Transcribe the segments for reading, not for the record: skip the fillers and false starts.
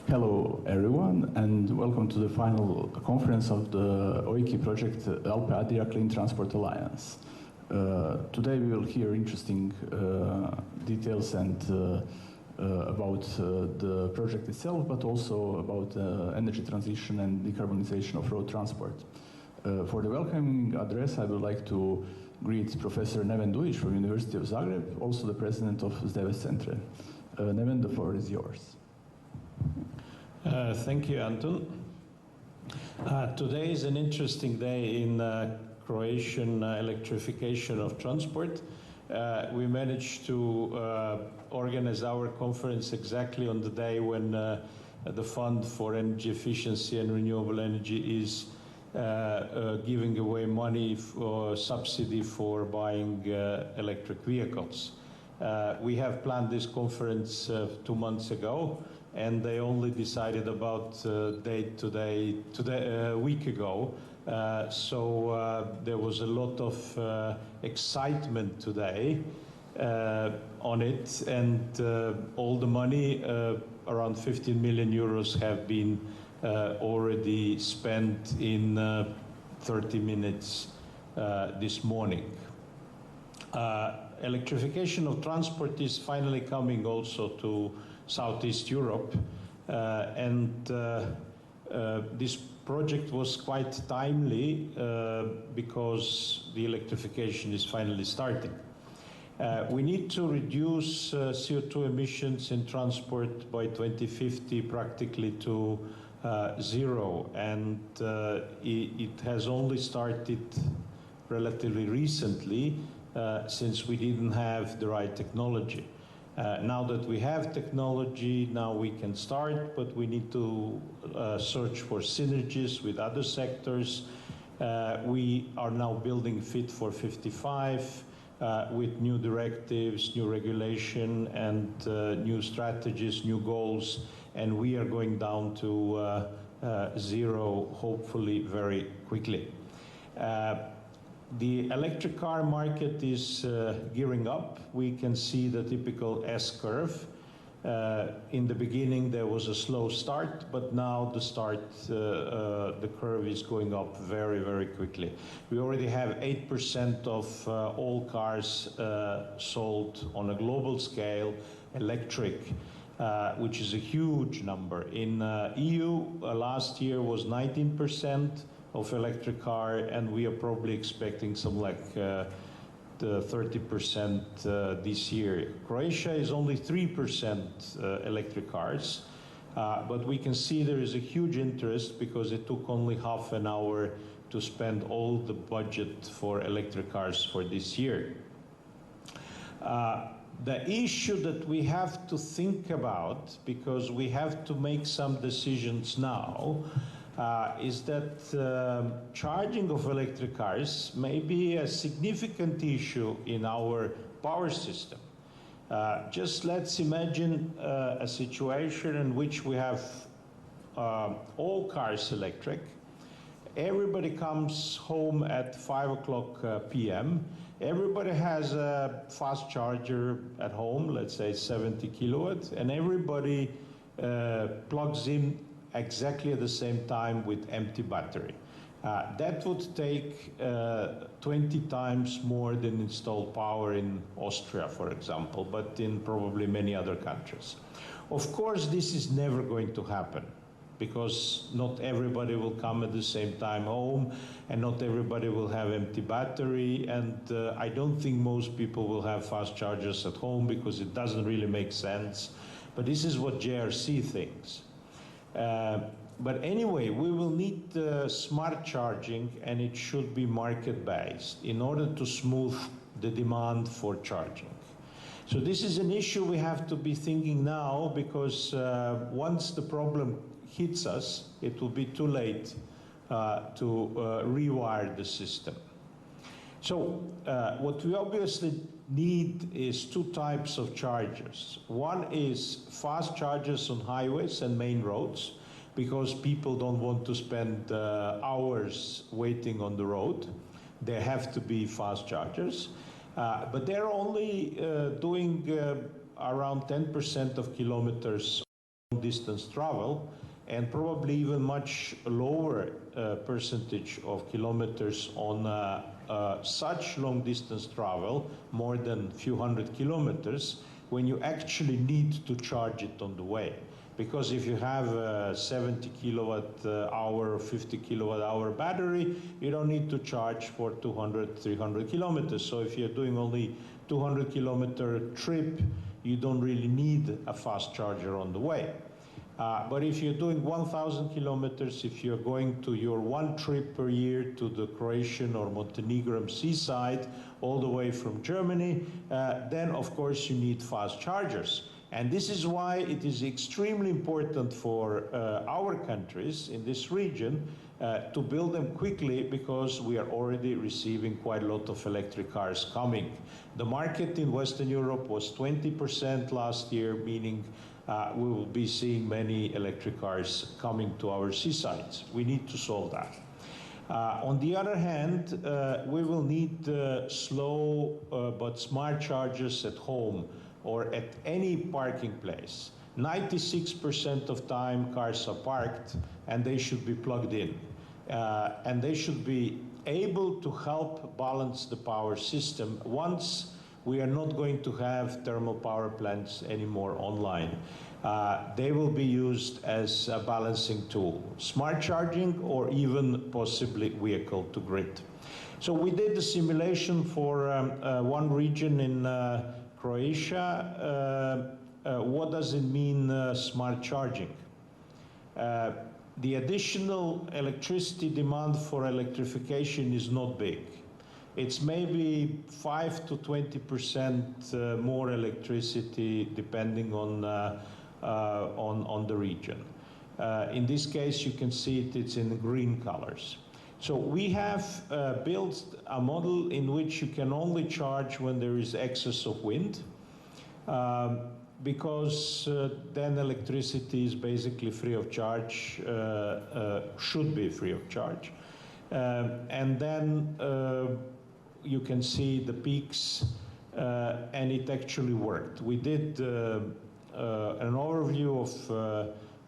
Hello everyone, and welcome to the final conference of the EUKI project Alpe-Adria Clean Transport Alliance. Today we will hear interesting details and about the project itself, but also about energy transition and decarbonization of road transport. For the welcoming address, I would like to greet Professor Neven Dujic from University of Zagreb, also the president of Zdeve Centre. Neven, the floor is yours. Thank you, Anton. Today is an interesting day in Croatian electrification of transport. We managed to organize our conference exactly on the day when the Fund for Energy Efficiency and Renewable Energy is giving away money for subsidy for buying electric vehicles. We have planned this conference 2 months ago, and they only decided about date today a week ago. So there was a lot of excitement today on it, and all the money, around 15 million euros, have been already spent in 30 minutes this morning. Electrification of transport is finally coming also to Southeast Europe, and this project was quite timely because the electrification is finally starting. We need to reduce CO2 emissions in transport by 2050 practically to zero, and it has only started relatively recently since we didn't have the right technology. Now that we have technology, now we can start, but we need to search for synergies with other sectors. We are now building Fit for 55 with new directives, new regulation, and new strategies, new goals, and we are going down to zero, hopefully very quickly. The electric car market is gearing up. We can see the typical S-curve. In the beginning, there was a slow start, but now the curve is going up very, very quickly. We already have 8% of all cars sold on a global scale electric, which is a huge number. In EU, last year was 19%. Of electric car, and we are probably expecting some like the 30% this year. Croatia is only 3% electric cars, but we can see there is a huge interest because it took only half an hour to spend all the budget for electric cars for this year. The issue that we have to think about, because we have to make some decisions now, is that charging of electric cars may be a significant issue in our power system. Just let's imagine a situation in which we have all cars electric. Everybody comes home at 5 o'clock p.m. Everybody has a fast charger at home, let's say 70 kilowatts, and everybody plugs in exactly at the same time with empty battery. That would take 20 times more than installed power in Austria, for example, but in probably many other countries. Of course, this is never going to happen because not everybody will come at the same time home, and not everybody will have empty battery, and I don't think most people will have fast chargers at home because it doesn't really make sense. But this is what JRC thinks. But anyway, we will need smart charging, and it should be market-based in order to smooth the demand for charging. So this is an issue we have to be thinking now, because once the problem hits us, it will be too late to rewire the system. So what we obviously need is two types of chargers. One is fast chargers on highways and main roads, because people don't want to spend hours waiting on the road. They have to be fast chargers. But they're only doing around 10% of kilometers distance travel, and probably even much lower percentage of kilometers on such long distance travel, more than a few hundred kilometers, when you actually need to charge it on the way. Because if you have a 70 kilowatt hour, 50 kilowatt hour battery, you don't need to charge for 200, 300 kilometers. So if you're doing only 200 kilometer trip, you don't really need a fast charger on the way. But if you're doing 1,000 kilometers, if you're going to your one trip per year to the Croatian or Montenegrin seaside, all the way from Germany, then of course you need fast chargers. And this is why it is extremely important for our countries in this region to build them quickly, because we are already receiving quite a lot of electric cars coming. The market in Western Europe was 20% last year, meaning we will be seeing many electric cars coming to our seasides. We need to solve that. On the other hand, we will need slow but smart chargers at home or at any parking place. 96% of time cars are parked, and they should be plugged in. And they should be able to help balance the power system once we are not going to have thermal power plants anymore online. They will be used as a balancing tool, smart charging, or even possibly vehicle to grid. So we did a simulation for one region in Croatia. What does it mean, smart charging? The additional electricity demand for electrification is not big. It's maybe 5 to 20% more electricity, depending on the region. In this case, you can see it's in green colors. So we have built a model in which you can only charge when there is excess of wind, because then electricity is basically free of charge, should be free of charge. And then you can see the peaks, and it actually worked. We did an overview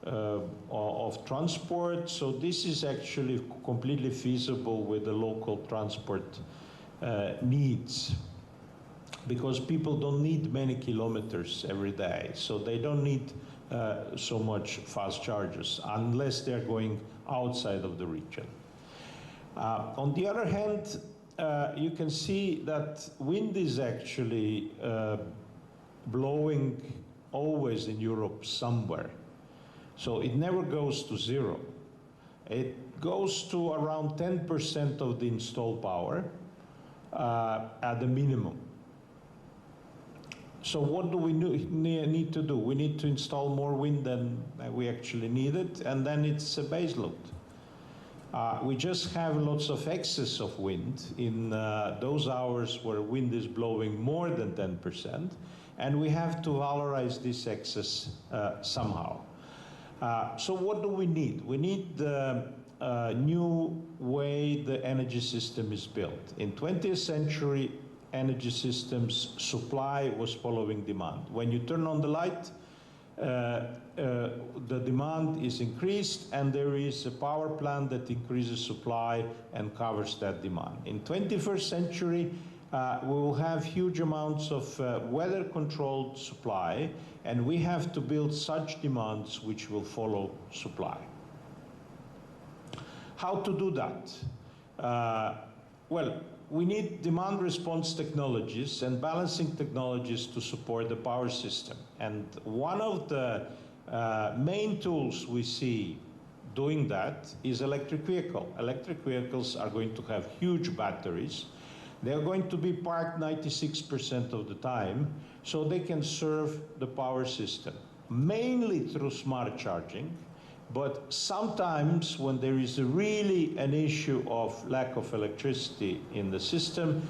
of transport, so this is actually completely feasible with the local transport needs, because people don't need many kilometers every day, so they don't need so much fast chargers unless they're going outside of the region. On the other hand, you can see that wind is actually blowing always in Europe somewhere. So it never goes to zero. It goes to around 10% of the installed power at the minimum. So what do we need to do? We need to install more wind than we actually needed, and then it's a base load. We just have lots of excess of wind in those hours where wind is blowing more than 10%, and we have to valorize this excess somehow. So what do we need? We need the new way the energy system is built. In 20th century, energy systems supply was following demand. When you turn on the light, the demand is increased, and there is a power plant that increases supply and covers that demand. In 21st century, we will have huge amounts of weather-controlled supply, and we have to build such demands which will follow supply. How to do that? Well, we need demand response technologies and balancing technologies to support the power system. And one of the main tools we see doing that is electric vehicle. Electric vehicles are going to have huge batteries. They're going to be parked 96% of the time, so they can serve the power system, mainly through smart charging. But sometimes when there is really an issue of lack of electricity in the system,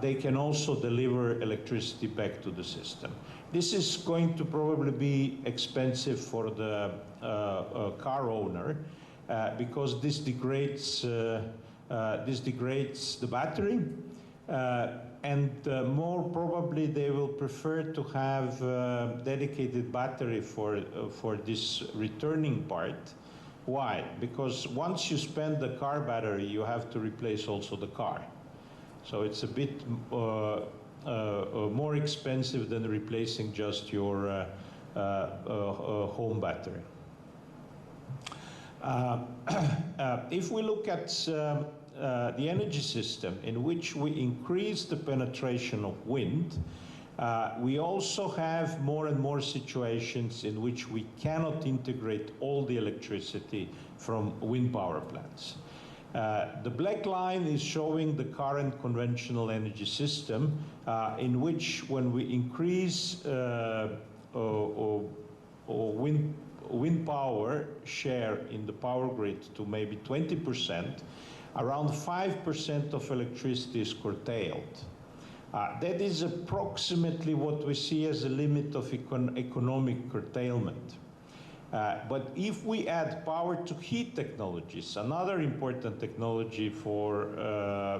they can also deliver electricity back to the system. This is going to probably be expensive for the car owner, because this degrades the battery, And more probably they will prefer to have dedicated battery for this returning part. Why? Because once you spend the car battery, you have to replace also the car. So it's a bit more expensive than replacing just your home battery. If we look at the energy system in which we increase the penetration of wind, we also have more and more situations in which we cannot integrate all the electricity from wind power plants. The black line is showing the current conventional energy system in which when we increase wind power share in the power grid to maybe 20%, around 5% of electricity is curtailed. That is approximately what we see as a limit of economic curtailment. But if we add power-to-heat technologies, another important technology for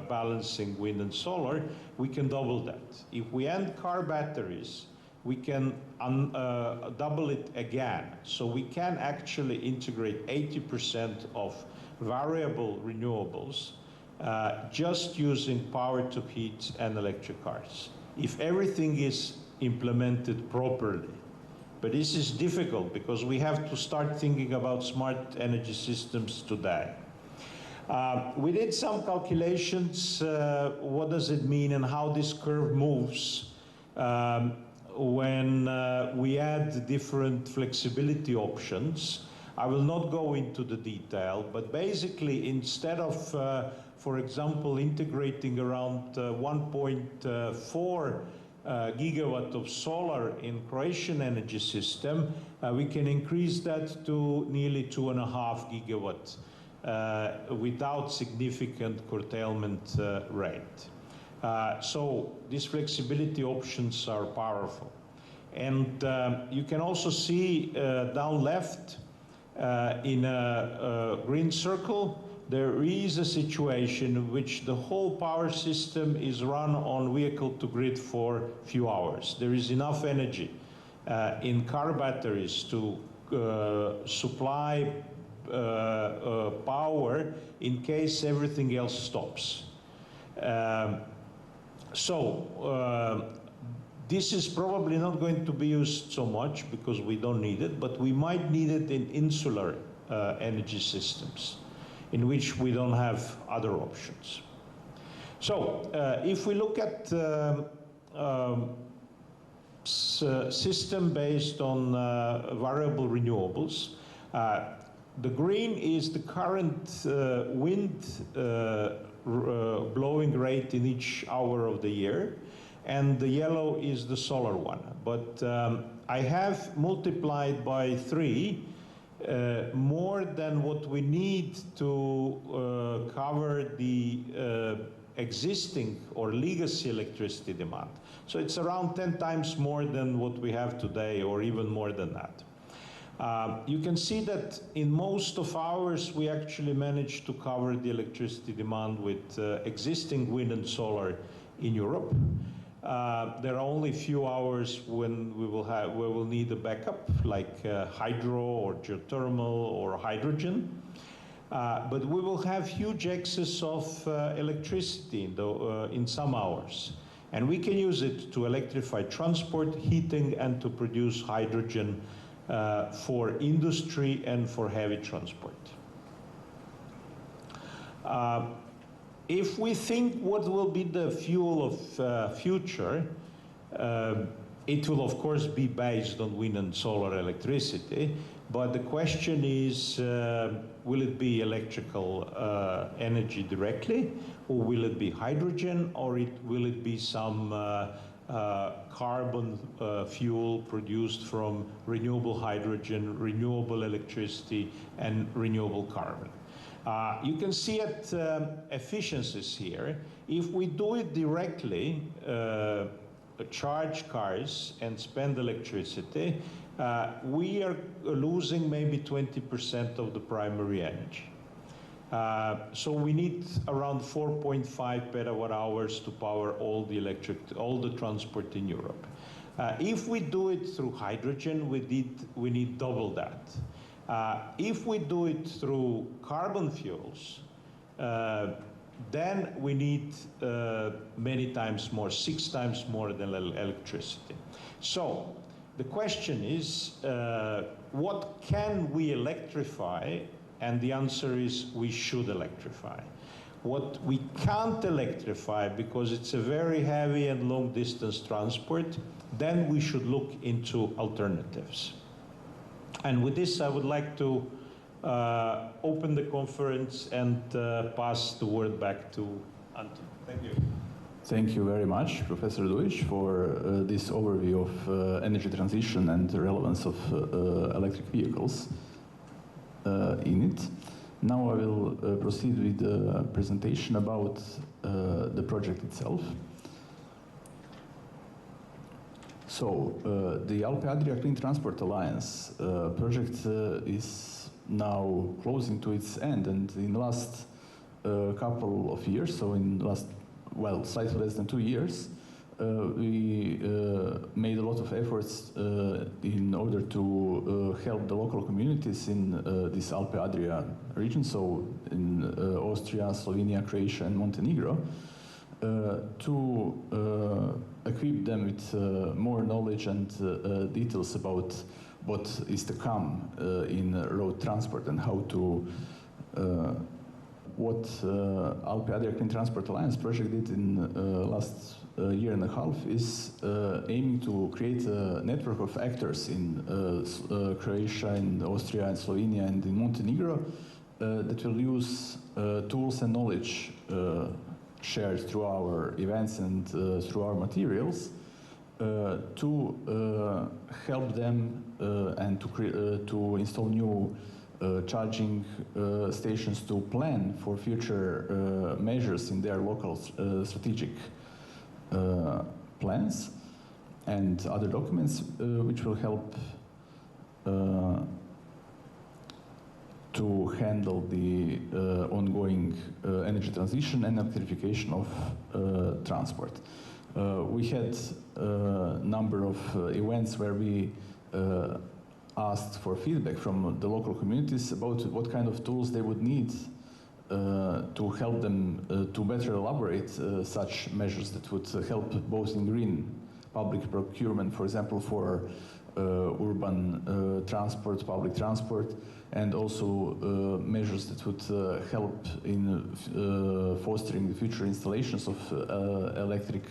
balancing wind and solar, we can double that. If we add car batteries, we can double it again. So we can actually integrate 80% of variable renewables just using power-to-heat and electric cars, if everything is implemented properly. But this is difficult because we have to start thinking about smart energy systems today. We did some calculations, what does it mean and how this curve moves when we add different flexibility options. I will not go into the detail, but basically instead of, for example, integrating around 1.4 gigawatt of solar in Croatian energy system, we can increase that to nearly 2.5 gigawatts without significant curtailment rate. So these flexibility options are powerful. And you can also see down left in a green circle, there is a situation in which the whole power system is run on vehicle-to-grid for a few hours. There is enough energy in car batteries to supply power in case everything else stops. This is probably not going to be used so much because we don't need it, but we might need it in insular energy systems in which we don't have other options. So if we look at system based on variable renewables, the green is the current wind blowing rate in each hour of the year, and the yellow is the solar one. But I have multiplied by 3 more than what we need to cover the existing or legacy electricity demand. So it's around 10 times more than what we have today, or even more than that. You can see that in most of ours, we actually managed to cover the electricity demand with existing wind and solar in Europe. There are only a few hours when we will need a backup, like hydro or geothermal or hydrogen. But we will have huge excess of electricity in some hours. And we can use it to electrify transport, heating, and to produce hydrogen for industry and for heavy transport. If we think what will be the fuel of future, it will of course be based on wind and solar electricity, but the question is, will it be electrical energy directly, or will it be hydrogen, or will it be some carbon fuel produced from renewable hydrogen, renewable electricity, and renewable carbon? You can see at efficiencies here. If we do it directly, charge cars and spend electricity, we are losing maybe 20% of the primary energy. So we need around 4.5 petawatt hours to power all the transport in Europe. If we do it through hydrogen, we need double that. If we do it through carbon fuels, then we need many times more, 6 times more than electricity. So the question is, what can we electrify? And the answer is we should electrify. What we can't electrify, because it's a very heavy and long distance transport, then we should look into alternatives. And with this, I would like to open the conference and pass the word back to Anton. Thank you. Thank you very much, Professor Dujic, for this overview of energy transition and the relevance of electric vehicles in it. Now I will proceed with the presentation about the project itself. So, the Alpe-Adria Clean Transport Alliance project is now closing to its end, and in the last couple of years, so in the last, well, slightly less than 2 years, we made a lot of efforts in order to help the local communities in this Alpe-Adria region, so in Austria, Slovenia, Croatia, and Montenegro, to equip them with more knowledge and details about what is to come in road transport and how to what Alpe-Adria Clean Transport Alliance project did in last year and a half is aiming to create a network of actors in Croatia, in Austria, and Slovenia, and in Montenegro that will use tools and knowledge shared through our events and through our materials to help them and to install new charging stations, to plan for future measures in their local strategic plans and other documents which will help to handle the ongoing energy transition and electrification of transport. We had a number of events where we asked for feedback from the local communities about what kind of tools they would need to help them to better elaborate such measures that would help both in green public procurement, for example, for urban transport, public transport, and also measures that would help in fostering the future installations of electric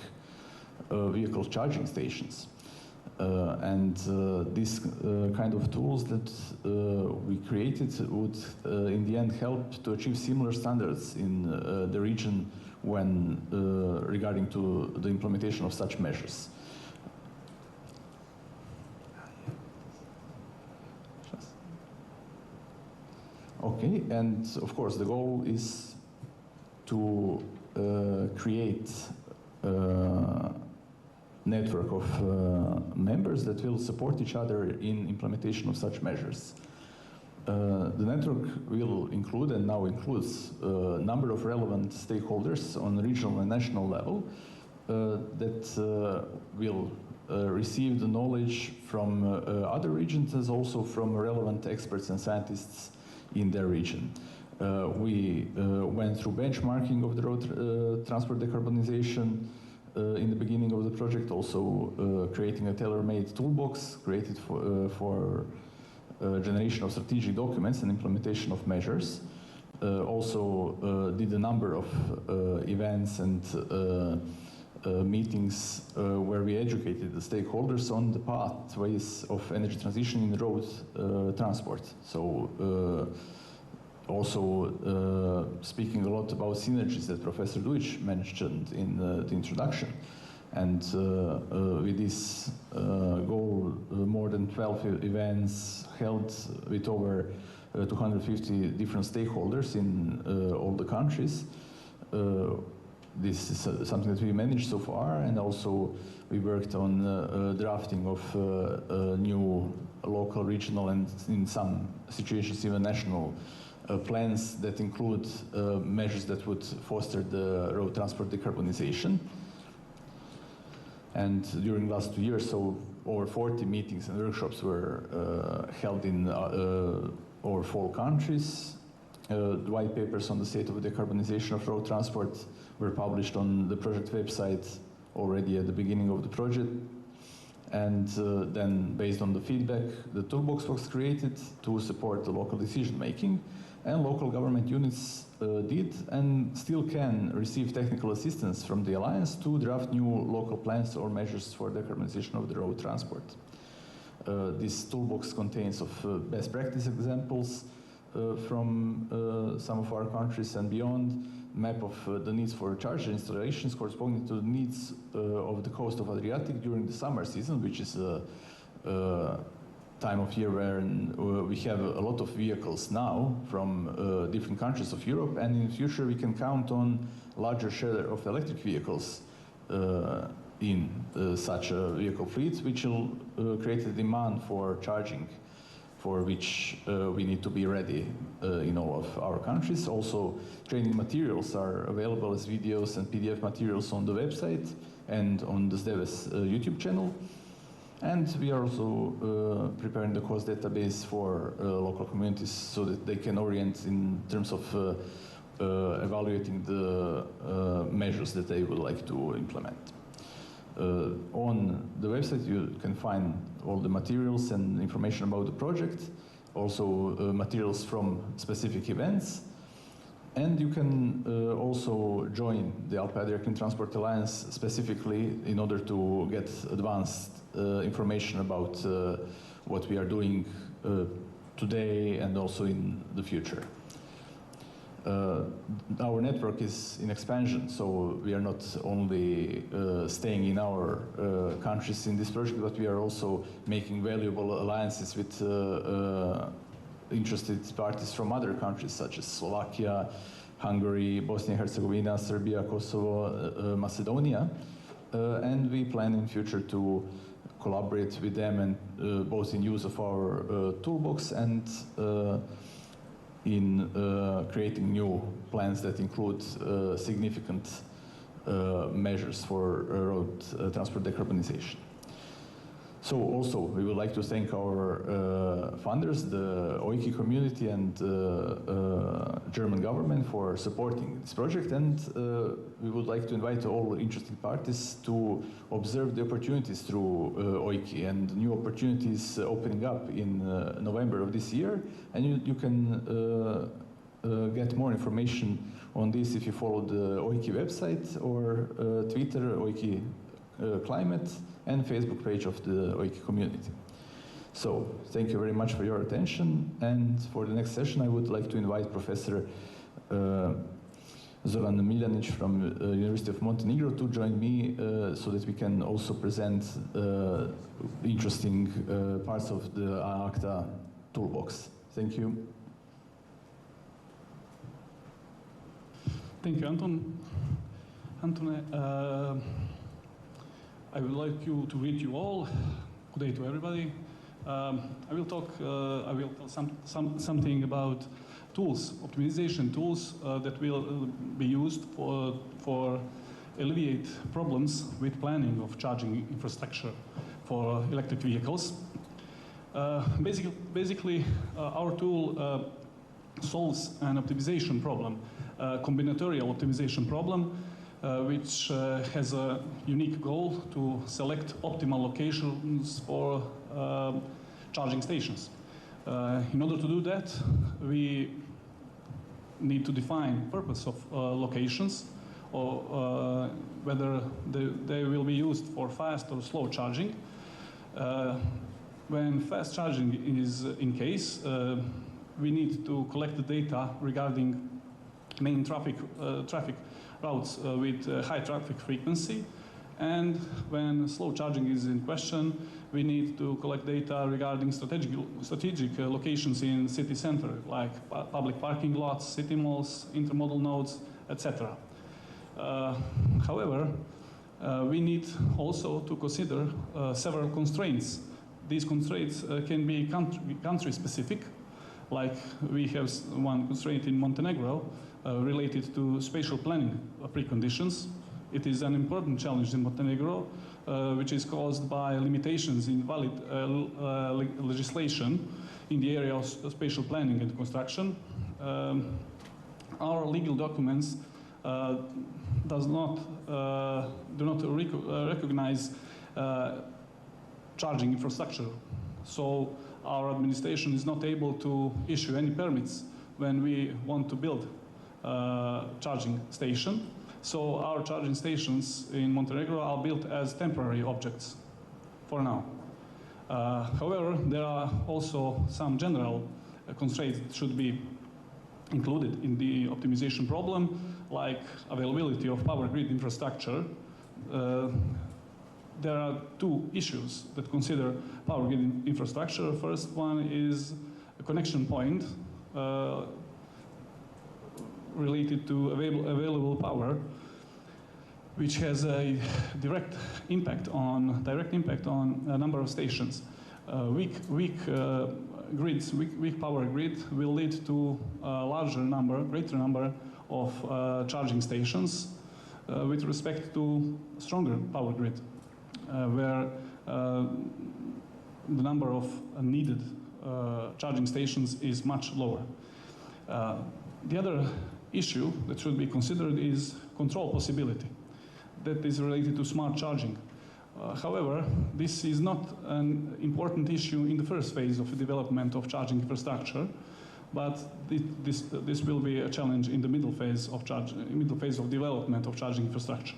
vehicle charging stations. And these kind of tools that we created would in the end help to achieve similar standards in the region when regarding to the implementation of such measures. Okay, and of course the goal is to create network of members that will support each other in implementation of such measures. The network will include, and now includes, a number of relevant stakeholders on regional and national level that will receive the knowledge from other regions as also from relevant experts and scientists in their region. We went through benchmarking of the road transport decarbonization in the beginning of the project, also creating a tailor-made toolbox created for generation of strategic documents and implementation of measures. Also did a number of events and meetings where we educated the stakeholders on the pathways of energy transition in road transport. So also speaking a lot about synergies that Professor Dujic mentioned in the introduction. And with this goal, more than 12 events held with over 250 different stakeholders in all the countries. This is something that we managed so far, and also we worked on drafting of new local, regional, and in some situations even national plans that include measures that would foster the road transport decarbonization. And during the last 2 years, so over 40 meetings and workshops were held in over 4 countries. The white papers on the state of decarbonization of road transport were published on the project website already at the beginning of the project. And then, based on the feedback, the toolbox was created to support the local decision making. And local government units did and still can receive technical assistance from the Alliance to draft new local plans or measures for decarbonization of the road transport. This toolbox contains of best practice examples from some of our countries and beyond, map of the needs for charger installations corresponding to the needs of the coast of Adriatic during the summer season, which is a time of year where we have a lot of vehicles now from different countries of Europe, and in the future we can count on larger share of electric vehicles in such a vehicle fleet, which will create a demand for charging, for which we need to be ready in all of our countries. Also, training materials are available as videos and PDF materials on the website and on the SDEVES YouTube channel. And we are also preparing the course database for local communities so that they can orient in terms of evaluating the measures that they would like to implement. On the website you can find all the materials and information about the project, also materials from specific events. And you can also join the Alpe-Adria Clean Transport Alliance specifically in order to get advanced information about what we are doing today and also in the future. Our network is in expansion, so we are not only staying in our countries in this project, but we are also making valuable alliances with interested parties from other countries such as Slovakia, Hungary, Bosnia and Herzegovina, Serbia, Kosovo, Macedonia. And we plan in future to collaborate with them, and both in use of our toolbox and in creating new plans that include significant measures for road transport decarbonization. So also we would like to thank our funders, the EUKI community and German government for supporting this project, and we would like to invite all interested parties to observe the opportunities through EUKI and new opportunities opening up in November of this year, and you can get more information on this if you follow the EUKI website or Twitter, EUKI Climate, and Facebook page of the EUKI community. So, thank you very much for your attention, and for the next session I would like to invite Professor Zoran Miljanic from University of Montenegro to join me so that we can also present interesting parts of the AACTA toolbox. Thank you. Thank you, Anton. Antone, I would like to greet you all. Good day to everybody. I will tell something about tools, optimization tools that will be used for alleviate problems with planning of charging infrastructure for electric vehicles. Basically, our tool solves an optimization problem, combinatorial optimization problem, which has a unique goal to select optimal locations for charging stations. In order to do that, we need to define purpose of locations, or whether they will be used for fast or slow charging. When fast charging is in case, we need to collect the data regarding main traffic routes with high traffic frequency, and when slow charging is in question, we need to collect data regarding strategic locations in city center, like public parking lots, city malls, intermodal nodes, etc. However, we need also to consider several constraints. These constraints can be country-specific. Like we have one constraint in Montenegro related to spatial planning preconditions. It is an important challenge in Montenegro, which is caused by limitations in valid legislation in the area of spatial planning and construction. Our legal documents do not recognize charging infrastructure. So our administration is not able to issue any permits when we want to build charging station. So our charging stations in Montenegro are built as temporary objects for now. However, there are also some general constraints that should be included in the optimization problem, like availability of power grid infrastructure. There are two issues that consider power grid infrastructure. First one is a connection point related to available power, which has a direct impact on a number of stations. Weak power grid will lead to a greater number of charging stations with respect to stronger power grid, where the number of needed charging stations is much lower. The other issue that should be considered is control possibility. That is related to smart charging. However, this is not an important issue in the first phase of the development of charging infrastructure, but this will be a challenge in the middle phase of development of charging infrastructure.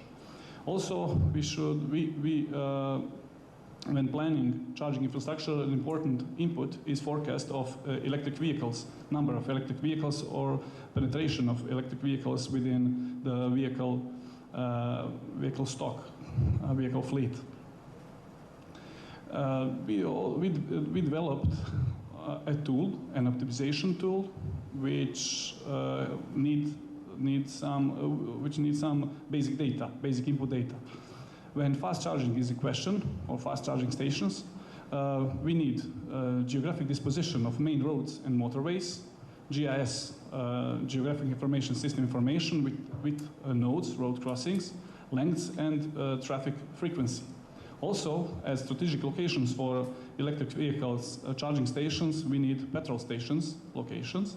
Also, when planning charging infrastructure, an important input is forecast of electric vehicles, number of electric vehicles or penetration of electric vehicles within the vehicle stock, vehicle fleet. We developed a tool, an optimization tool, which needs some basic data, basic input data. When fast charging is a question, or fast charging stations, we need geographic disposition of main roads and motorways, GIS, Geographic Information System information with nodes, road crossings, lengths, and traffic frequency. Also, as strategic locations for electric vehicles charging stations, we need petrol stations locations,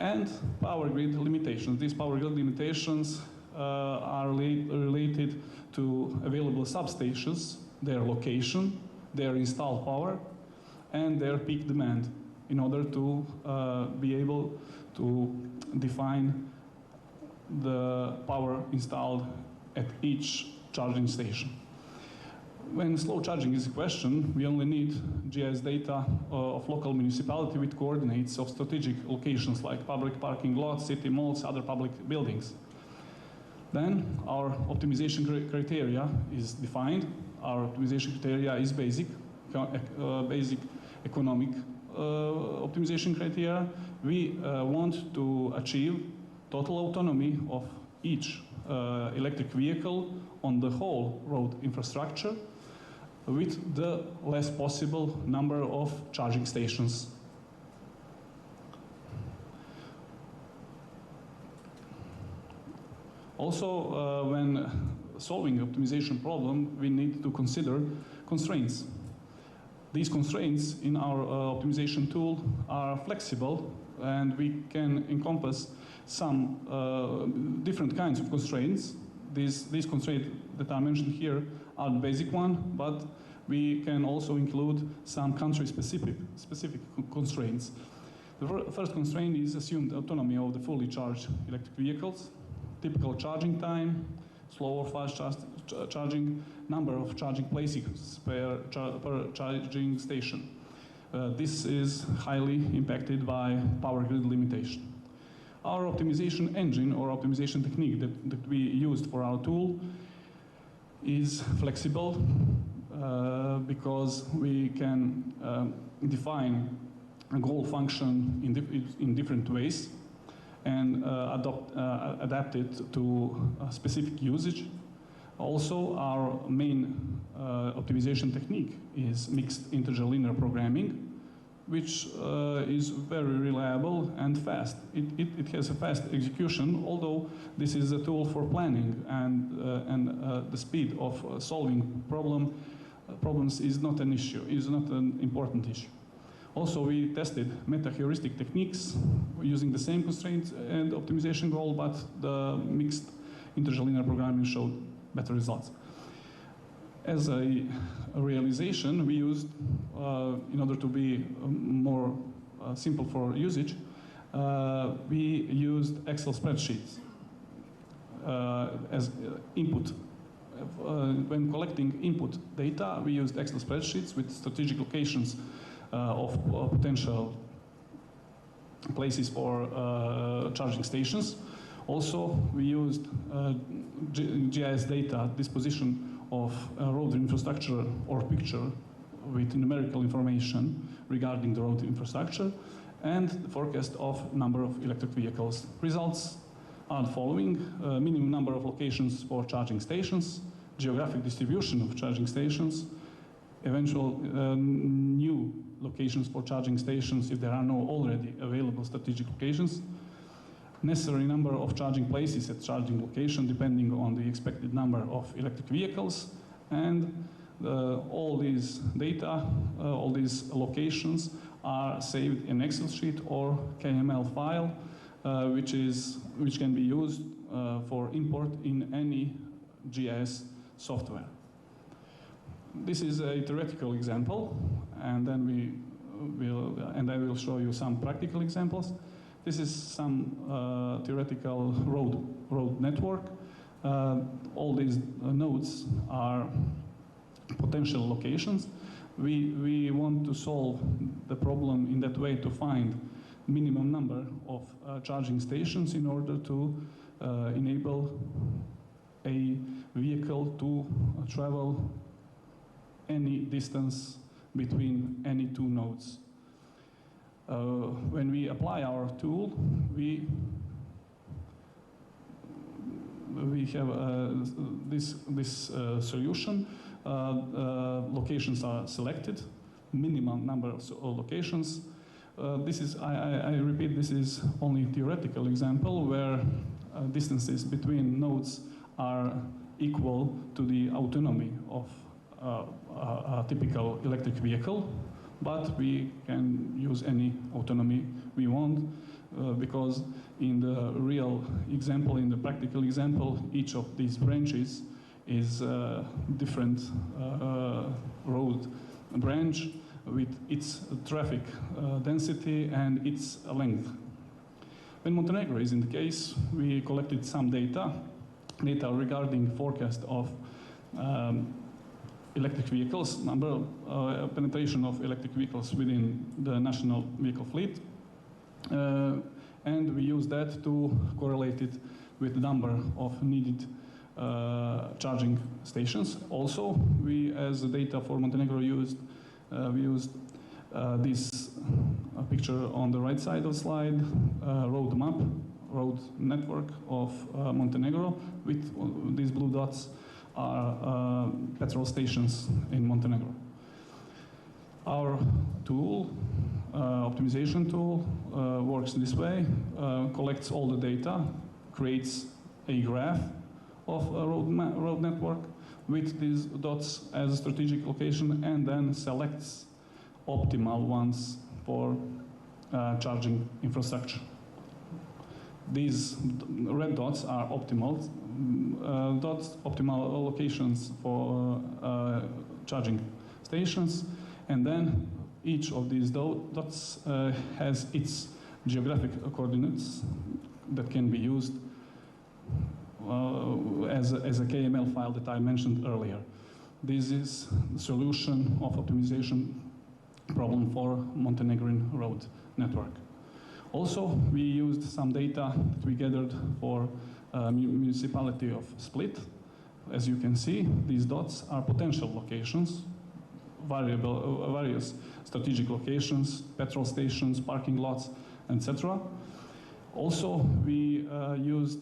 and power grid limitations. These power grid limitations are related to available substations, their location, their installed power, and their peak demand, in order to be able to define the power installed at each charging station. When slow charging is a question, we only need GIS data of local municipality with coordinates of strategic locations like public parking lots, city malls, other public buildings. Then our optimization criteria is defined. Our optimization criteria is basic economic optimization criteria. We want to achieve total autonomy of each electric vehicle on the whole road infrastructure with the less possible number of charging stations. Also, when solving the optimization problem, we need to consider constraints. These constraints in our optimization tool are flexible, and we can encompass some different kinds of constraints. These constraints that are mentioned here are the basic one, but we can also include some country-specific constraints. The first constraint is assumed autonomy of the fully charged electric vehicles, typical charging time, slow or fast charging, number of charging places per charging station. This is highly impacted by power grid limitation. Our optimization engine or optimization technique that we used for our tool is flexible because we can define a goal function in different ways and adapt it to a specific usage. Also, our main optimization technique is mixed integer linear programming. which is very reliable and fast. It has a fast execution, although this is a tool for planning, and the speed of solving problems is not an issue, is not an important issue. Also, we tested meta-heuristic techniques using the same constraints and optimization goal, but the mixed integer linear programming showed better results. As a realization, we used, in order to be more simple for usage, we used Excel spreadsheets as input. When collecting input data, we used Excel spreadsheets with strategic locations of potential places for charging stations. Also, we used GIS data disposition of road infrastructure or picture with numerical information regarding the road infrastructure, and the forecast of number of electric vehicles. Results are the following: minimum number of locations for charging stations, geographic distribution of charging stations, eventual new locations for charging stations if there are no already available strategic locations, necessary number of charging places at charging location depending on the expected number of electric vehicles, and all these data, all these locations are saved in Excel sheet or KML file, which can be used for import in any GIS software. This is a theoretical example, and then I will show you some practical examples. This is some theoretical road network. All these nodes are potential locations. We want to solve the problem in that way to find minimum number of charging stations in order to enable a vehicle to travel any distance between any two nodes. When we apply our tool, we have this solution. Locations are selected, minimum number of locations. This is, I repeat, this is only a theoretical example where distances between nodes are equal to the autonomy of a typical electric vehicle, but we can use any autonomy we want because in the real example, in the practical example, each of these branches is a different road branch with its traffic density and its length. When Montenegro is in the case, we collected some data regarding forecast of electric vehicles, number penetration of electric vehicles within the national vehicle fleet, and we use that to correlate it with the number of needed charging stations. Also, we, as data for Montenegro, we used this picture on the right side of the slide, road map, road network of Montenegro, with these blue dots are petrol stations in Montenegro. Our tool, optimization tool, works this way, collects all the data, creates a graph of a road network with these dots as a strategic location, and then selects optimal ones for charging infrastructure. These red dots are optimal optimal locations for charging stations, and then each of these dots has its geographic coordinates that can be used as a KML file that I mentioned earlier. This is the solution of optimization problem for Montenegrin road network. Also, we used some data that we gathered for municipality of Split. As you can see, these dots are potential locations, various strategic locations, petrol stations, parking lots, etc. Also, we used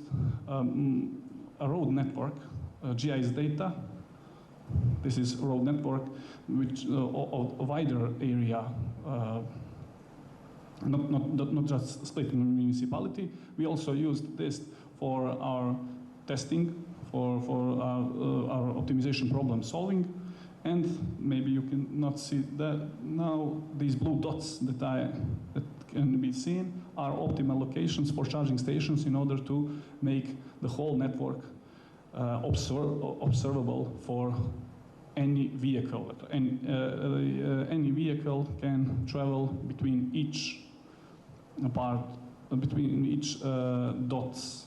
a road network, GIS data. This is road network, which a wider area not just split in the municipality. We also used this for our testing, for our optimization problem solving. And maybe you can not see that now. These blue dots that can be seen are optimal locations for charging stations in order to make the whole network observable for any vehicle. Any vehicle can travel between each dots,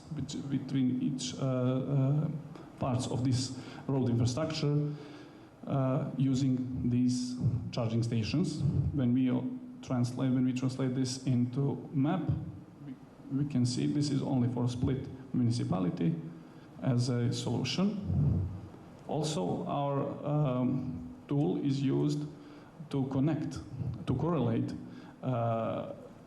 between each parts of this road infrastructure using these charging stations. When we translate this into map, we can see this is only for a split municipality as a solution. Also, our tool is used to correlate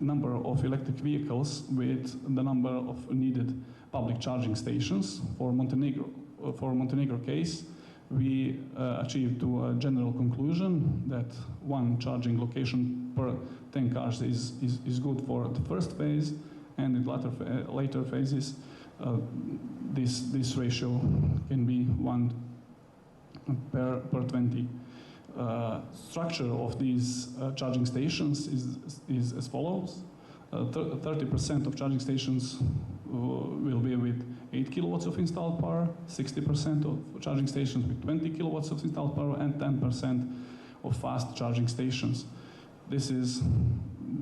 number of electric vehicles with the number of needed public charging stations. For Montenegro case, we achieved to a general conclusion that one charging location per 10 cars is good for the first phase, and in later phases, this ratio can be 1 per 20. Structure of these charging stations is as follows. 30% of charging stations will be with 8 kilowatts of installed power, 60% of charging stations with 20 kilowatts of installed power, and 10% of fast charging stations. This is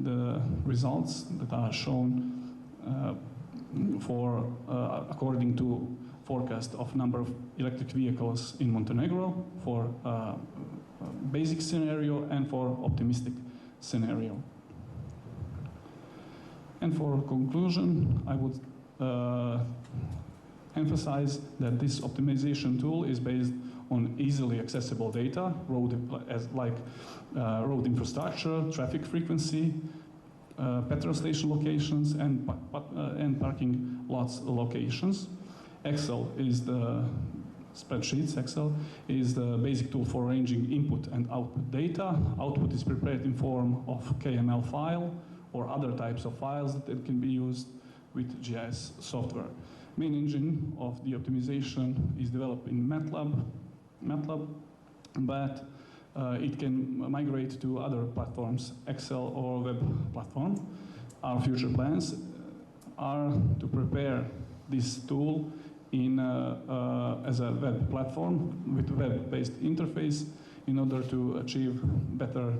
the results that are shown according to forecast of number of electric vehicles in Montenegro for basic scenario and for optimistic scenario. And for conclusion, I would emphasize that this optimization tool is based on easily accessible data, road infrastructure, traffic frequency, petrol station locations, and parking lots locations. Excel is the Excel is the basic tool for arranging input and output data. Output is prepared in form of KML file or other types of files that can be used with GIS software. Main engine of the optimization is developed in MATLAB, but it can migrate to other platforms, Excel or web platform. Our future plans are to prepare this tool as a web platform with web-based interface in order to achieve better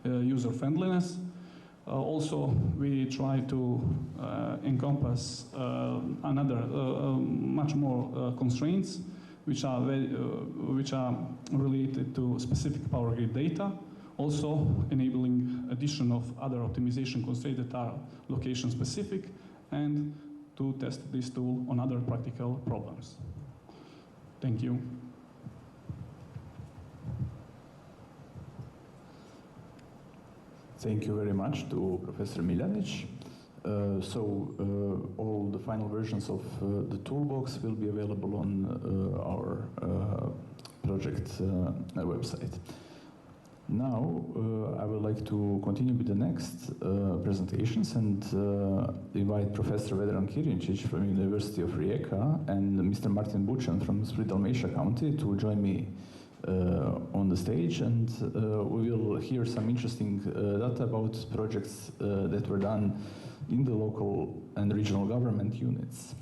user friendliness. Also, we try to encompass much more constraints which are related to specific power grid data, also enabling addition of other optimization constraints that are location specific, and to test this tool on other practical problems. Thank you. Thank you very much to Professor Miljanic. All the final versions of the toolbox will be available on our project website. Now, I would like to continue with the next presentations and invite Professor Vedran Kirnčić from University of Rijeka and Mr. Martin Buchan from Split-Dalmatia County to join me on the stage, and we will hear some interesting data about projects that were done in the local and regional government units.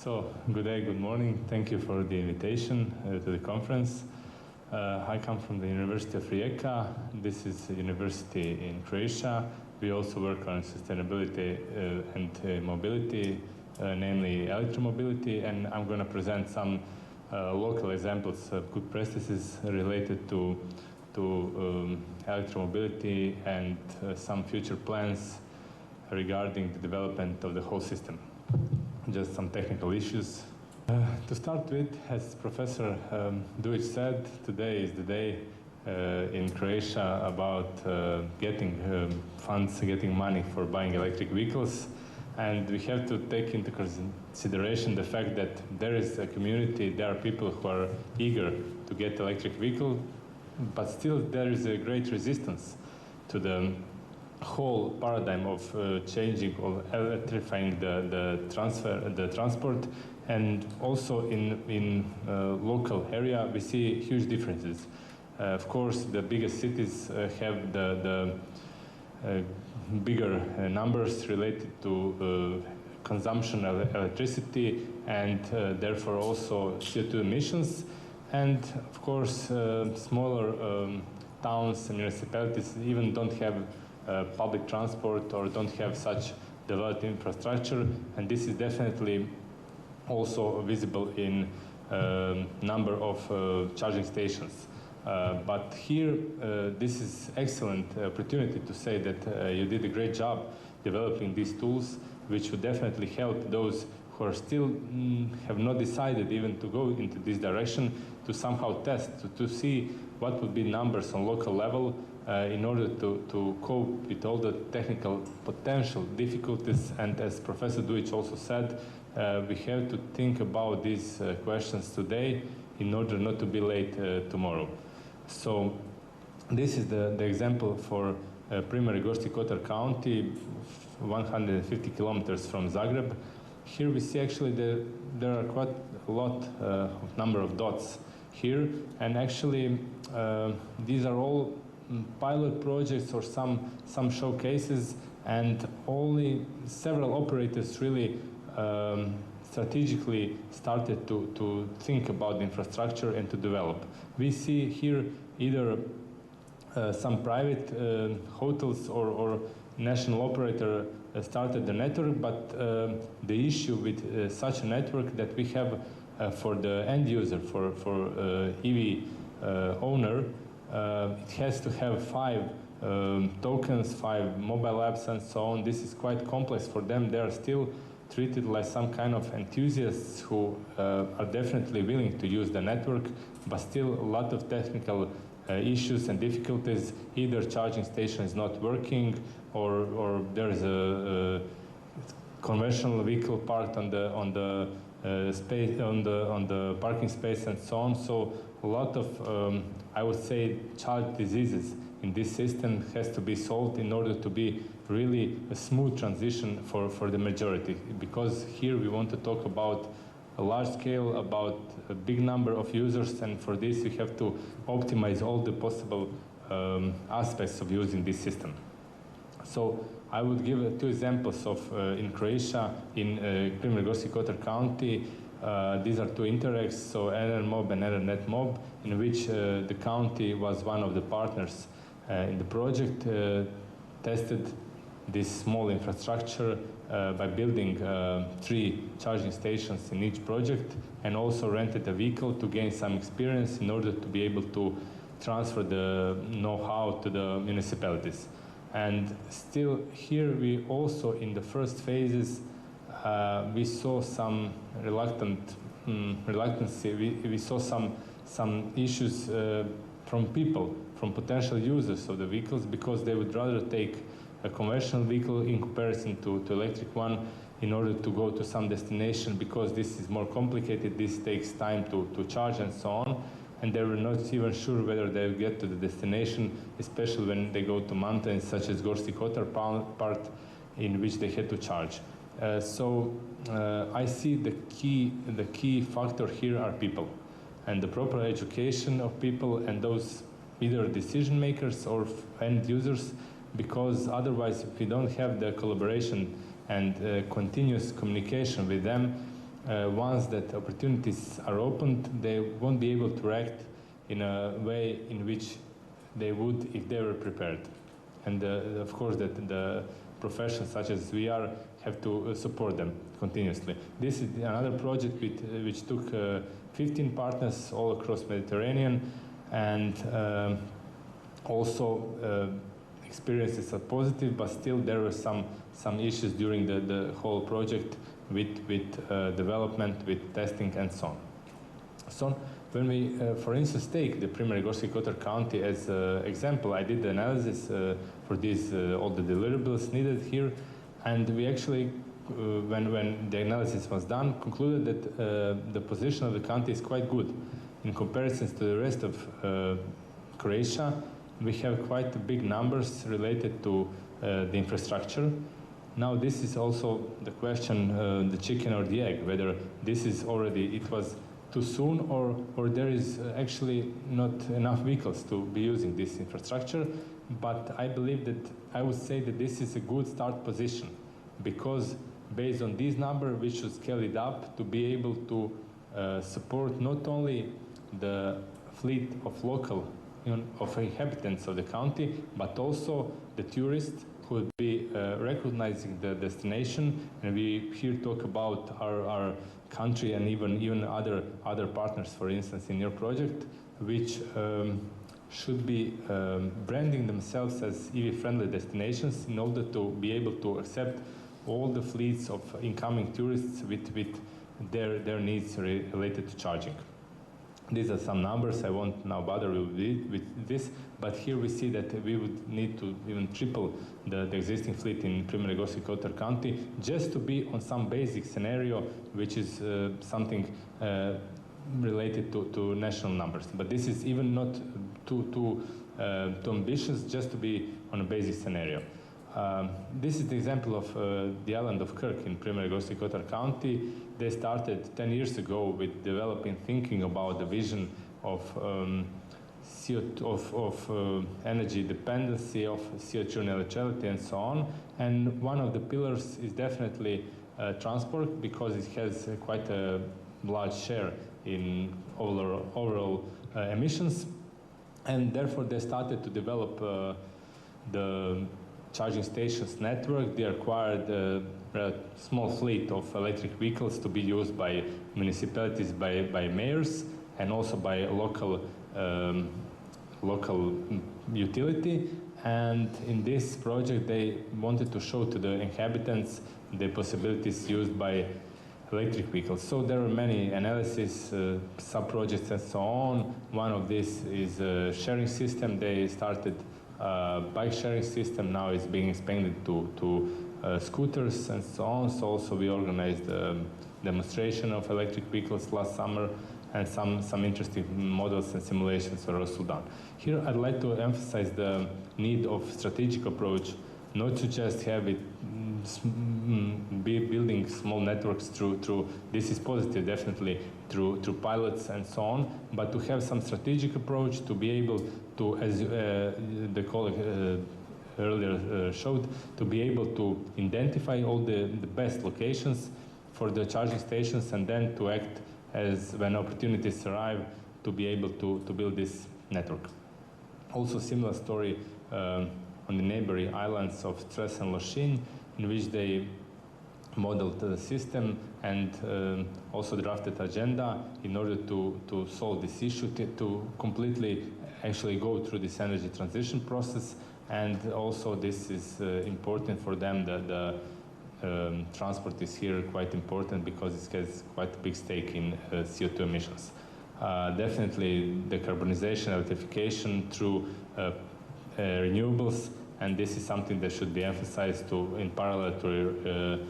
So, good day, good morning. Thank you for the invitation to the conference. I come from the University of Rijeka. This is a university in Croatia. We also work on sustainability and mobility, namely electromobility, and I'm going to present some local examples of good practices related to electromobility and some future plans regarding the development of the whole system. Just some technical issues. To start with, as Professor Dujic said, today is the day in Croatia about getting funds, getting money for buying electric vehicles. And we have to take into consideration the fact that there is a community, there are people who are eager to get electric vehicle, but still there is a great resistance to the whole paradigm of changing, of electrifying the transport, and also in local area we see huge differences. Of course, the biggest cities have the bigger numbers related to consumption of electricity and therefore also CO2 emissions, and of course smaller towns and municipalities even don't have public transport or don't have such developed infrastructure, and this is definitely also visible in number of charging stations. But here, this is excellent opportunity to say that you did a great job developing these tools, which would definitely help those who are still have not decided even to go into this direction to somehow test, to see what would be numbers on local level in order to cope with all the technical potential difficulties. And as Professor Dujic also said, we have to think about these questions today in order not to be late tomorrow. So this is the example for Primorje Gorski Kotar County, 150 kilometers from Zagreb. Here we see actually there are quite a lot of number of dots here, and actually these are all pilot projects or some showcases, and only several operators really strategically started to think about the infrastructure and to develop. We see here either some private hotels or national operator started the network, but the issue with such a network that we have for the end user, for EV owner, it has to have 5 tokens, 5 mobile apps and so on. This is quite complex for them. They are still treated like some kind of enthusiasts who are definitely willing to use the network, but still a lot of technical issues and difficulties. Either charging station is not working, or there is a conventional vehicle parked on the space on the parking space and so on. So a lot of I would say child diseases in this system has to be solved in order to be really a smooth transition for the majority, because here we want to talk about a large scale, about a big number of users, and for this we have to optimize all the possible aspects of using this system. So I would give 2 examples of in Croatia, in Primorje Gorski Kotar County. These are 2 interregs, so NRMob and NRNetMob, in which the county was one of the partners in the project, tested this small infrastructure by building 3 charging stations in each project, and also rented a vehicle to gain some experience in order to be able to transfer the know-how to the municipalities. And still here we also in the first phases we saw some reluctancy. We saw some issues from people, from potential users of the vehicles, because they would rather take a conventional vehicle in comparison to electric one in order to go to some destination, because this is more complicated, this takes time to charge and so on, and they were not even sure whether they will get to the destination, especially when they go to mountains such as Gorski Kotar part, in which they had to charge. So I see the key factor here are people, and the proper education of people and those either decision makers or end users, because otherwise if we don't have the collaboration and continuous communication with them, once that opportunities are opened, they won't be able to react in a way in which they would if they were prepared. And of course that the professions such as we are have to support them continuously. This is another project which took 15 partners all across Mediterranean, and also experiences are positive, but still there were some issues during the whole project with development, with testing and so on. So when we, for instance, take the Primorje Gorski Kotar County as an example, I did the analysis for these, all the deliverables needed here, and we actually, when the analysis was done, concluded that the position of the county is quite good. In comparison to the rest of Croatia, we have quite big numbers related to the infrastructure. Now this is also the question, the chicken or the egg, whether this is already, it was too soon, or there is actually not enough vehicles to be using this infrastructure. But I believe that, I would say that this is a good start position, because based on this number we should scale it up to be able to support not only the fleet of local, of inhabitants of the county, but also the tourists who would be recognizing the destination. And we here talk about our country and even other partners, for instance, in your project, which should be branding themselves as EV-friendly destinations in order to be able to accept all the fleets of incoming tourists with their needs related to charging. These are some numbers. I won't now bother you with this, but here we see that we would need to even triple the existing fleet in Primorje Gorski Kotar County just to be on some basic scenario, which is something related to national numbers. But this is even not too ambitious, just to be on a basic scenario. This is the example of the island of Krk in Primorje Gorski Kotar County. They started 10 years ago with developing, thinking about the vision of energy dependency, of CO2 neutrality and so on. And one of the pillars is definitely transport, because it has quite a large share in overall emissions. And therefore they started to develop the charging stations network. They acquired a small fleet of electric vehicles to be used by municipalities, by mayors, and also by local utility. And in this project they wanted to show to the inhabitants the possibilities used by electric vehicles. So there are many analyses, sub-projects and so on. One of these is a sharing system. They started bike sharing system, now it's being expanded to scooters and so on. So also we organized a demonstration of electric vehicles last summer, and some interesting models and simulations are also done. Here I'd like to emphasize the need of strategic approach, not to just have it be building small networks through this is positive definitely through pilots and so on, but to have some strategic approach to be able to, as the colleague earlier showed, to be able to identify all the best locations for the charging stations, and then to act as when opportunities arrive to be able to build this network. Also similar story on the neighboring islands of Cres and Lošinj, in which they modeled the system and also drafted agenda in order to solve this issue, to completely actually go through this energy transition process. And also this is important for them, that the transport is here quite important because it has quite a big stake in CO2 emissions. Definitely decarbonization, electrification through renewables, and this is something that should be emphasized to, in parallel to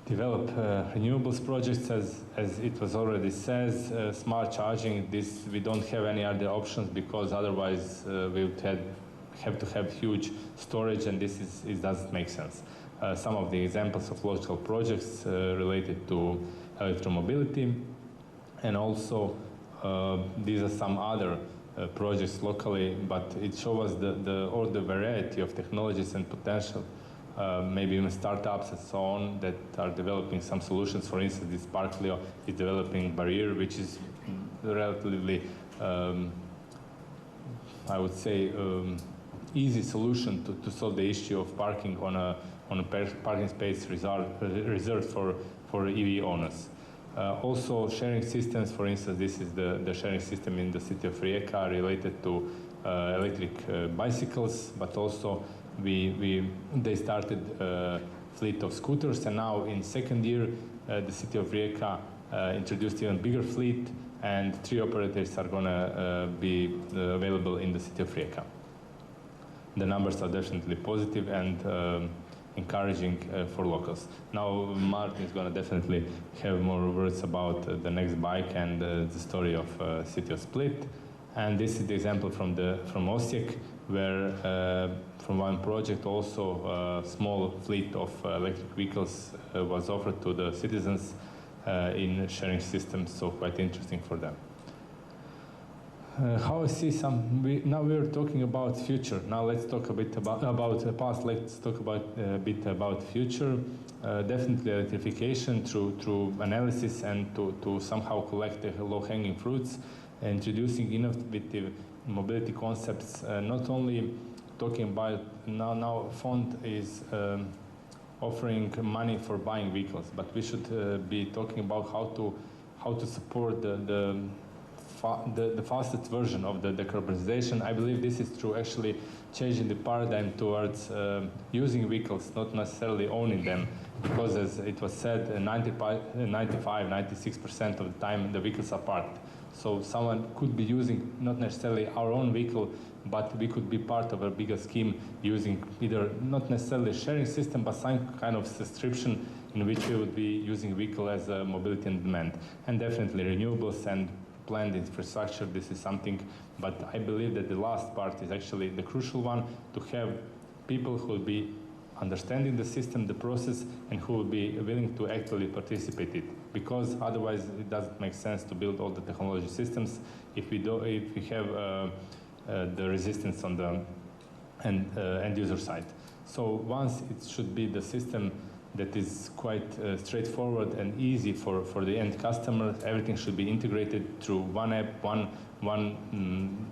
develop renewables projects, as it was already says, smart charging. This we don't have any other options, because otherwise we would have to have huge storage, and it doesn't make sense. Some of the examples of local projects related to electromobility, and also these are some other projects locally, but it shows us all the variety of technologies and potential maybe even startups and so on that are developing some solutions. For instance, this Sparklio is developing Barrier, which is relatively, I would say, easy solution to solve the issue of parking on a parking space reserved for EV owners. Also, sharing systems, for instance, this is the sharing system in the city of Rijeka related to electric bicycles, but also they started a fleet of scooters, and now in second year, the city of Rijeka introduced even bigger fleet, and 3 operators are going to be available in the city of Rijeka. The numbers are definitely positive and encouraging for locals. Now Martin is going to definitely have more words about the next bike and the story of city of Split. And this is the example from Osijek, where from one project also a small fleet of electric vehicles was offered to the citizens in sharing systems, so quite interesting for them. How I see now we are talking about future. Now let's talk a bit about the past. Let's talk a bit about future. Definitely electrification through analysis and to somehow collect the low-hanging fruits, introducing innovative mobility concepts. Not only talking about now fund is offering money for buying vehicles, but we should be talking about how to support the fastest version of the decarbonization. I believe this is through actually changing the paradigm towards using vehicles, not necessarily owning them, because as it was said, 95–96% of the time the vehicles are parked. So someone could be using not necessarily our own vehicle, but we could be part of a bigger scheme using either not necessarily a sharing system, but some kind of subscription in which we would be using vehicle as a mobility on demand. And definitely renewables and planned infrastructure, this is something, but I believe that the last part is actually the crucial one, to have people who will be understanding the system, the process, and who will be willing to actually participate in it. Because otherwise it doesn't make sense to build all the technology systems if we have the resistance on the end user side. So once it should be the system that is quite straightforward and easy for the end customer. Everything should be integrated through one app, one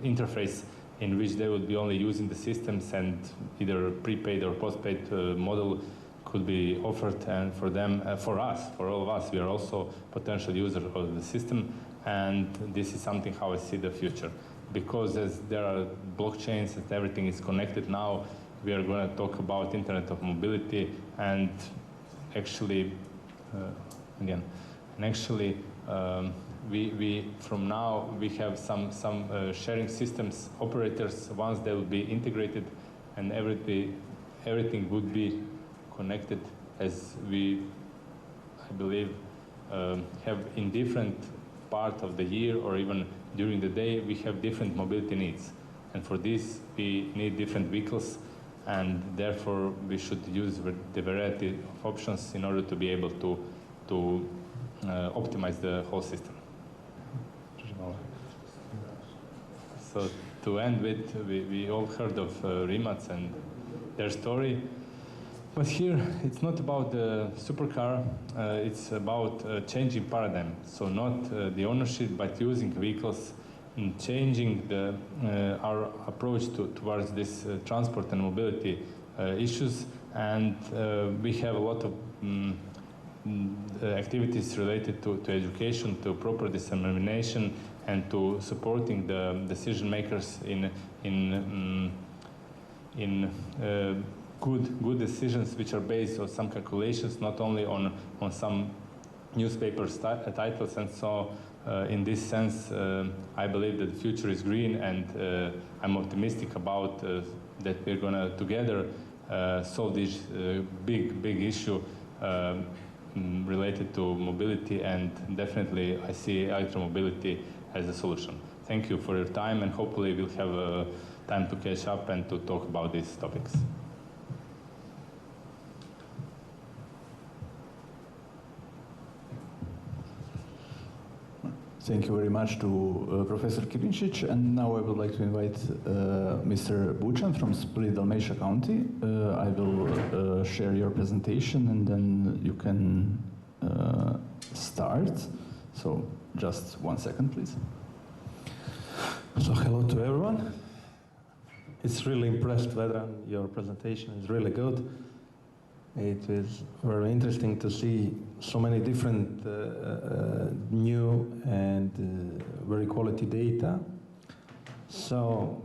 interface in which they will be only using the systems, and either prepaid or postpaid model could be offered. And for them, for all of us, we are also potential users of the system, and this is something how I see the future. Because as there are blockchains and everything is connected now, we are going to talk about Internet of Mobility, and actually, we from now we have some sharing systems operators. Once they will be integrated, and everything would be connected, as we, I believe, have in different part of the year or even during the day, we have different mobility needs, and for this we need different vehicles. And therefore, we should use the variety of options in order to be able to optimize the whole system. So to end with, we all heard of Rimac and their story. But here, it's not about the supercar, it's about changing paradigm. So not the ownership, but using vehicles, and changing our approach towards this transport and mobility issues. And we have a lot of activities related to education, to proper dissemination, and to supporting the decision makers in good decisions which are based on some calculations, not only on some newspaper titles. And so in this sense, I believe that the future is green, and I'm optimistic about that we're going to together solve this big issue related to mobility, and definitely I see electromobility as a solution. Thank you for your time, and hopefully we'll have time to catch up and to talk about these topics. Thank you very much to Professor Kirincic, and now I would like to invite Mr. Buchan from Split Dalmatia County. I will share your presentation and then you can start. So just 1 second, please. So hello to everyone. It's really impressed whether your presentation is really good. It is very interesting to see so many different new and very quality data. So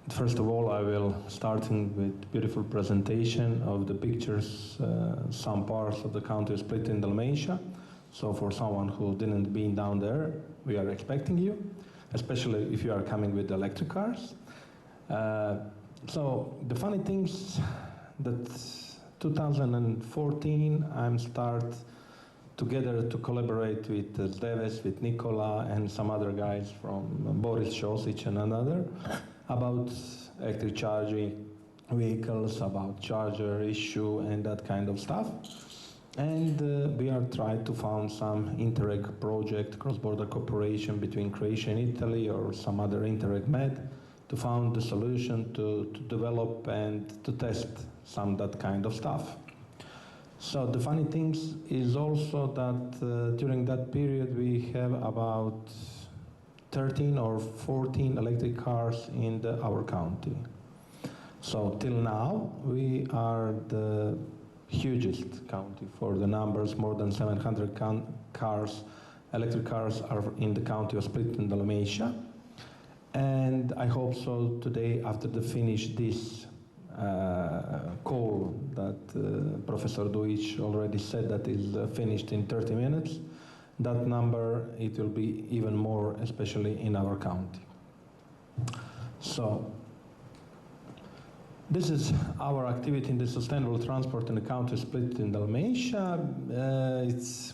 first of all, I will starting with beautiful presentation of the pictures, some parts of the county split in Dalmatia. So for someone who didn't been down there, we are expecting you, especially if you are coming with electric cars. So the funny things that 2014, I'm start together to collaborate with Zdeves, with Nikola, and some other guys from Boris Josic and another about electric charging vehicles, about charger issue and that kind of stuff. And we are trying to found some Interreg project, cross-border cooperation between Croatia and Italy or some other Interreg Med to found the solution to develop and to test some that kind of stuff. So the funny things is also that during that period we have about 13 or 14 electric cars in our county. So till now we are the hugest county for the numbers, more than 700 cars, electric cars are in the county of Split and Dalmatia. And I hope so today after the finish this call that Professor Duic already said that is finished in 30 minutes, that number, it will be even more, especially in our county. So this is our activity in the sustainable transport in the county Split in Dalmatia. It's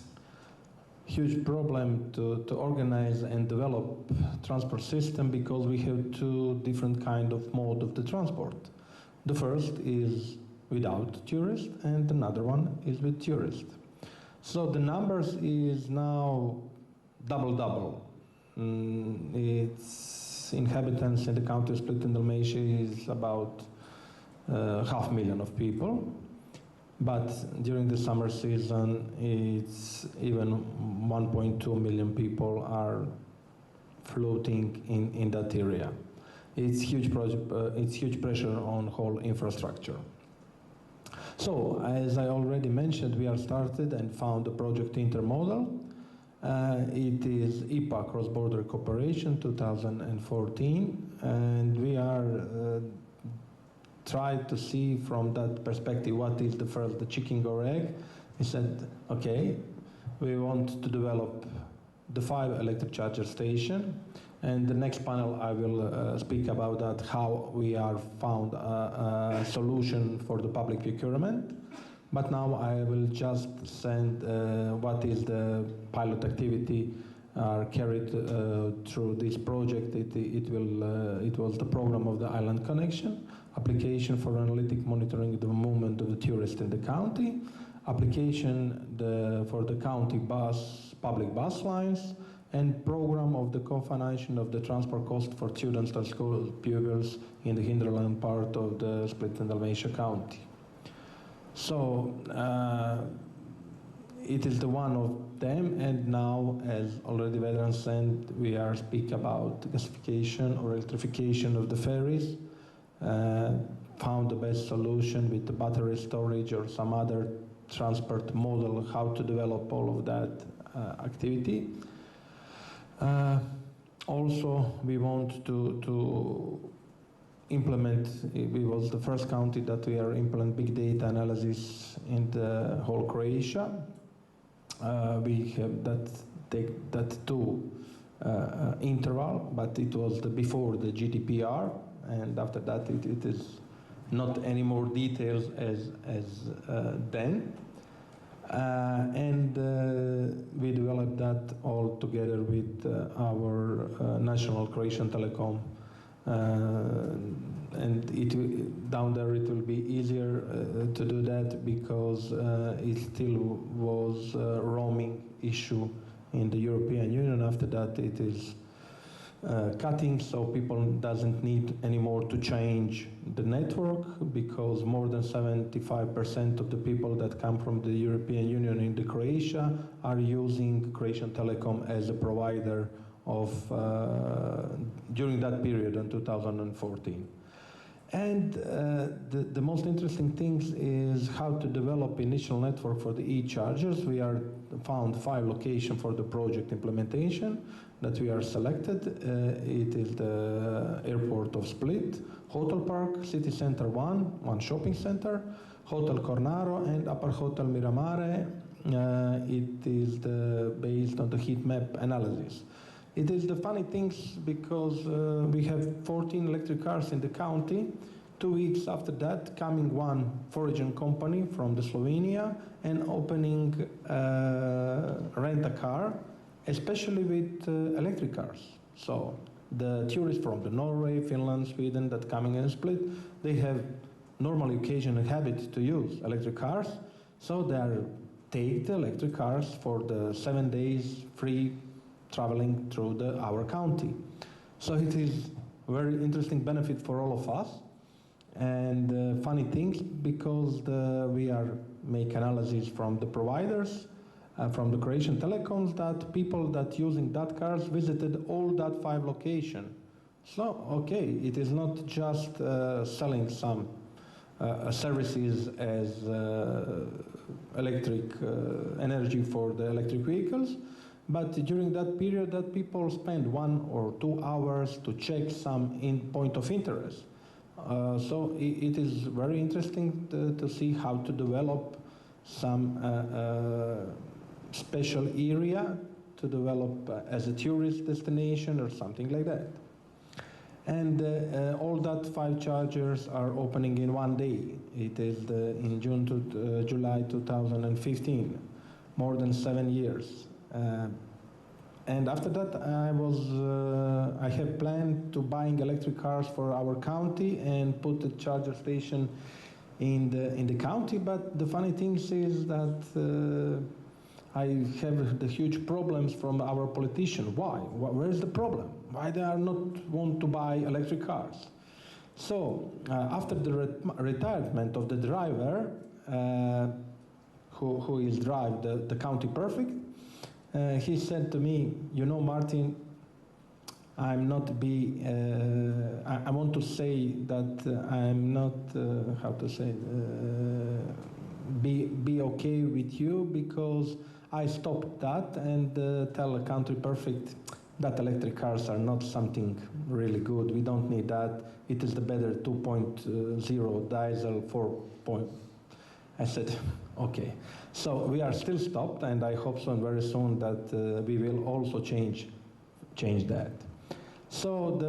huge problem to organize and develop transport system because we have two different kind of mode of the transport. The first is without tourists and another one is with tourists. So the numbers is now double. Its inhabitants in the county Split in Dalmatia is about 500,000 of people. But during the summer season, it's even 1.2 million people are floating in that area. It's huge pressure on whole infrastructure. So, as I already mentioned, we are started and found the project Intermodal. It is EPA Cross-Border Cooperation 2014, and we are try to see from that perspective what is the first, the chicken or egg. He said, okay, we want to develop the 5 electric charger station, and the next panel I will speak about that, how we are found a solution for the public procurement. But now I will just send what is the pilot activity carried through this project. It was the program of the Island Connection, application for analytic monitoring the movement of the tourists in the county, application for the county public bus lines, and program of the co-financing of the transport cost for students and school pupils in the hinterland part of the Split and Dalmatia County. So it is the one of them, and now, as already veterans said, we are speak about gasification or electrification of the ferries. Found the best solution with the battery storage or some other transport model, how to develop all of that activity. Also, we want to implement, we was the first county that we are implement big data analysis in the whole Croatia. We have that two interval, but it was before the GDPR, and after that it is not any more details as then. And we developed that all together with our national Croatian Telecom. And down there it will be easier to do that because it still was a roaming issue in the European Union. After that, it is cutting, so people doesn't need anymore to change the network, because more than 75% of the people that come from the European Union into Croatia are using Croatian Telecom as a provider of during that period in 2014. And the most interesting thing is how to develop initial network for the e-chargers. We are found 5 locations for the project implementation that we are selected. It is the airport of Split, Hotel Park, City Center 1 shopping center, Hotel Cornaro, and Upper Hotel Miramare. It is based on the heat map analysis. It is the funny things because we have 14 electric cars in the county. 2 weeks after that, coming one foreign company from the Slovenia and opening rent a car, especially with electric cars. So the tourists from the Norway, Finland, Sweden that coming in Split, they have normal occasion and habit to use electric cars. So they take the electric cars for the 7 days free traveling through our county. So it is very interesting benefit for all of us. And funny things, because we are make analysis from the providers, from the Croatian telecoms, that people that using that cars visited all that 5 locations. So, okay, it is not just selling some services as electric energy for the electric vehicles, but during that period that people spend 1 or 2 hours to check some point of interest. So it is very interesting to see how to develop some special area to develop as a tourist destination or something like that. And all that 5 chargers are opening in 1 day. It is in June to July 2015, more than 7 years. And after that, I have planned to buying electric cars for our county and put a charger station in the county. But the funny thing is that I have the huge problems from our politicians. Why? Where is the problem? Why they are not want to buy electric cars? So after the retirement of the driver, who is drive the county perfect, he said to me, you know, Martin, I want to say that I'm not, how to say, be okay with you, because I stopped that and tell a country perfect that electric cars are not something really good. We don't need that. It is the better 2.0 diesel 4. I said, okay. So we are still stopped, and I hope so very soon that we will also change that. So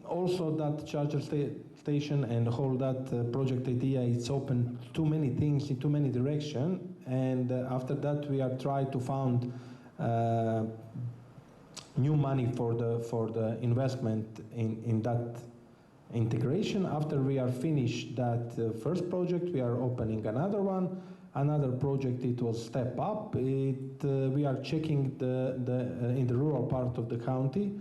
also that charger station and the whole that project idea, it's open too many things in too many directions. And after that, we are trying to find new money for the investment in that integration. After we are finished that first project, we are opening another one. Another project, it was step up. We are checking in the rural part of the county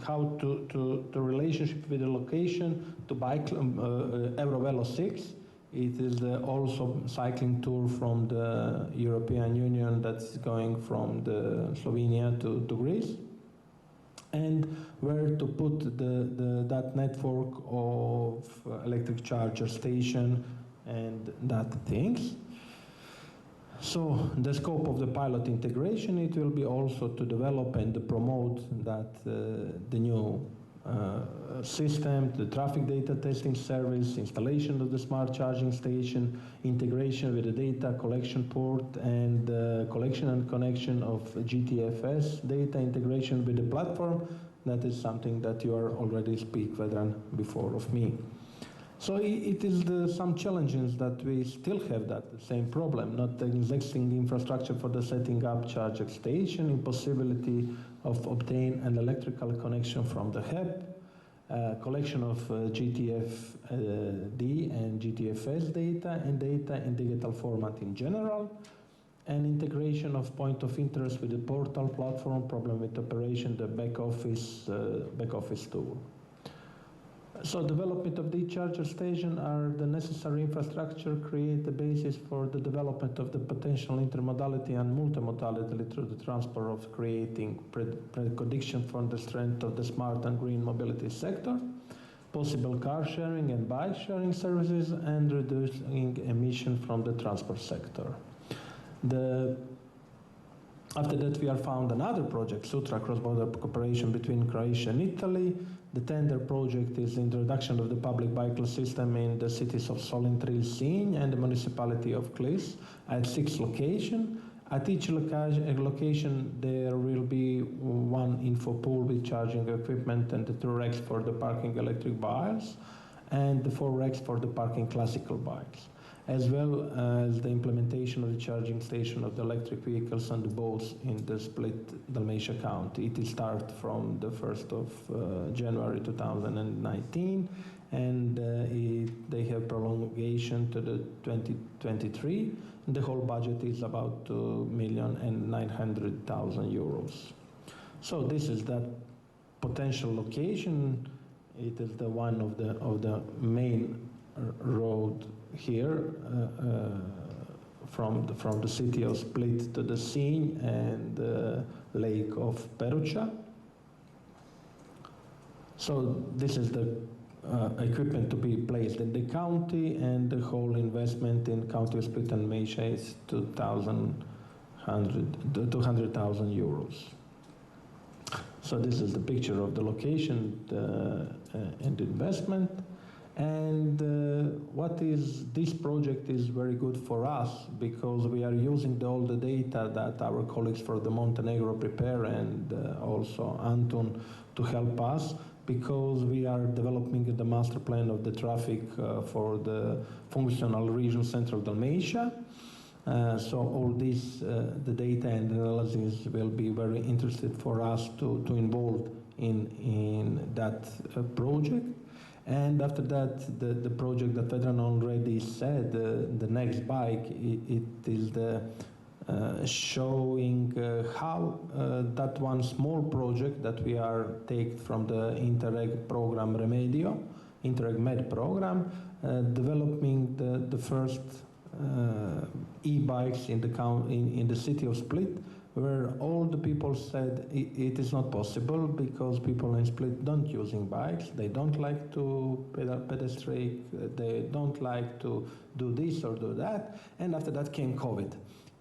how to relationship with the location to bike Eurovelo 6. It is also cycling tour from the European Union that's going from Slovenia to Greece, and where to put that network of electric charger station and that things. So the scope of the pilot integration, it will be also to develop and to promote that the new system, the traffic data testing service, installation of the smart charging station, integration with the data collection port, and collection and connection of GTFS data integration with the platform. That is something that you are already speak, Vedran, before of me. So it is some challenges that we still have that same problem, not the existing infrastructure for the setting up charging station, impossibility of obtain an electrical connection from the hub, collection of GTFD and GTFS data and data in digital format in general, and integration of point of interest with the portal platform, problem with operation, the back office tool. So development of the charger station are the necessary infrastructure, create the basis for the development of the potential intermodality and multimodality through the transport of creating precondition for the strength of the smart and green mobility sector, possible car sharing and bike sharing services, and reducing emission from the transport sector. After that, we have found another project, Sutra cross-border cooperation between Croatia and Italy. The tender project is the introduction of the public vehicle system in the cities of Solin, Tril, Sinj, and the municipality of Klis at 6 locations. At each location, there will be one info pool with charging equipment and the 2 racks for the parking electric bikes and the 4 racks for the parking classical bikes, as well as the implementation of the charging station of the electric vehicles and the boats in the split Dalmatia County. It will start from the 1st of January 2019, and they have prolongation to the 2023. The whole budget is about 2,900,000 euros. So this is that potential location. It is the one of the main road here from the city of Split to the Sinj and the lake of Peruća. So this is the equipment to be placed in the county, and the whole investment in county of Split and Dalmatia is 200,000 euros. So this is the picture of the location and investment. And what is this project is very good for us, because we are using all the data that our colleagues from the Montenegro prepare, and also Anton to help us, because we are developing the master plan of the traffic for the functional region Central Dalmatia. So all this, the data and analysis will be very interesting for us to involve in that project. And after that, the project that Vedran already said, the next bike, it is the showing how that one small project that we are take from the Interreg program Remedio, Interreg Med program, developing the first e-bikes in the city of Split, where all the people said it is not possible, because people in Split don't using bikes, they don't like to pedestrian, they don't like to do this or do that, and after that came COVID.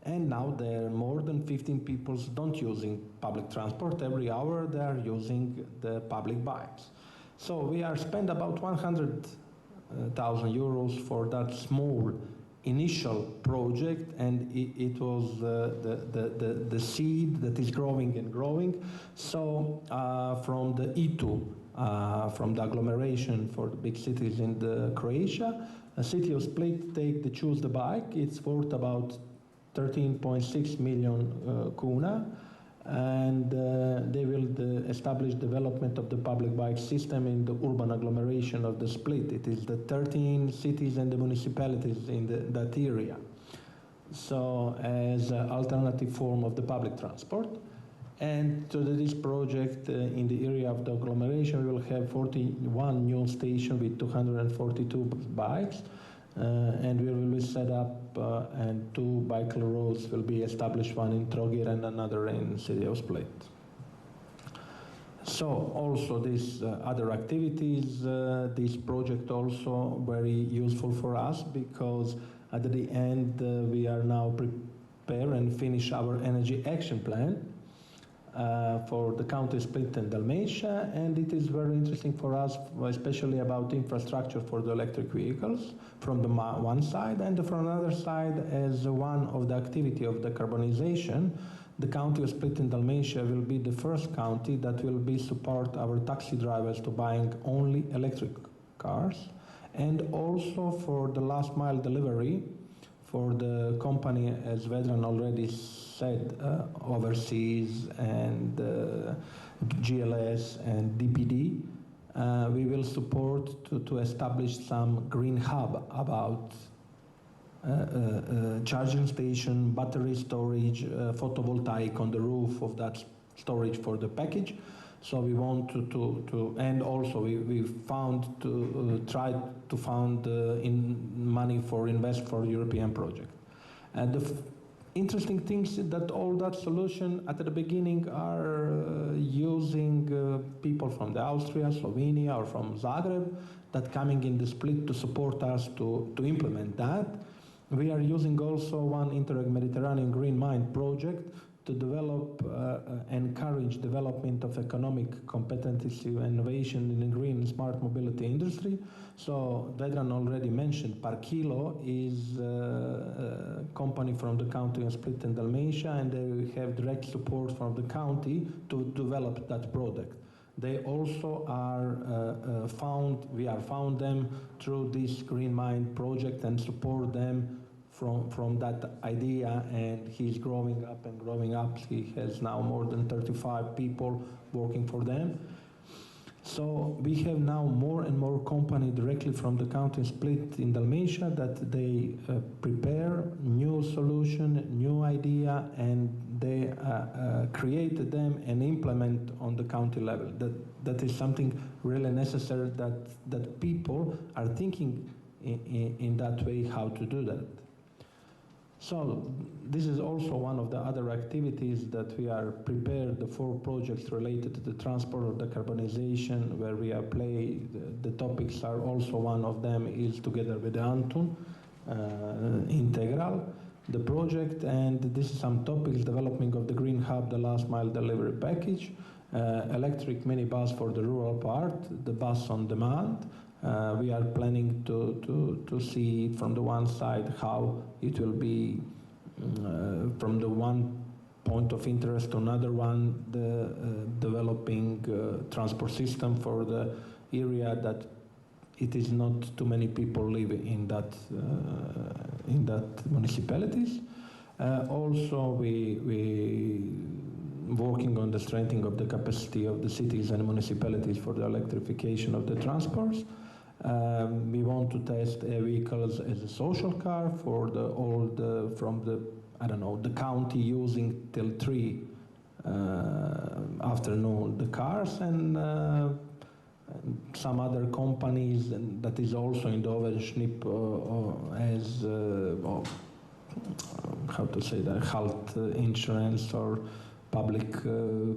And now there are more than 15 people don't using public transport. Every hour they are using the public bikes. So we are spend about 100,000 euros for that small initial project, and it was the seed that is growing and growing. So from the E2, from the agglomeration for the big cities in the Croatia, a city of Split choose the bike. It's worth about 13.6 million kuna, and they will establish development of the public bike system in the urban agglomeration of the Split. It is the 13 cities and the municipalities in that area. So as an alternative form of the public transport. And to this project in the area of the agglomeration, we will have 41 new stations with 242 bikes. And we will set up and 2 bicycle roads will be established, one in Trogir and another in city of Split. So also these other activities, this project also very useful for us, because at the end we are now prepare and finish our energy action plan for the county Split and Dalmatia, and it is very interesting for us, especially about infrastructure for the electric vehicles from the one side, and from another side, as one of the activity of decarbonization, the county of Split and Dalmatia will be the first county that will be support our taxi drivers to buying only electric cars, and also for the last mile delivery for the company, as Vedran already said, overseas and GLS and DPD, we will support to establish some green hub about charging station, battery storage, photovoltaic on the roof of that storage for the package. So we want to and also we found to try to find money for invest for European project. And the interesting things is that all that solution at the beginning are using people from the Austria, Slovenia, or from Zagreb that coming in the split to support us to implement that. We are using also one Interreg Mediterranean Green Mind project to develop, encourage development of economic competency and innovation in the green and smart mobility industry. So Vedran already mentioned Parkilo is a company from the county of Split and Dalmatia, and they have direct support from the county to develop that product. They also are we are found them through this Green Mind project and support them from that idea, and he's growing up and growing up. He has now more than 35 people working for them. So we have now more and more company directly from the county Split in Dalmatia that they prepare new solution, new idea, and they create them and implement on the county level. That is something really necessary that people are thinking in that way how to do that. So this is also one of the other activities that we are prepared, the 4 projects related to the transport or decarbonization, where we are the topics are also one of them is together with Antun, Integral, the project, and this is some topics, development of the Green Hub, the last mile delivery package, electric minibus for the rural part, the bus on demand. We are planning to see from the one side how it will be from the one point of interest to another one, the developing transport system for the area that it is not too many people live in that municipalities. Also, we working on the strengthening of the capacity of the cities and municipalities for the electrification of the transports. We want to test vehicles as a social car for from the county using till 3 afternoon the cars, and some other companies, and that is also in the Overschnipp as how to say that, health insurance or public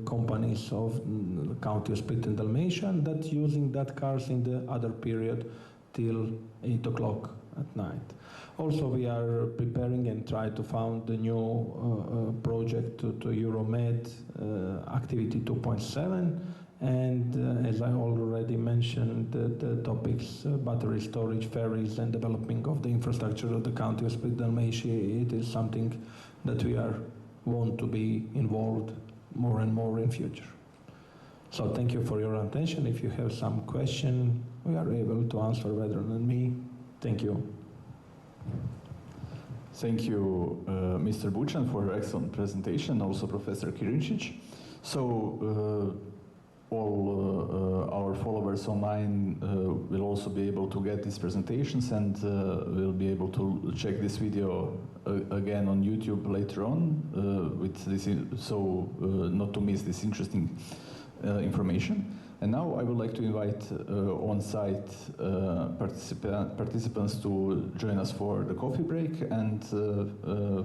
companies of the county of Split and Dalmatia, that using that cars in the other period till 8 o'clock at night. Also, we are preparing and try to found a new project to Euromed Activity 2.7, and as I already mentioned, the topics battery storage, ferries, and developing of the infrastructure of the county of Split Dalmatia. It is something that we want to be involved more and more in future. So thank you for your attention. If you have some question, we are able to answer rather than me. Thank you. Thank you, Mr. Buchan, for your excellent presentation, also Professor Kirincic. So all our followers online will also be able to get these presentations, and will be able to check this video again on YouTube later on, with this, not to miss this interesting information. And now I would like to invite on-site participants to join us for the coffee break, and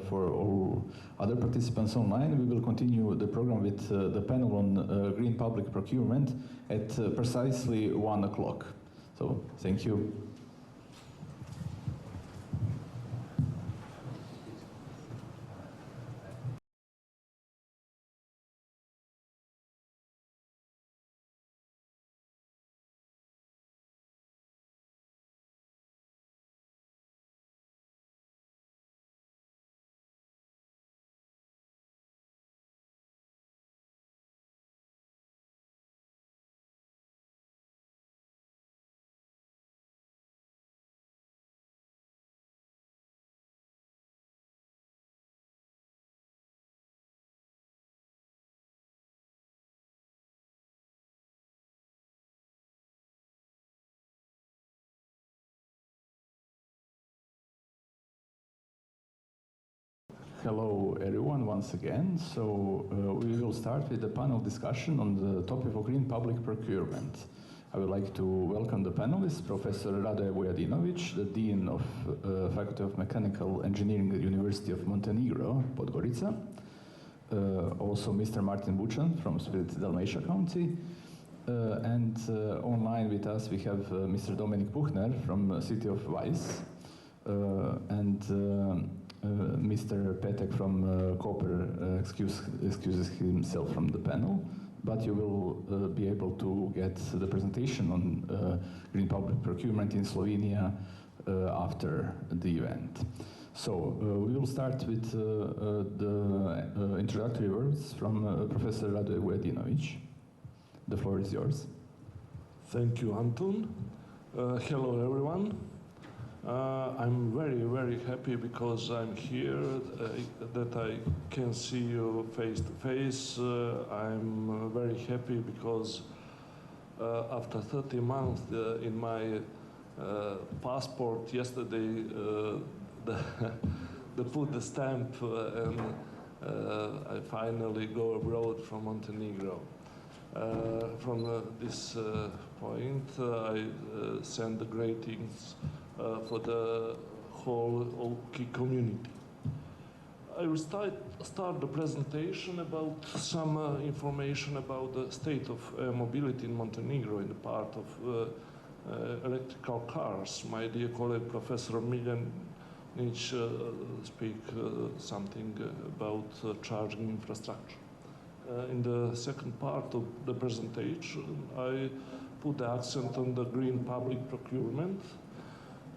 for all other participants online, we will continue the program with the panel on green public procurement at precisely 1 o'clock. So thank you. Hello everyone once again. So we will start with the panel discussion on the topic of green public procurement. I would like to welcome the panelists, Professor Rade Vujadinovic, the Dean of Faculty of Mechanical Engineering at the University of Montenegro, Podgorica. Also Mr. Martin Buchan from Split Dalmatia County. And online with us we have Mr. Dominik Buchner from the city of Weiss. And Mr. Petek from Koper excuses himself from the panel, but you will be able to get the presentation on green public procurement in Slovenia after the event. So we will start with the introductory words from Professor Rade Vujadinovic. The floor is yours. Thank you, Anton. Hello, everyone. I'm very, very happy because I'm here, that I can see you face to face. I'm very happy because after 30 months in my passport yesterday, they put the stamp and I finally go abroad from Montenegro. From this point, I send the greetings for the whole EUKI community. I will start the presentation about some information about the state of mobility in Montenegro in the part of electrical cars. My dear colleague Professor Miljanic speak something about charging infrastructure. In the second part of the presentation, I put the accent on the green public procurement,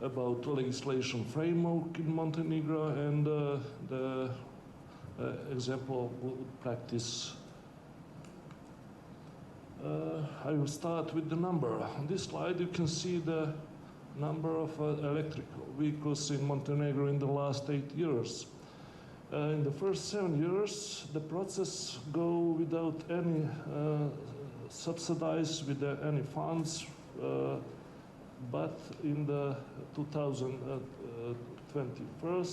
about legislation framework in Montenegro and the example of good practice. I will start with the number. On this slide you can see the number of electrical vehicles in Montenegro in the last 8 years. In the first 7 years, the process go without any subsidies, without any funds, but in the 2021,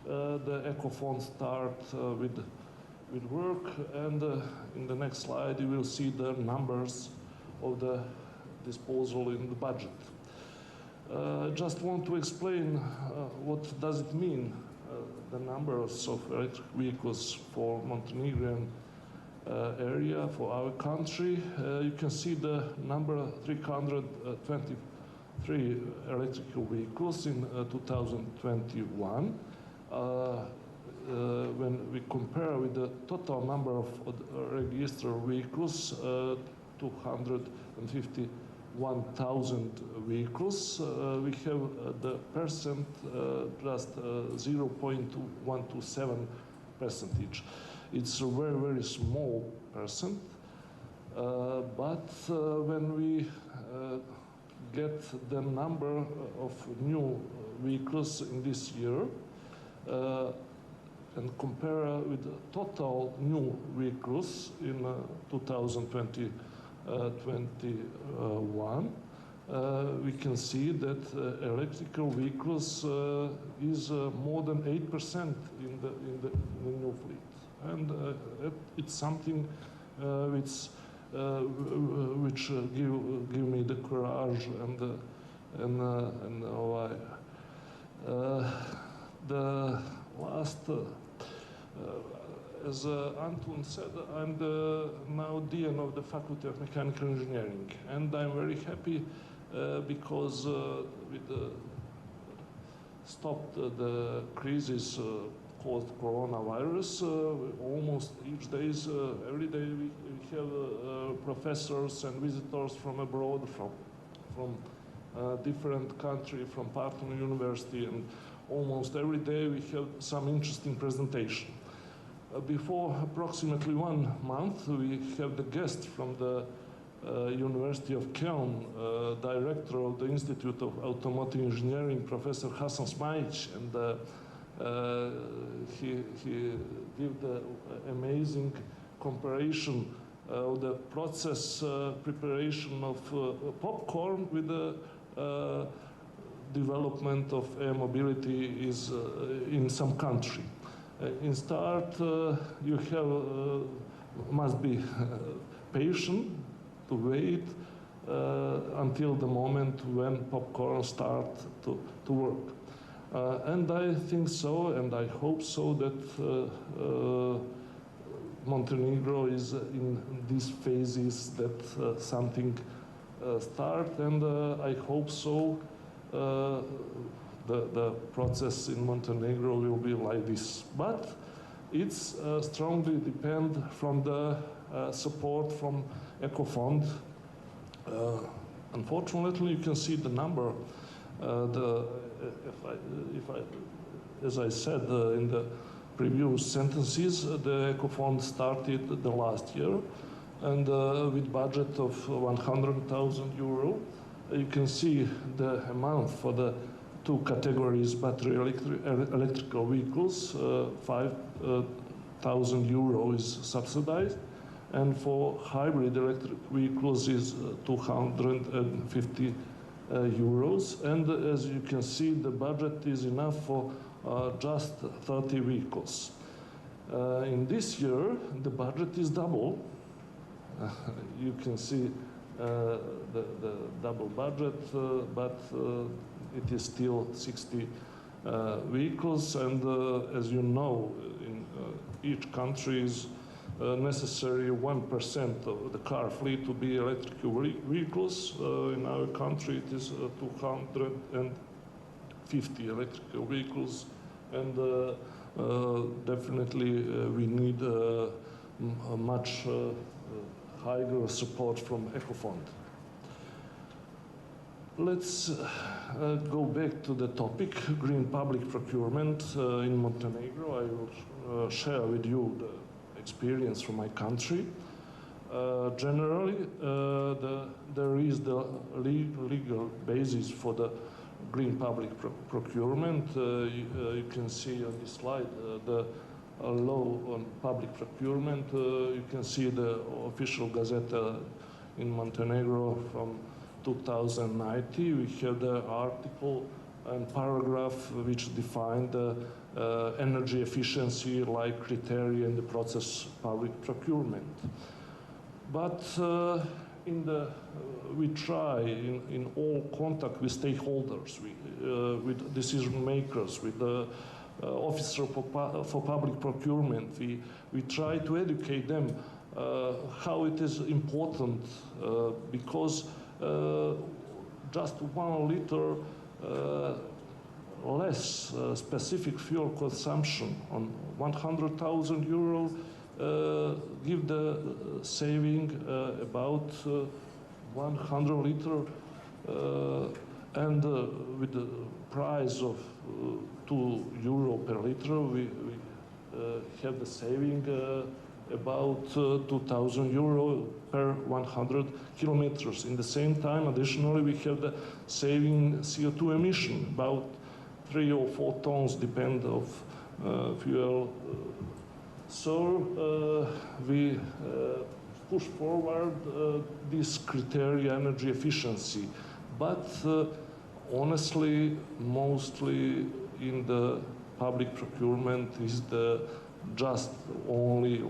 the Eco Fund start with work, and in the next slide you will see the numbers of the disposal in the budget. I just want to explain what does it mean, the numbers of electric vehicles for Montenegrin area, for our country. You can see the number 323 electrical vehicles in 2021. When we compare with the total number of registered vehicles, 251,000 vehicles, we have the percent just 0.127%. It's a very, very small percent, but when we get the number of new vehicles in this year and compare with the total new vehicles in 2021, we can see that electrical vehicles is more than 8% in the new fleet, and it's something which give me the courage and why. The last, as Anton said, I'm now Dean of the Faculty of Mechanical Engineering, and I'm very happy because with stopped the crisis caused coronavirus. Almost each day, every day we have professors and visitors from abroad, from different countries, from partner university, and almost every day we have some interesting presentation. Before approximately 1 month, we have the guest from the University of Köln, director of the Institute of Automotive Engineering, Professor Hasan Smajic, and he did the amazing comparison of the process preparation of popcorn with the development of air mobility is in some country. In start, you must be patient to wait until the moment when popcorn start to work. And I think so, and I hope so, that Montenegro is in these phases that something start, and I hope so the process in Montenegro will be like this. But it's strongly depend from the support from EcoFund. Unfortunately, you can see the number. As I said in the previous sentences, the EcoFund started the last year, and with budget of 100,000 euro. You can see the amount for the two categories, battery electrical vehicles, 5,000 euro is subsidized, and for hybrid electric vehicles is 250 euros. And as you can see, the budget is enough for just 30 vehicles. In this year, the budget is double. You can see the double budget, but it is still 60 vehicles. And as you know, in each country is necessary 1% of the car fleet to be electric vehicles. In our country, it is 250 electric vehicles, and definitely we need a much higher support from EcoFund. Let's go back to the topic, green public procurement in Montenegro. I will share with you the experience from my country. Generally, there is the legal basis for the green public procurement. You can see on this slide the law on public procurement. You can see the official Gazette in Montenegro from 2019. We have the article and paragraph which define the energy efficiency like criteria in the process public procurement. But we try in all contact with stakeholders, with decision makers, with the officer for public procurement. We try to educate them how it is important because just 1 liter less specific fuel consumption on 100,000 euro give the saving about 100 liter and with the price of 2 euro per liter we have the saving about 2,000 euro per 100 kilometers. In the same time, additionally, we have the saving CO2 emission, about 3 or 4 tons, depend of fuel. So we push forward this criteria, energy efficiency. But honestly, mostly in the public procurement is the just only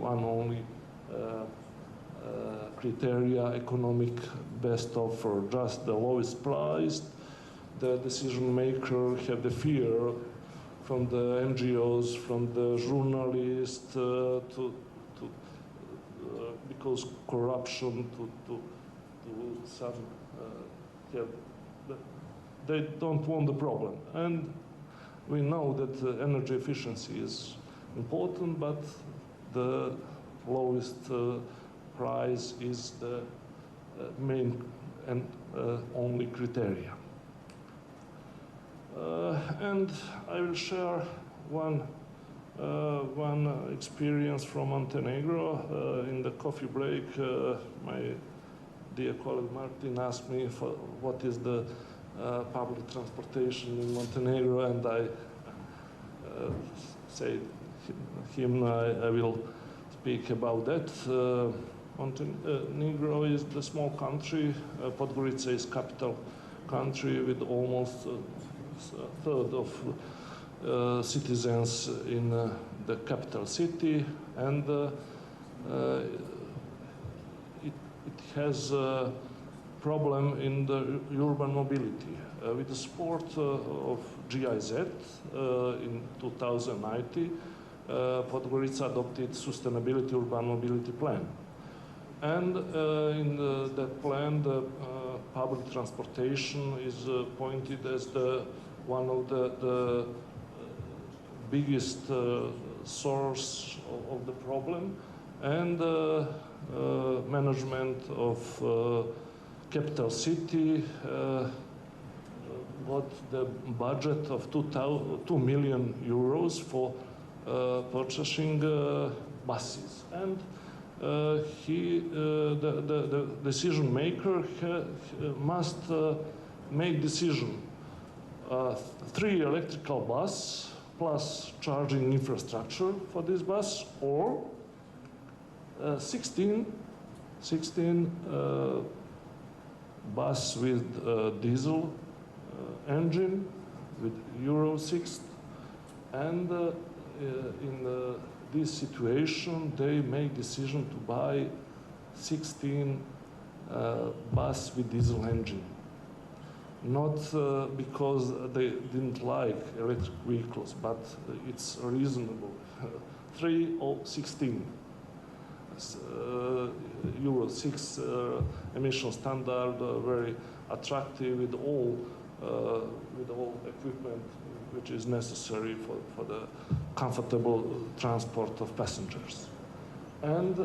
criteria, economic best offer, just the lowest price. The decision maker have the fear from the NGOs, from the journalists, because corruption, to some, they don't want the problem. And we know that energy efficiency is important, but the lowest price is the main and only criteria. And I will share one experience from Montenegro. In the coffee break, my dear colleague Martin asked me for what is the public transportation in Montenegro, and I said him I will speak about that. Montenegro is the small country. Podgorica is capital country with almost a third of citizens in the capital city, and it has a problem in the urban mobility. With the support of GIZ in 2019, Podgorica adopted Sustainability Urban Mobility Plan. And in that plan, the public transportation is pointed as one of the biggest source of the problem, and management of capital city got the budget of 2 million euros for purchasing buses. And the decision maker must make decision. 3 electrical bus plus charging infrastructure for this bus, or 16 bus with diesel engine with Euro 6, and in this situation they make decision to buy 16 bus with diesel engine. Not because they didn't like electric vehicles, but it's reasonable. 3 or 16. Euro 6 emission standard, very attractive with all equipment which is necessary for the comfortable transport of passengers. And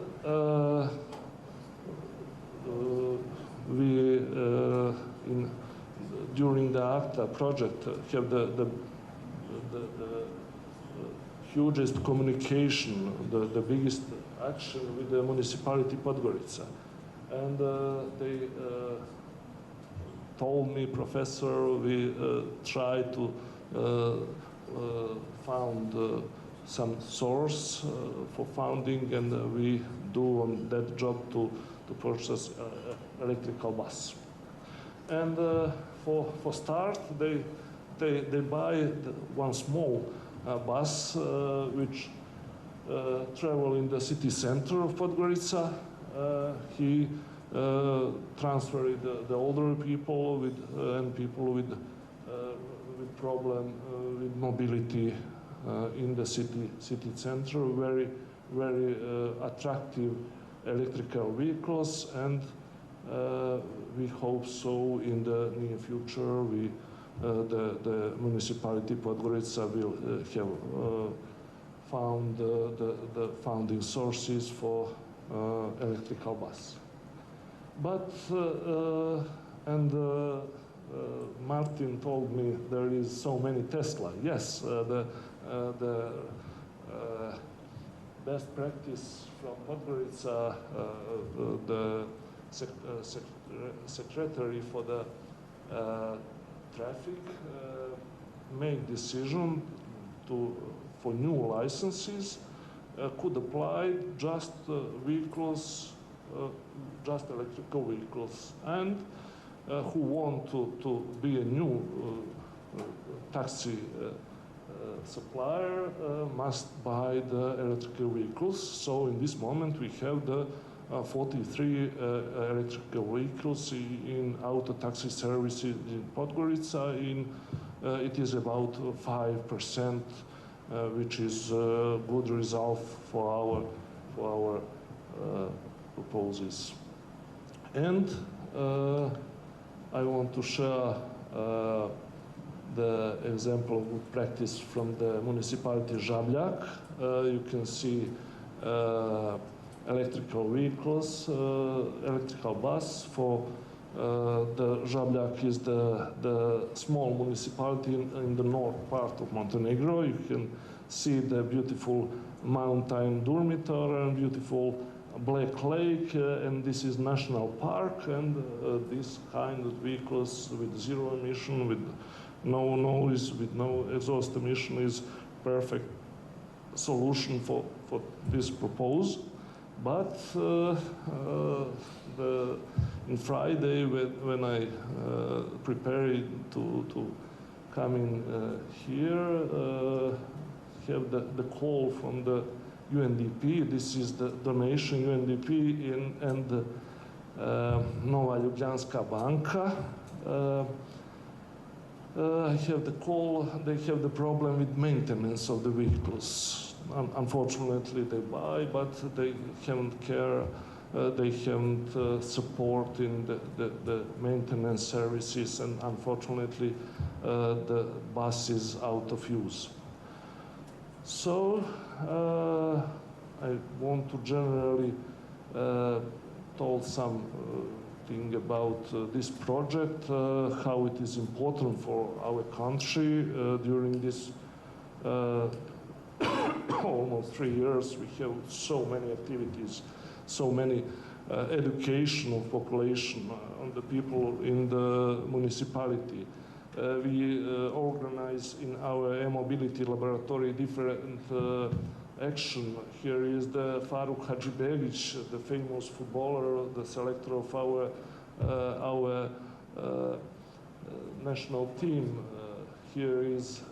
we during the ACTA project have the hugest communication, the biggest action with the municipality Podgorica. And they told me, Professor, we try to found some source for funding, and we do on that job to purchase electrical bus. And for start, they buy one small bus which travel in the city center of Podgorica. He transferred the older people and people with problem with mobility in the city center. Very attractive electrical vehicles, and we hope so in the near future the municipality Podgorica will have found the funding sources for electrical bus. But Martin told me there is so many Tesla. Yes, the best practice from Podgorica, the secretary for the traffic make decision for new licenses could apply just vehicles, just electrical vehicles, and who want to be a new taxi supplier must buy the electrical vehicles. So in this moment we have the 43 electrical vehicles in auto taxi services in Podgorica. It is about 5%, which is a good result for our proposals. And I want to share the example of good practice from the municipality Žabljak. You can see electrical vehicles, electrical bus for the Žabljak is the small municipality in the north part of Montenegro. You can see the beautiful mountain Durmitor and beautiful Black Lake, and this is national park, and this kind of vehicles with zero emission, with no noise, with no exhaust emission is perfect solution for this proposal. But in Friday, when I prepared to coming here. Have the call from the UNDP. This is the donation UNDP and Nova Ljubljanska Banka. I have the call, they have the problem with maintenance of the vehicles. Unfortunately, they buy, but they haven't care, they haven't support in the maintenance services, and unfortunately, the bus is out of use. So, I want to generally tell some thing about this project, how it is important for our country during this almost 3 years. We have so many activities, so many education of population on the people in the municipality. We organize in our e-mobility laboratory different action. Here is the Faruk Hadžibegić, the famous footballer, the selector of our national team. Here is,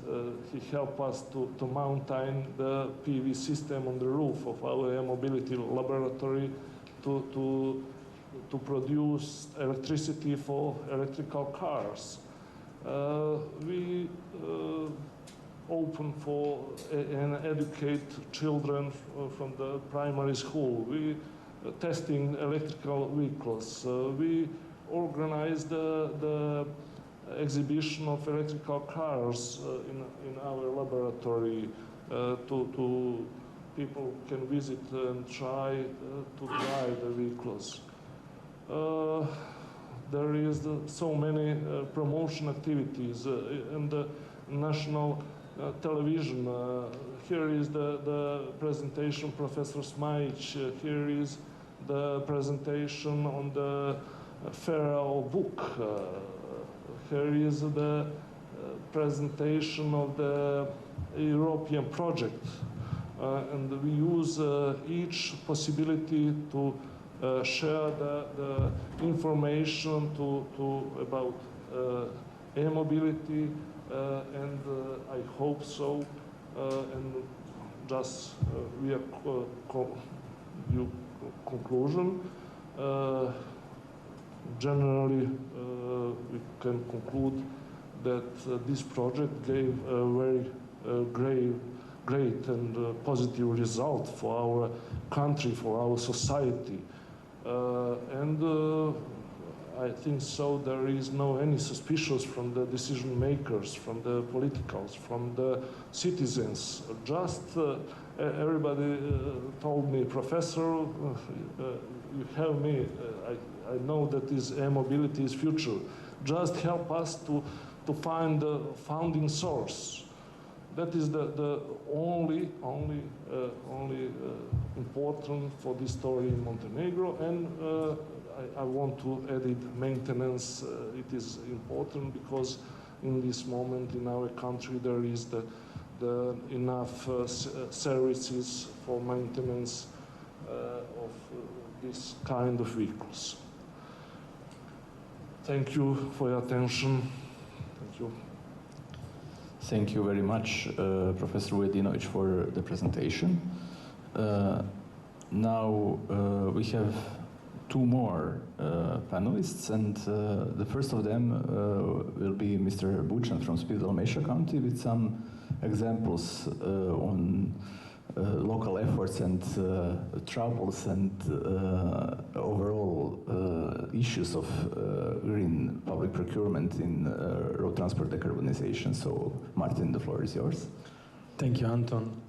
he helped us to mountain the PV system on the roof of our e-mobility laboratory to produce electricity for electrical cars. We open for and educate children from the primary school. We testing electrical vehicles. We organize the exhibition of electrical cars in our laboratory to people can visit and try to drive the vehicles. There is so many promotion activities in the national television. Here is the presentation, Professor Smajić. Here is the presentation on the Ferrao book. Here is the presentation of the European project. And we use each possibility to share the information about e-mobility, and I hope so. And just we are conclusion. Generally, we can conclude that this project gave a very great and positive result for our country, for our society. And I think so there is no any suspicions from the decision makers, from the politicals, from the citizens. Just everybody told me, Professor, you have me, I know that this e-mobility is future. Just help us to find the founding source. That is the only important for this story in Montenegro. And I want to add it, maintenance. It is important because in this moment in our country there is the enough services for maintenance of this kind of vehicles. Thank you for your attention. Thank you. Thank you very much, Professor Vujadinović, for the presentation. Now we have two more panelists, and the first of them will be Mr. Bučan from Split-Dalmatia County with some examples on local efforts and troubles and overall issues of green public procurement in road transport decarbonization. So, Martin, the floor is yours. Thank you, Anton.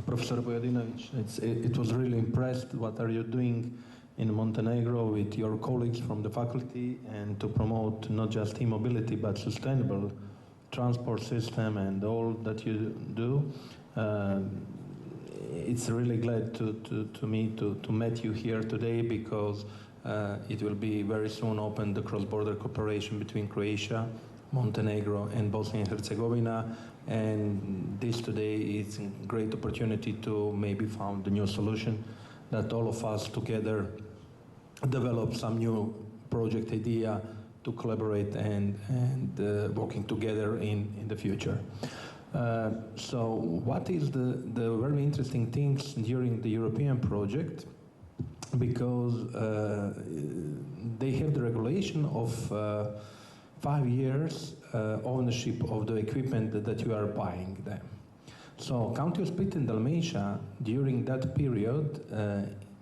Professor Vujadinović, it was really impressed what are you doing in Montenegro with your colleagues from the faculty and to promote not just e-mobility but sustainable transport system and all that you do. It's really glad to me to meet you here today because it will be very soon open the cross-border cooperation between Croatia, Montenegro and Bosnia and Herzegovina, and this today is a great opportunity to maybe find a new solution that all of us together develop some new project idea collaborate and working together in the future. So what is the very interesting things during the European project? Because they have the regulation of 5 years ownership of the equipment that you are buying them. So County of Split and Dalmatia, during that period,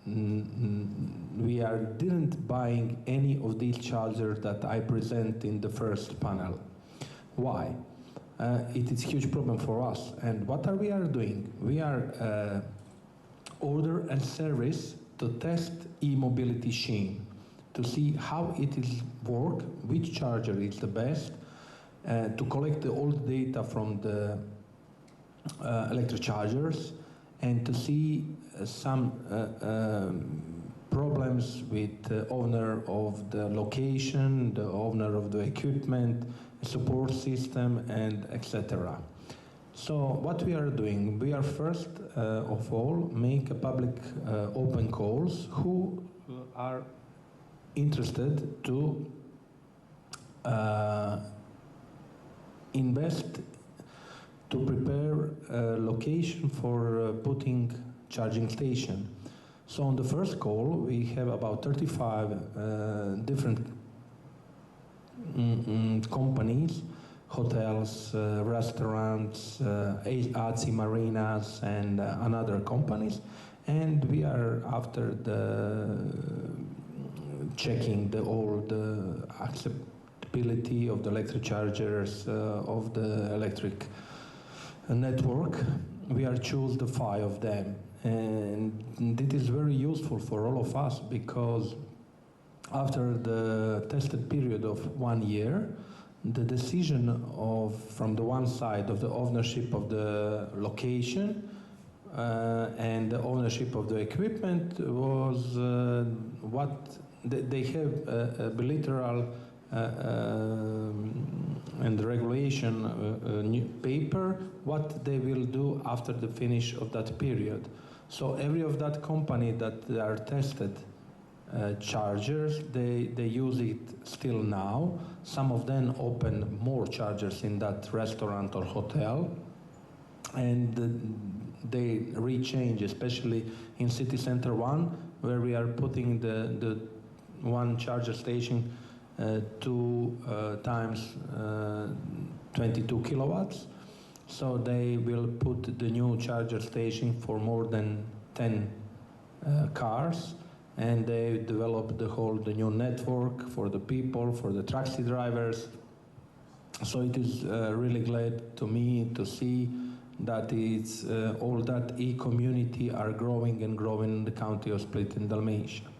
we didn't buying any of these chargers that I present in the first panel. Why? It is a huge problem for us. And what we are doing? We are order and service to test e-mobility scheme, to see how it is work, which charger is the best, to collect all the data from the electric chargers, and to see some problems with the owner of the location, the owner of the equipment, support system, and etc. So what we are doing, we are first of all make a public open calls who are interested to invest to prepare a location for putting charging station. So on the first call, we have about 35 different companies, hotels, restaurants, AC marinas, and another companies. And we are after the checking all the acceptability of the electric chargers, of the electric network. We are choose the 5 of them. And it is very useful for all of us because after the tested period of 1 year, the decision from the one side of the ownership of the location and the ownership of the equipment was what they have a bilateral and regulation new paper what they will do after the finish of that period. So every of that company that they are tested chargers, they use it still now. Some of them open more chargers in that restaurant or hotel, and they rechange, especially in City Center 1, where we are putting the one charger station 2 times 22 kilowatts. So they will put the new charger station for more than 10 cars, and they develop the new network for the people, for the taxi drivers. So it is really glad to me to see that it's all that e-community are growing and growing in the county of Split and Dalmatia.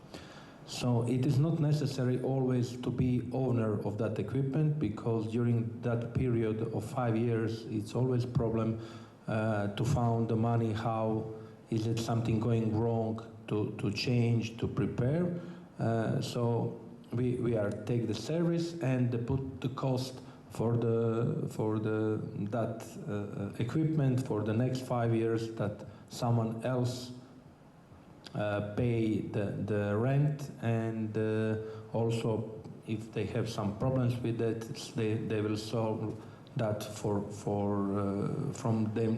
So it is not necessary always to be owner of that equipment, because during that period of 5 years, it's always a problem to find the money. How is it something going wrong to change, to prepare? So we are take the service and put the cost for that equipment for the next 5 years, that someone else pay the rent, and also if they have some problems with that, they will solve that from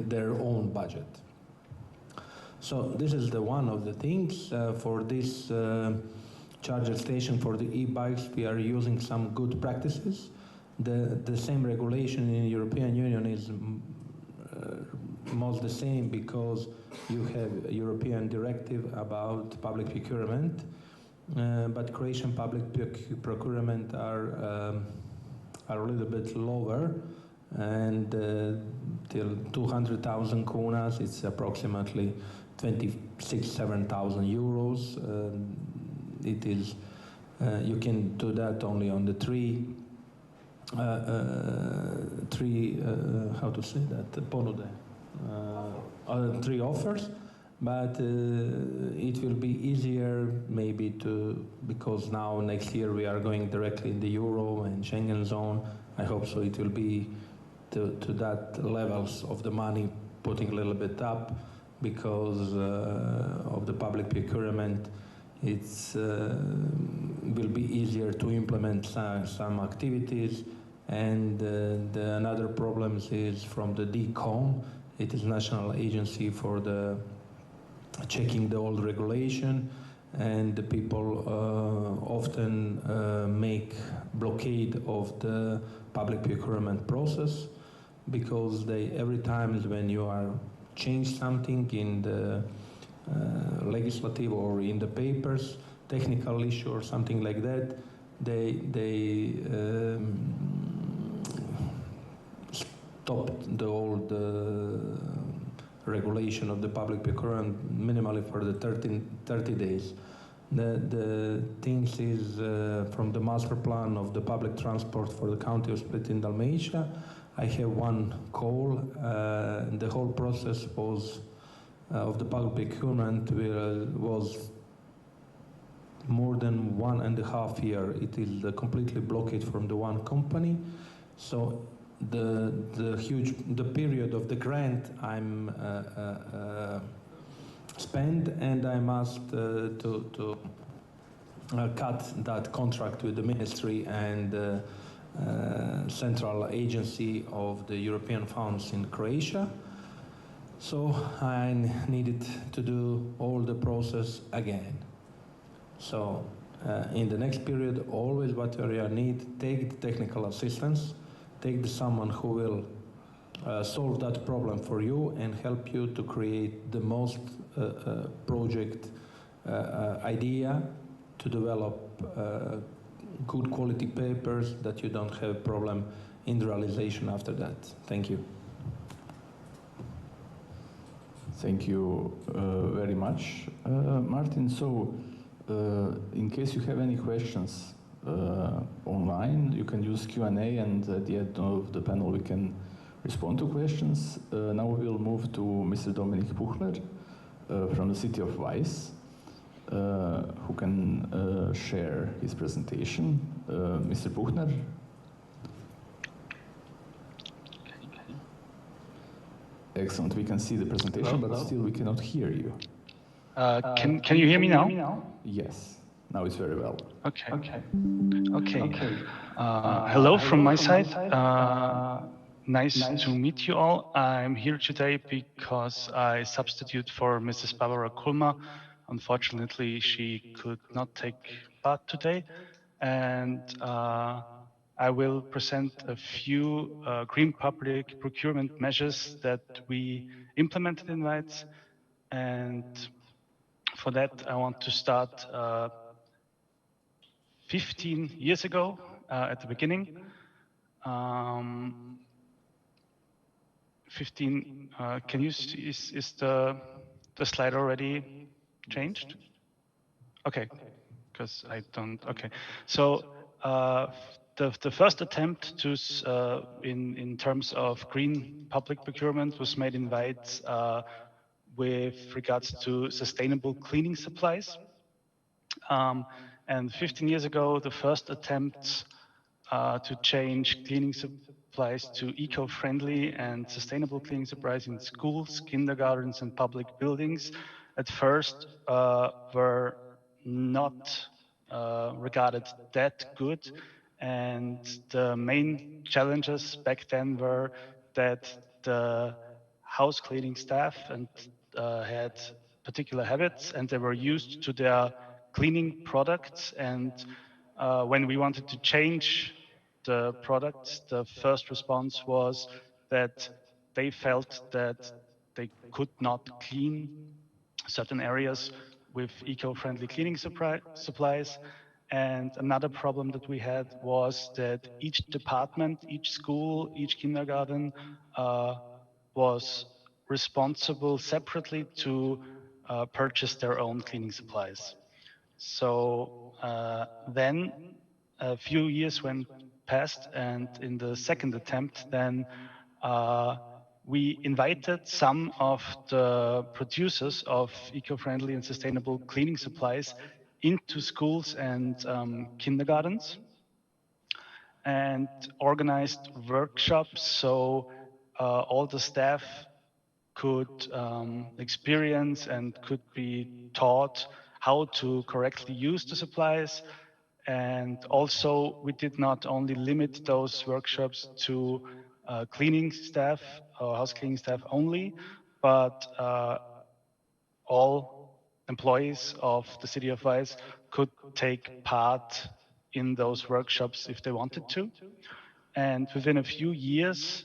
their own budget. So this is one of the things for this charger station for the e-bikes. We are using some good practices. The same regulation in the European Union is most the same, because you have a European directive about public procurement, but Croatian public procurement are a little bit lower, and till 200,000 kunas, it's approximately 26,000-7,000 euros. It is you can do that only on the three how to say that, ponude. 3 offers, but it will be easier maybe because now next year we are going directly in the Euro and Schengen zone. I hope so it will be to that levels of the money, putting a little bit up, because of the public procurement it's will be easier to implement some activities. And another problem is from the DCOM. It is National Agency for the checking the old regulation, and the people often make blockade of the public procurement process, because they every time when you are change something in the legislative or in the papers, technical issue or something like that, they stopped the old regulation of the public procurement minimally for the 30 days. The things is from the master plan of the public transport for the county of Split in Dalmatia. I have one call. The whole process was of the public procurement was more than 1.5 years. It is completely blocked from the one company. So the period of the grant I'm spent, and I'm asked to cut that contract with the ministry and central agency of the European funds in Croatia. So I needed to do all the process again. So in the next period, always what you need, take the technical assistance, take someone who will solve that problem for you and help you to create the most project idea to develop good quality papers that you don't have problem in the realization after that. Thank you. Thank you very much, Martin. So, in case you have any questions online, you can use Q&A, and at the end of the panel we can respond to questions. Now we'll move to Mr. Dominik Puchler from the city of Weiss, who can share his presentation. Mr. Puchner. Excellent. We can see the presentation, but still we cannot hear you. Can you hear me now? Yes. Now it's very well. Okay. Hello from my side. Nice to meet you all. I'm here today because I substitute for Mrs. Barbara Kulma. Unfortunately, she could not take part today, and I will present a few green public procurement measures that we implemented in Weiz. And for that, I want to start 15 years ago at the beginning. 15, can you see, is the slide already changed? Okay, because I don't, okay. So the first attempt to, in terms of green public procurement was made in Weiz with regards to sustainable cleaning supplies. And 15 years ago, the first attempts to change cleaning supplies to eco-friendly and sustainable cleaning supplies in schools, kindergartens, and public buildings at first were not regarded that good. And the main challenges back then were that the house cleaning staff and had particular habits, and they were used to their cleaning products. And when we wanted to change the products, the first response was that they felt that they could not clean certain areas with eco-friendly cleaning supplies. And another problem that we had was that each department, each school, each kindergarten was responsible separately to purchase their own cleaning supplies. So then a few years went past, and in the second attempt, then we invited some of the producers of eco-friendly and sustainable cleaning supplies into schools and kindergartens and organized workshops so all the staff could experience and could be taught how to correctly use the supplies. And also, we did not only limit those workshops to cleaning staff or house cleaning staff only, but all employees of the city of Weiss could take part in those workshops if they wanted to. And within a few years,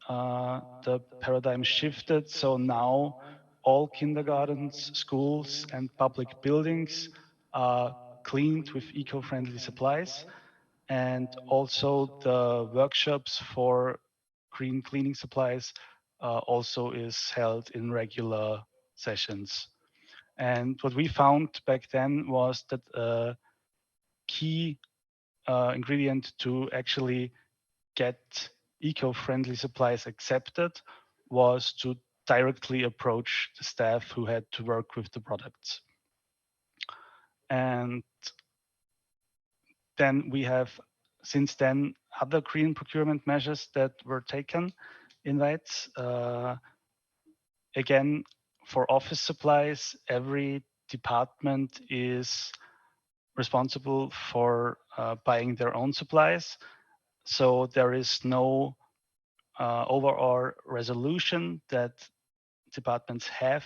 the paradigm shifted. So now all kindergartens, schools, and public buildings are cleaned with eco-friendly supplies. And also the workshops for green cleaning supplies also is held in regular sessions. And what we found back then was that a key ingredient to actually get eco-friendly supplies accepted was to directly approach the staff who had to work with the products. And then we have, since then, other green procurement measures that were taken in Weiz. Again, for office supplies, every department is responsible for buying their own supplies. So there is no overall resolution that departments have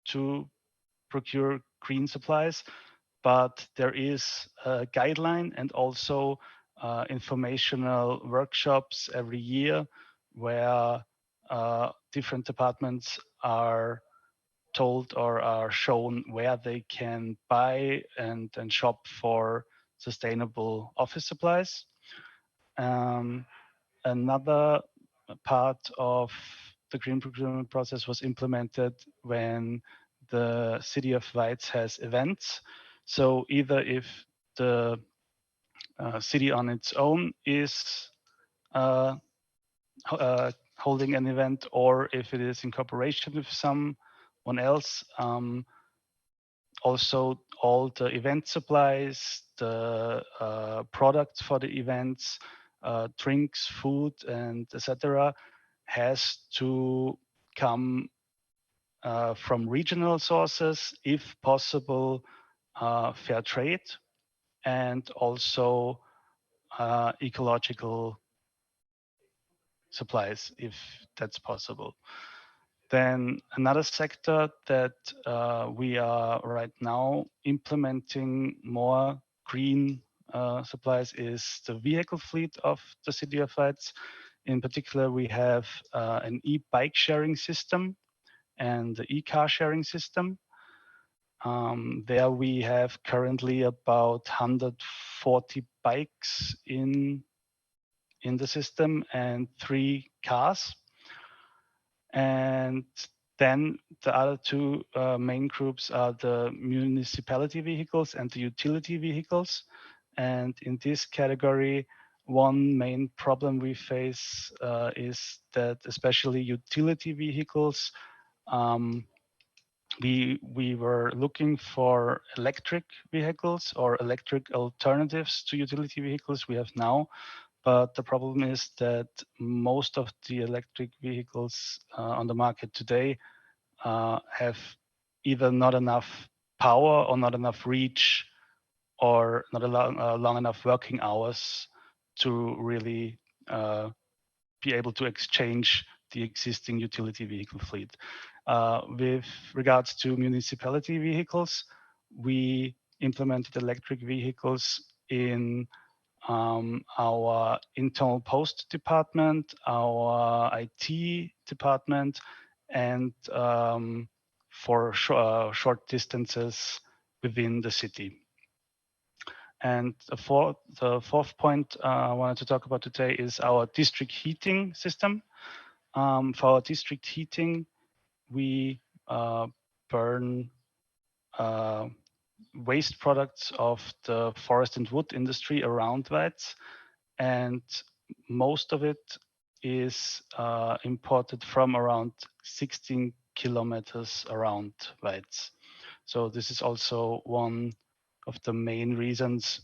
to procure green supplies, but there is a guideline and also informational workshops every year where different departments are told or are shown where they can buy and shop for sustainable office supplies. Another part of the green procurement process was implemented when the city of Weiz has events. So either if the city on its own is holding an event, or if it is in cooperation with someone else, also all the event supplies, the products for the events, drinks, food, and etc., has to come from regional sources, if possible, fair trade, and also ecological supplies, if that's possible. Then another sector that we are right now implementing more green supplies is the vehicle fleet of the city of Weiz. In particular, we have an e-bike sharing system and the e-car sharing system. There we have currently about 140 bikes in the system and 3 cars. And then the other two main groups are the municipality vehicles and the utility vehicles. And in this category, one main problem we face is that especially utility vehicles, we were looking for electric vehicles or electric alternatives to utility vehicles we have now. But the problem is that most of the electric vehicles on the market today have either not enough power or not enough reach or not long enough working hours to really be able to exchange the existing utility vehicle fleet. With regards to municipality vehicles, we implemented electric vehicles in our internal post department, our IT department, and for short distances within the city. And the fourth point I wanted to talk about today is our district heating system. For our district heating, we burn waste products of the forest and wood industry around Weiz, and most of it is imported from around 16 kilometers around Weiz. So this is also one of the main reasons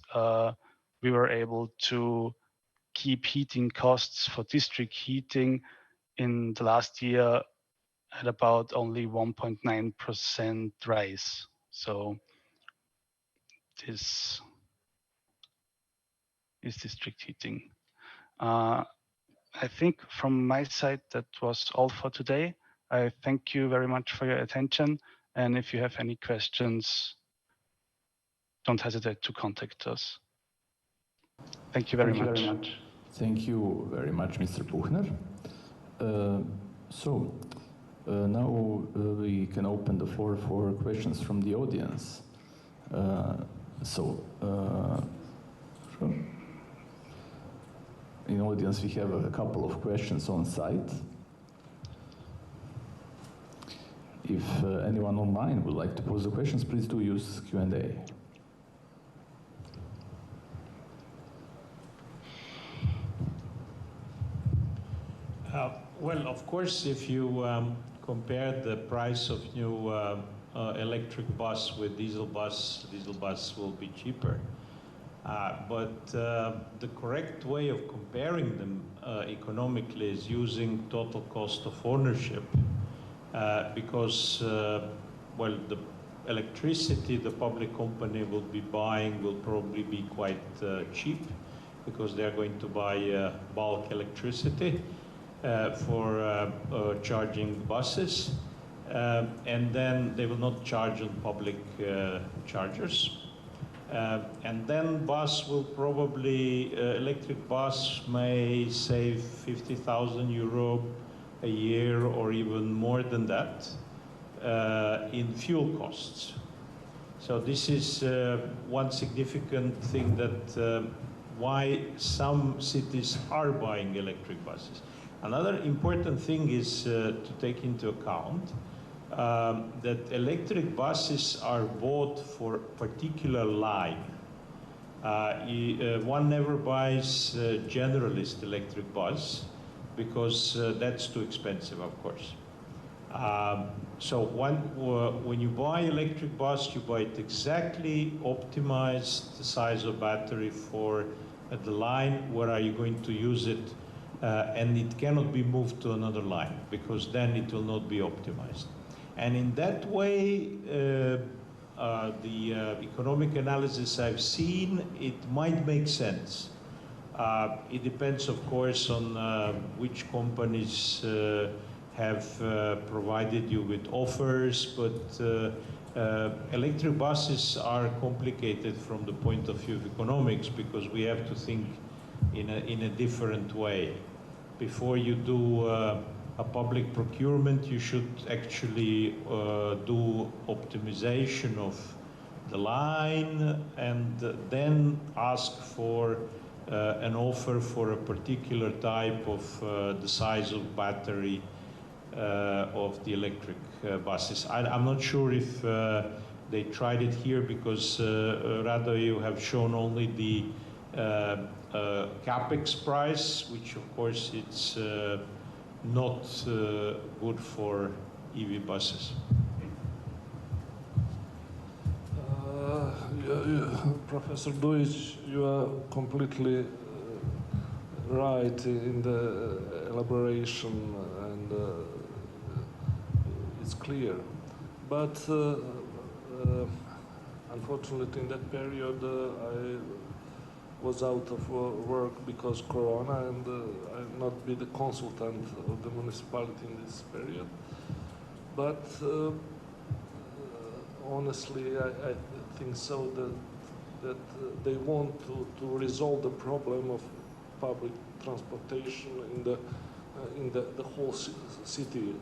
we were able to keep heating costs for district heating in the last year at about only 1.9% rise. So this district heating. I think from my side, that was all for today. I thank you very much for your attention. And if you have any questions, don't hesitate to contact us. Thank you very much. Thank you very much, Mr. Buchner. Now we can open the floor for questions from the audience. Sure. In audience, we have a couple of questions on site. If anyone online would like to pose the questions, please do use Q&A. Well, of course, if you compare the price of new electric bus with diesel bus will be cheaper. But the correct way of comparing them economically is using total cost of ownership, because well, the electricity the public company will be buying will probably be quite cheap, because they are going to buy bulk electricity for charging buses, and then they will not charge on public chargers. And then bus will probably, electric bus may save 50,000 euro a year or even more than that in fuel costs. So this is one significant thing that why some cities are buying electric buses. Another important thing is to take into account that electric buses are bought for a particular line. One never buys a generalist electric bus because that's too expensive, of course. So when you buy electric bus, you buy it exactly optimized, the size of battery for the line, where are you going to use it, and it cannot be moved to another line, because then it will not be optimized. And in that way, the economic analysis I've seen, it might make sense. It depends, of course, on which companies have provided you with offers, but electric buses are complicated from the point of view of economics, because we have to think in a different way. Before you do a public procurement, you should actually do optimization of the line and then ask for an offer for a particular type of the size of battery of the electric buses. I'm not sure if they tried it here, because rather you have shown only the capex price, which of course it's not good for EV buses. Professor Dujic, you are completely right in the elaboration, and it's clear. But unfortunately, in that period, I was out of work because Corona, and I'll not be the consultant of the municipality in this period. But honestly, I think so that they want to resolve the problem of public transportation in the whole city,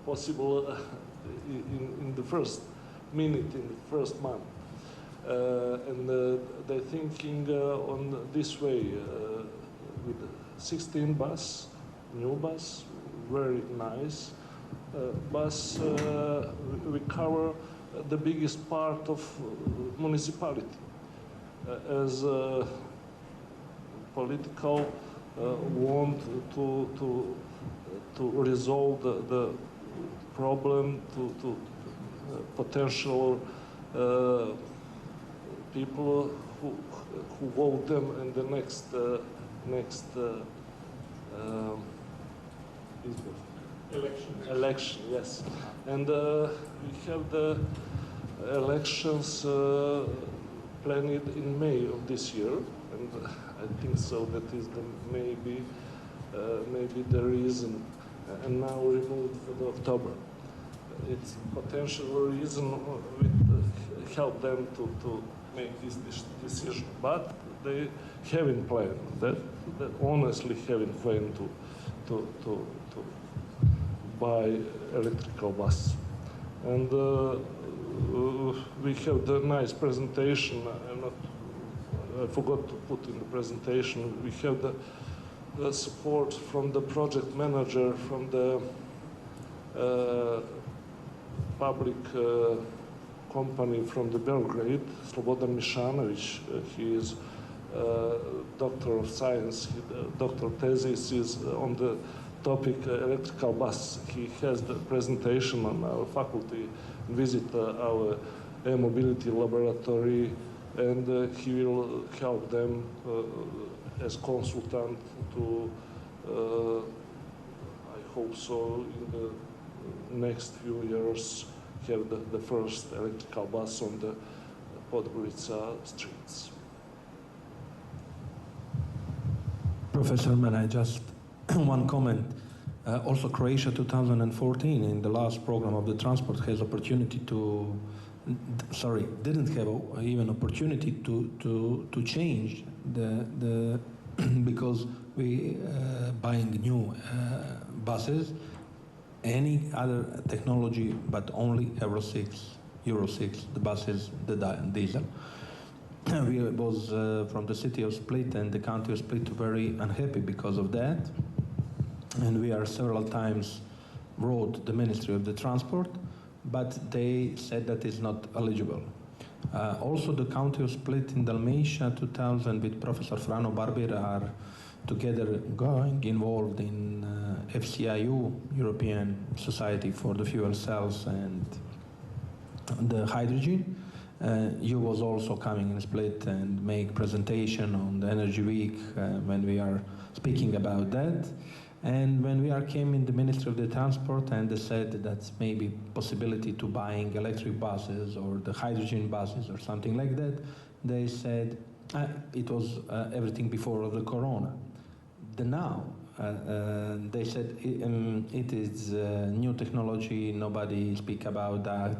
possible in the first minute, in the first month. And they're thinking on this way, with 16 bus, new bus, very nice bus, we cover the biggest part of municipality. As political want to resolve the problem to potential people who vote them in the next election, yes. And we have the elections planned in May of this year, and I think so that is the maybe the reason, and now removed for the October. It's potential reason with help them to make this decision, but they haven't planned that honestly haven't planned to buy electrical bus. And we have the nice presentation. I forgot to put in the presentation. We have the support from the project manager from the public company from the Belgrade, Slobodan Mišanović. He is doctor of science. Doctor thesis is on the topic electrical bus. He has the presentation on our faculty, visit our mobility laboratory, and he will help them as consultant to, I hope so, in the next few years, have the first electrical bus on the Podgorica streets. Professor, may I just one comment? Also, Croatia 2014, in the last program of the transport, has opportunity to, didn't have even opportunity to change the because we buying new buses, any other technology, but only Euro 6, the buses, the diesel. We was from the city of Split and the county of Split very unhappy because of that. And we are several times wrote the Ministry of the Transport, but they said that is not eligible. Also the county of Split in Dalmatia 2000 with Professor Frano Barbier are together going involved in FCIU, European Society for the Fuel Cells and the Hydrogen. You was also coming in Split and make presentation on the Energy Week when we are speaking about that. And when we came in the Ministry of the Transport and they said that's maybe possibility to buying electric buses or the hydrogen buses or something like that, they said it was everything before the Corona. Now, they said it is new technology, nobody speak about that.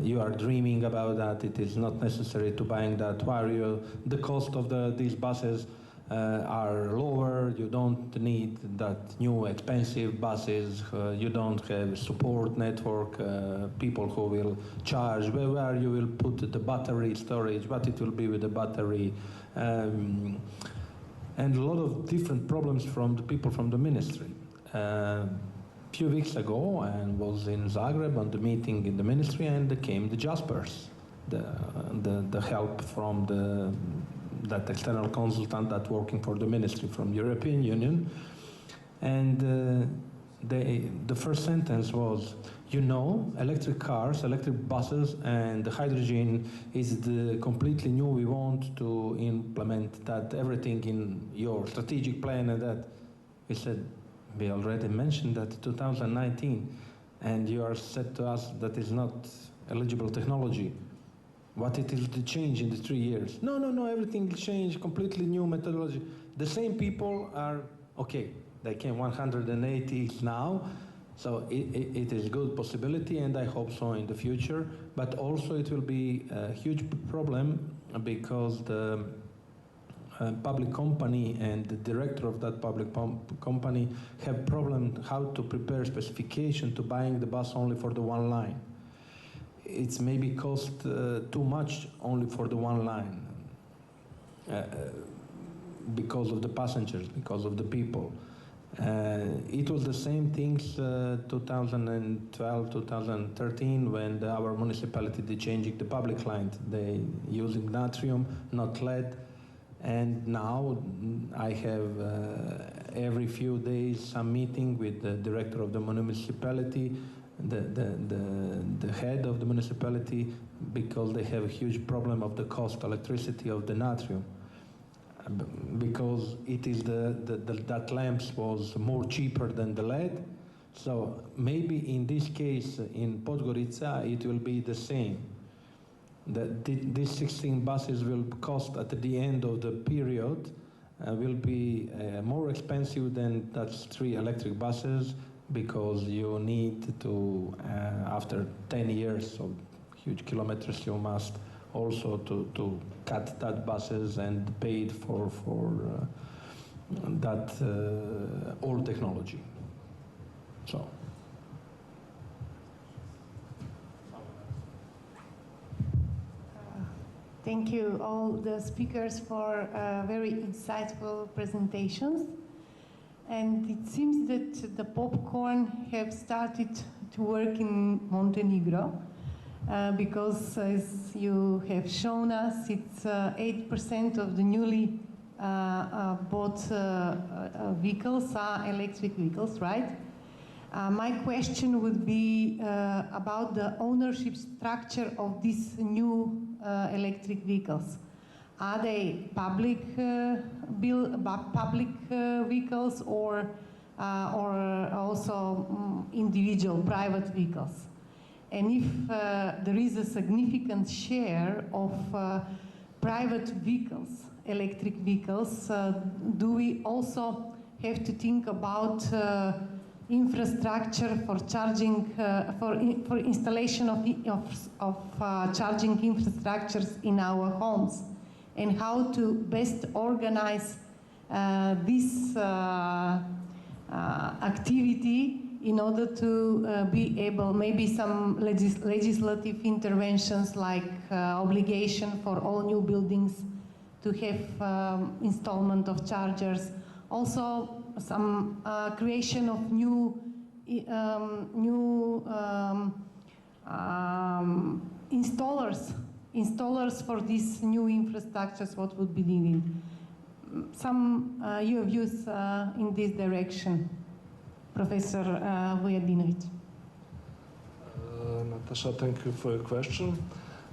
You are dreaming about that, it is not necessary to buying that. The cost of these buses are lower, you don't need that new expensive buses, you don't have support network, people who will charge, where you will put the battery storage, what it will be with the battery, and a lot of different problems from the people from the ministry. Few weeks ago, I was in Zagreb on the meeting in the ministry, and came the Jaspers, the help from that external consultant that working for the ministry from the European Union. And the first sentence was, you know, electric cars, electric buses, and the hydrogen is the completely new. We want to implement that everything in your strategic plan and that. We said, we already mentioned that 2019, and you are said to us that is not eligible technology. What it is to change in the 3 years? No, everything changed, completely new methodology. The same people are, okay, they came 180 now, so it is a good possibility, and I hope so in the future, but also it will be a huge problem because the public company and the director of that public company have problem how to prepare specification to buying the bus only for the one line. It's maybe cost too much only for the one line because of the passengers, because of the people. It was the same things 2012, 2013 when our municipality they changing the public line. They using natrium, not lead. And now I have every few days some meeting with the director of the municipality, the head of the municipality, because they have a huge problem of the cost electricity of the natrium, because it is that lamps was more cheaper than the LED. So maybe in this case in Podgorica it will be the same. these 16 buses will cost at the end of the period will be more expensive than that's 3 electric buses, because you need to, after 10 years of huge kilometers, you must also to cut that buses and paid for that old technology. So. Thank you all the speakers for very insightful presentations. And it seems that the popcorn have started to work in Montenegro because, as you have shown us, it's 8% of the newly bought vehicles are electric vehicles, right? My question would be about the ownership structure of these new electric vehicles. Are they public vehicles or also individual private vehicles? And if there is a significant share of private vehicles, electric vehicles, do we also have to think about infrastructure for charging, for installation of charging infrastructures in our homes, and how to best organize this activity in order to be able, maybe some legislative interventions like obligation for all new buildings to have installment of chargers. Also, some creation of new installers for these new infrastructures. What would be needed? Some your views in this direction, Professor Vujadinovic. Natasha, thank you for your question.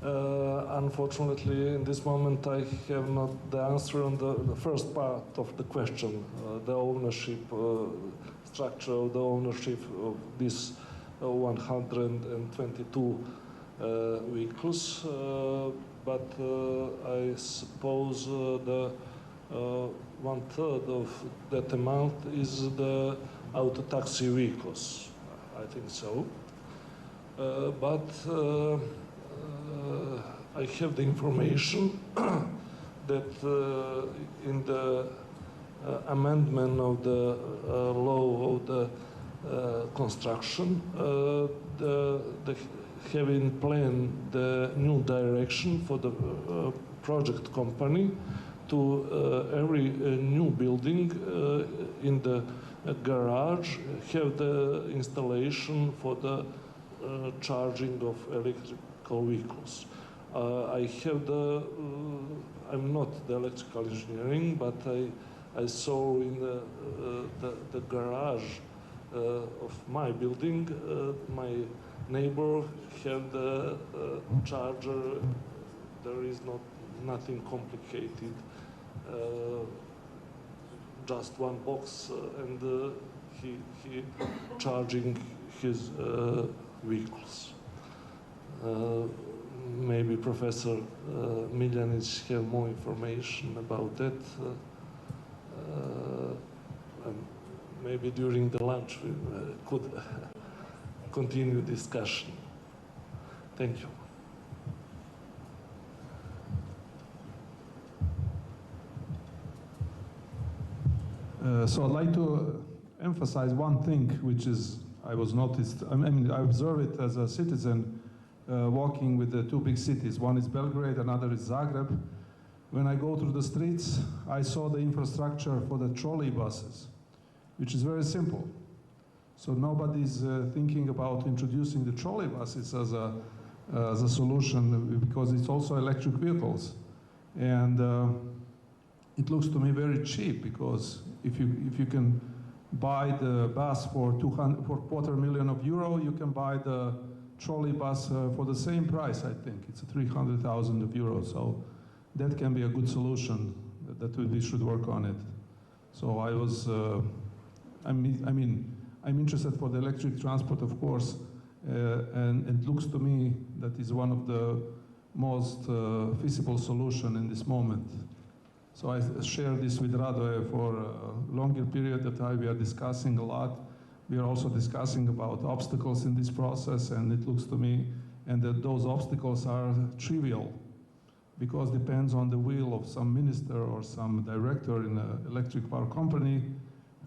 Unfortunately, in this moment, I have not the answer on the first part of the question, the ownership structure of the ownership of these 122 vehicles. But I suppose the 1/3 of that amount is the auto taxi vehicles. I think so. I have the information that in the amendment of the law of the construction, they have in plan the new direction for the project company to every new building in the garage have the installation for the charging of electrical vehicles. I have the, I'm not the electrical engineering, but I saw in the garage of my building, my neighbor have the charger. There is nothing complicated, just one box, and he charging his vehicles. Maybe Professor Miljanic have more information about that. And maybe during the lunch we could continue discussion. Thank you. So I'd like to emphasize one thing, which is I observe it as a citizen walking with the two big cities. One is Belgrade, another is Zagreb. When I go through the streets, I saw the infrastructure for the trolley buses, which is very simple. So nobody's thinking about introducing the trolley buses as a solution, because it's also electric vehicles. And it looks to me very cheap, because if you can buy the bus for €250,000, you can buy the trolley bus for the same price. I think it's €300,000. So that can be a good solution. That we should work on it. So I was, I'm interested for the electric transport, of course, and it looks to me that is one of the most feasible solution in this moment. So I share this with Radoje for a longer period of time. We are discussing a lot. We are also discussing about obstacles in this process, and it looks to me, and that those obstacles are trivial, because it depends on the will of some minister or some director in an electric power company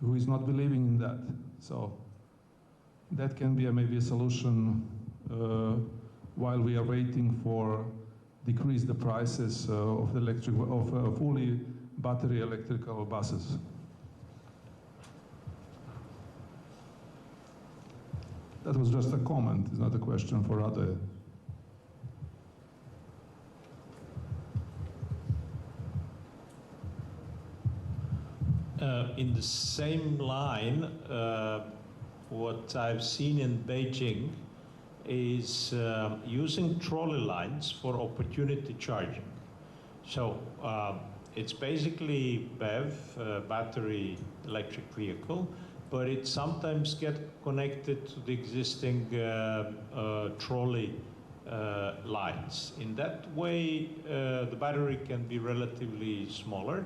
who is not believing in that. So that can be maybe a solution while we are waiting for decrease the prices of the fully battery electrical buses. That was just a comment, it's not a question for Radoje. In the same line, what I've seen in Beijing is using trolley lines for opportunity charging. So it's basically BEV, battery electric vehicle, but it sometimes gets connected to the existing trolley lines. In that way, the battery can be relatively smaller,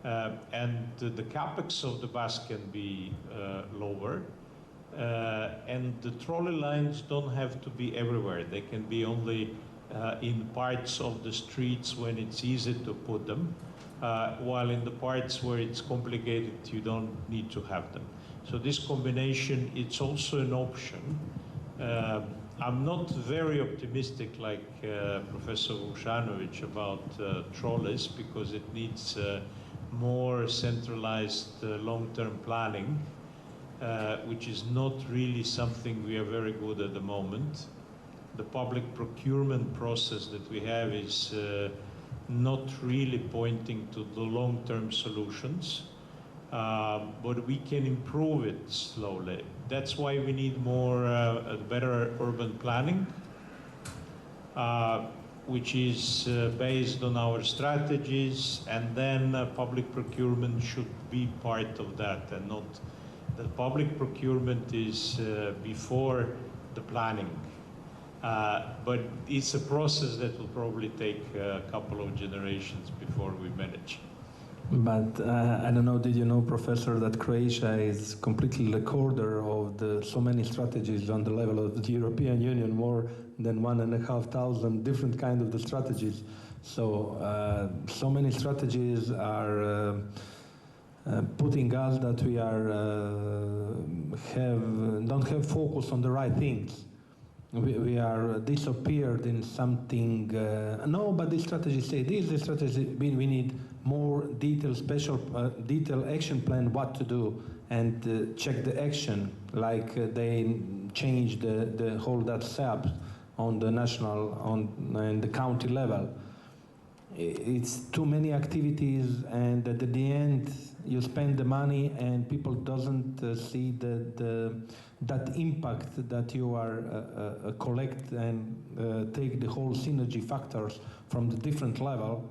and the capex of the bus can be lower. And the trolley lines don't have to be everywhere. They can be only in parts of the streets when it's easy to put them, while in the parts where it's complicated, you don't need to have them. So this combination, it's also an option. I'm not very optimistic like Professor Vuksanovic about trolleys, because it needs more centralized long-term planning, which is not really something we are very good at the moment. The public procurement process that we have is not really pointing to the long-term solutions, but we can improve it slowly. That's why we need more, better urban planning, which is based on our strategies, and then public procurement should be part of that, and not the public procurement is before the planning. But it's a process that will probably take a couple of generations before we manage. But I don't know, did you know, Professor, that Croatia is completely recorder of so many strategies on the level of the European Union, more than 1,500 different kinds of the strategies. So, so many strategies are putting us that we are don't have focus on the right things. We are disappeared in something. No, but this strategy say this strategy. We need more detailed, special, detailed action plan what to do, and check the action. Like they changed the whole that SAP on the national and the county level. It's too many activities, and at the end you spend the money and people doesn't see that impact that you are collect and take the whole synergy factors from the different level.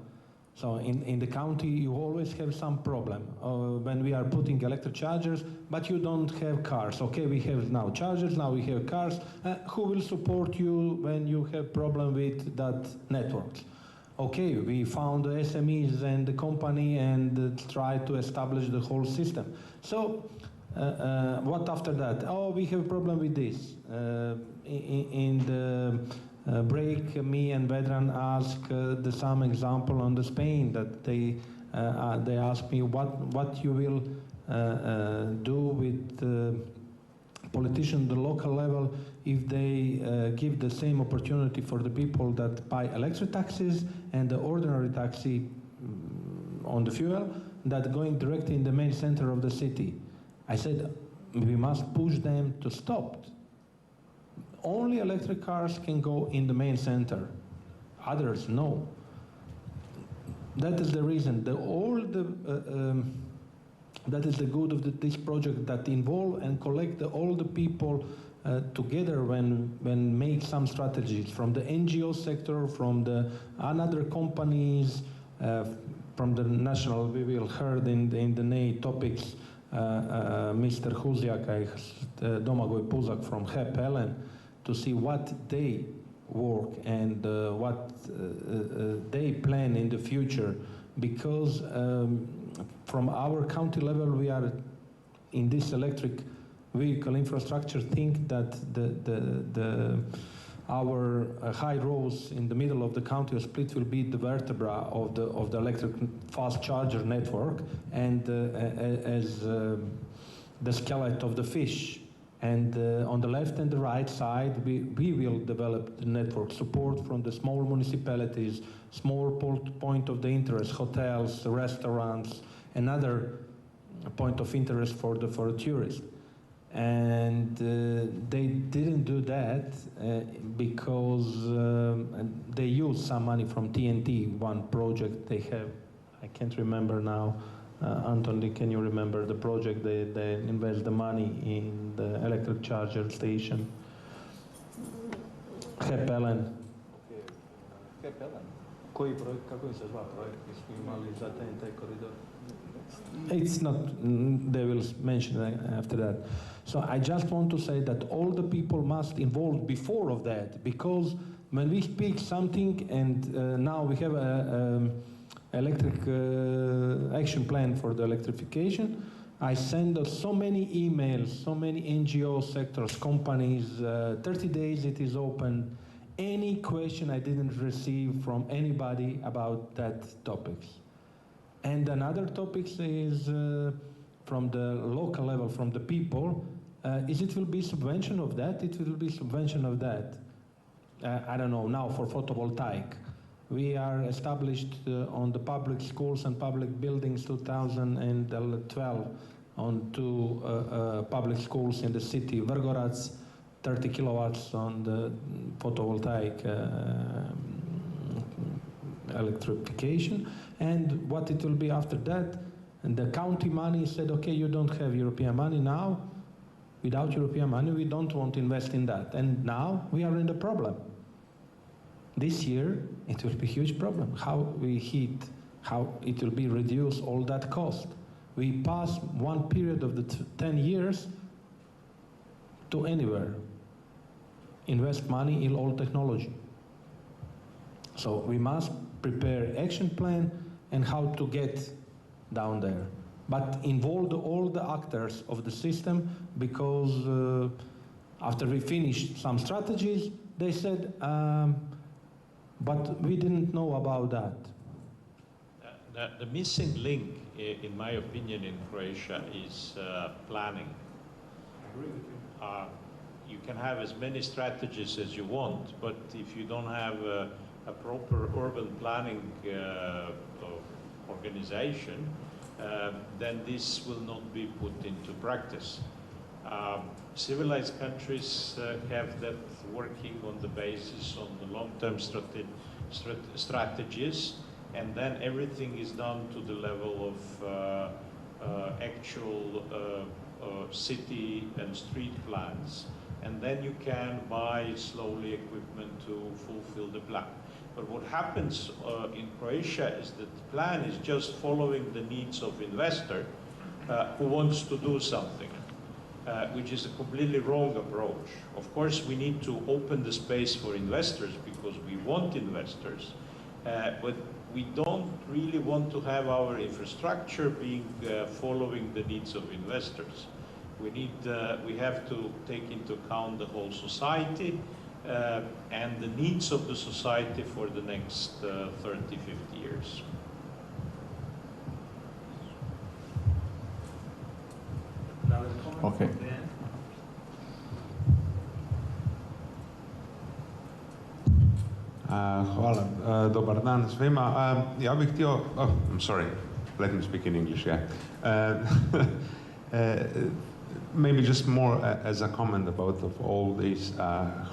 So in the county you always have some problem when we are putting electric chargers, but you don't have cars. Okay, we have now chargers, now we have cars. Who will support you when you have problem with that network? Okay, we found the SMEs and the company and try to establish the whole system. So what after that? Oh, we have a problem with this. In the break, me and Vedran asked some example on the Spain that they asked me what you will do with politicians at the local level if they give the same opportunity for the people that buy electric taxis and the ordinary taxi on the fuel that going directly in the main center of the city. I said, we must push them to stop. Only electric cars can go in the main center. Others, no. That is the reason. That is the good of this project, that involve and collect all the people together when make some strategies from the NGO sector, from the another companies, from the national. We will heard in the NEI topics Mr. Huziak, Domagoj Puzak from HEP Ellen, to see what work and what they plan in the future, because from our county level we are in this electric vehicle infrastructure think that our high roads in the middle of the county of Split will be the vertebra of the electric fast charger network, and as the skeleton of the fish. And on the left and the right side, we will develop the network support from the small municipalities, small point of the interest, hotels, restaurants, another point of interest for the tourists. And they didn't do that because they used some money from TNT, one project they have, I can't remember now. Anthony, can you remember the project? They invest the money in the electric charger station. Hepelen. Koji projekt, kako se zva projekt, koji smo imali za TNT koridor? It's not, they will mention after that. So I just want to say that all the people must involve before of that, because when we speak something and now we have a electric action plan for the electrification, I send so many emails, so many NGO sectors, companies, 30 days it is open. Any question I didn't receive from anybody about that topics. And another topic is from the local level, from the people, it will be subvention of that, it will be subvention of that. I don't know, now for photovoltaic. We are established on the public schools and public buildings 2012 on two public schools in the city, Vrgorac, 30 kilowatts on the photovoltaic electrification, and what it will be after that. And the county money said, okay, you don't have European money now. Without European money, we don't want to invest in that. And now we are in the problem. This year, it will be a huge problem. How we heat, how it will be reduced, all that cost. We pass one period of the 10 years to anywhere. Invest money in all technology. So we must prepare action plan and how to get down there. But involve all the actors of the system, because after we finished some strategies, they said, but we didn't know about that. The missing link, in my opinion, in Croatia is planning. I agree with you. You can have as many strategies as you want, but if you don't have a proper urban planning organization, then this will not be put into practice. Civilized countries have that working on the basis of the long-term strategies, and then everything is done to the level of actual city and street plans. And then you can buy slowly equipment to fulfill the plan. But what happens in Croatia is that the plan is just following the needs of investor who wants to do something, which is a completely wrong approach. Of course, we need to open the space for investors because we want investors, but we don't really want to have our infrastructure being following the needs of investors. We have to take into account the whole society and the needs of the society for the next 30, 50 years. Okay. Hvala. Dobar dan svima. Ja bih htio, I'm sorry, let me speak in English, yeah. Maybe just more as a comment about of all these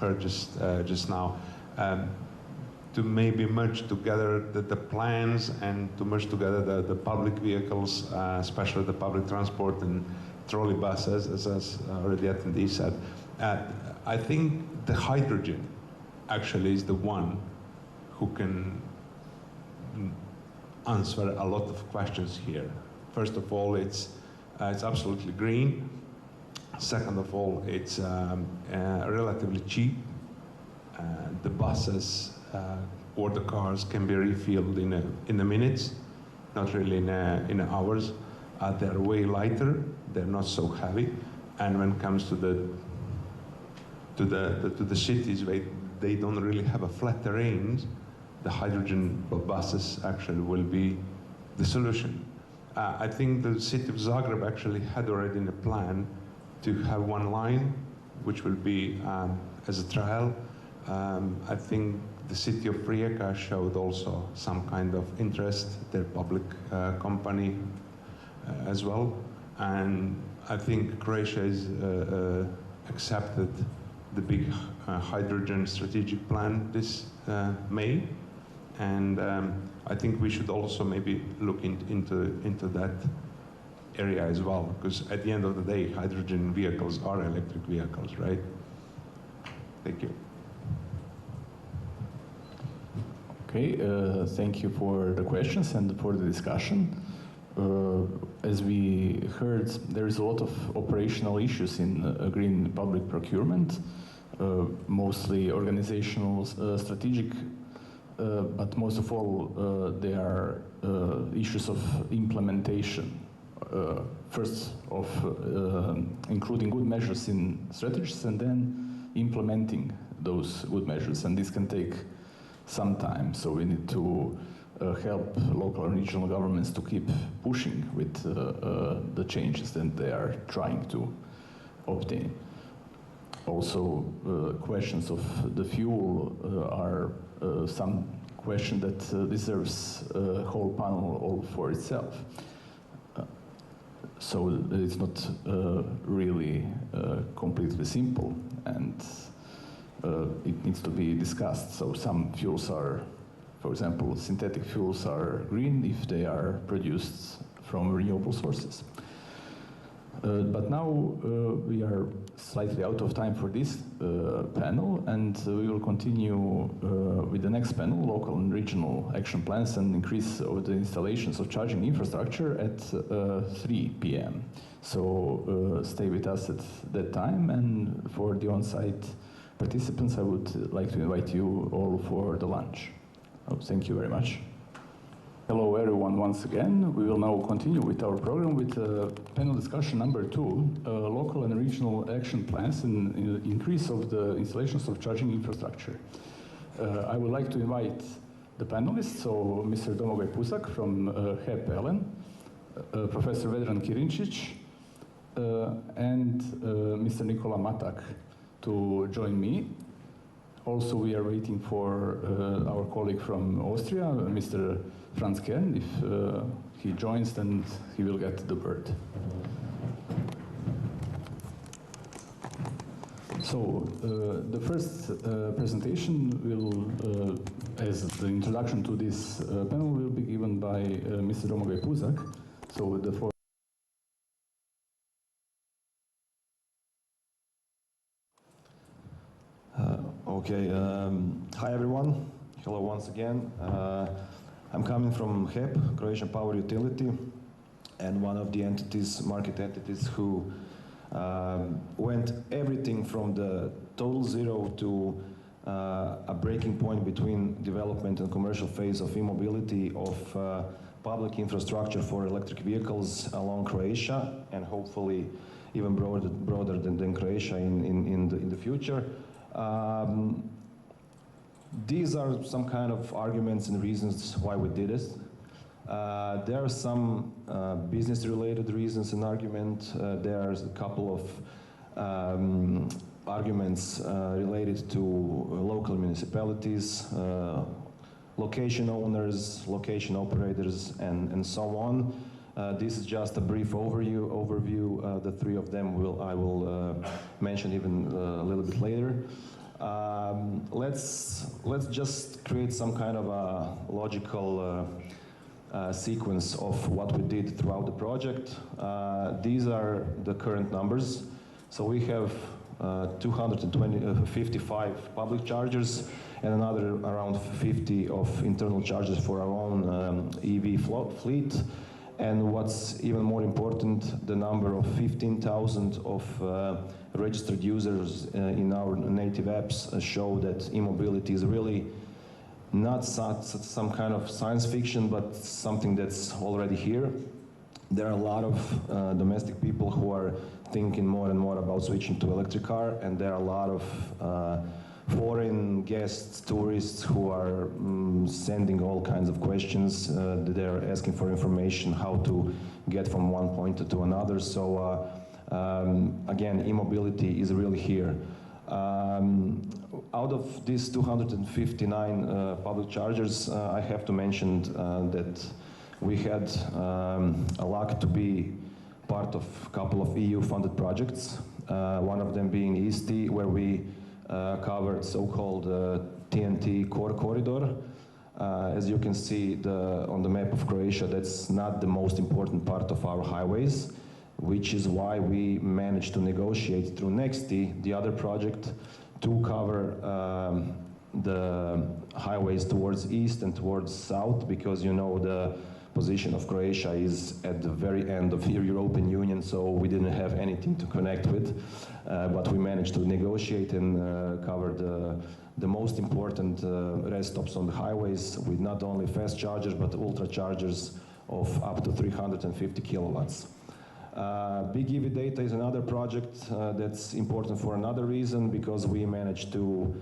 heard just now, to maybe merge together the plans and to merge together the public vehicles, especially the public transport and trolley buses, as already attendees said. I think the hydrogen actually is the one who can answer a lot of questions here. First of all, it's absolutely green. Second of all, it's relatively cheap, the buses or the cars can be refilled in the minutes, not really in hours. They're way lighter, they're not so heavy, and when it comes to the cities, they don't really have a flat terrain. The hydrogen buses actually will be the solution. I think the city of Zagreb actually had already in a plan to have one line, which will be as a trial. I think the city of Rijeka showed also some kind of interest, their public company as well. And I think Croatia is accepted the big hydrogen strategic plan this May. And I think we should also maybe look into that area as well, because at the end of the day, hydrogen vehicles are electric vehicles, right? Thank you. Okay, thank you for the questions and for the discussion. As we heard, there is a lot of operational issues in green public procurement, mostly organizational, strategic, but most of all, they are issues of implementation. First of including good measures in strategies and then implementing those good measures, and this can take some time, so we need to help local and regional governments to keep pushing with the changes that they are trying to obtain. Also, questions of the fuel are some question that deserves a whole panel all for itself. So it's not really completely simple, and it needs to be discussed. So some fuels are, for example, synthetic fuels are green if they are produced from renewable sources. But now we are slightly out of time for this panel, and we will continue with the next panel, local and regional action plans and increase of the installations of charging infrastructure at 3 p.m. So stay with us at that time, and for the on-site participants, I would like to invite you all for the lunch. Thank you very much. Hello everyone once again. We will now continue with our program with panel discussion number 2, local and regional action plans and increase of the installations of charging infrastructure. I would like to invite the panelists, so Mr. Domagoj Pusak from HEP-ELEN, Professor Vedran Kirincic, and Mr. Nikola Matak to join me. Also, we are waiting for our colleague from Austria, Mr. Franz Kern. If he joins, then he will get the bird. So, the first presentation will, as the introduction to this panel, will be given by Mr. Domagoj Pusak. So, the floor. Hi everyone. Hello once again. I'm coming from HEP, Croatian Power Utility, and one of the entities, market entities, who went everything from the total zero to a breaking point between development and commercial phase of e-mobility of public infrastructure for electric vehicles along Croatia, and hopefully even broader than Croatia in the future. These are some kind of arguments and reasons why we did it. There are some business-related reasons and argument. There's a couple of arguments related to local municipalities, location owners, location operators, and so on. This is just a brief overview. The three of them I will mention even a little bit later. Let's just create some kind of a logical sequence of what we did throughout the project. These are the current numbers. So we have 255 public chargers and another around 50 of internal chargers for our own EV fleet. And what's even more important, the number of 15,000 of registered users in our native apps show that e-mobility is really not some kind of science fiction, but something that's already here. There are a lot of domestic people who are thinking more and more about switching to electric car, and there are a lot of foreign guests, tourists who are sending all kinds of questions. They're asking for information how to get from one point to another. So again, e-mobility is really here. Out of these 259 public chargers, I have to mention that we had a luck to be part of a couple of EU-funded projects. One of them being ESTI, where we covered so-called TNT core corridor. As you can see on the map of Croatia, that's not the most important part of our highways, which is why we managed to negotiate through Nexti, the other project, to cover the highways towards east and towards south, because you know the position of Croatia is at the very end of the European Union, so we didn't have anything to connect with, but we managed to negotiate and cover the most important rest stops on the highways with not only fast chargers but ultra chargers of up to 350 kilowatts. Big EV data is another project that's important for another reason, because we managed to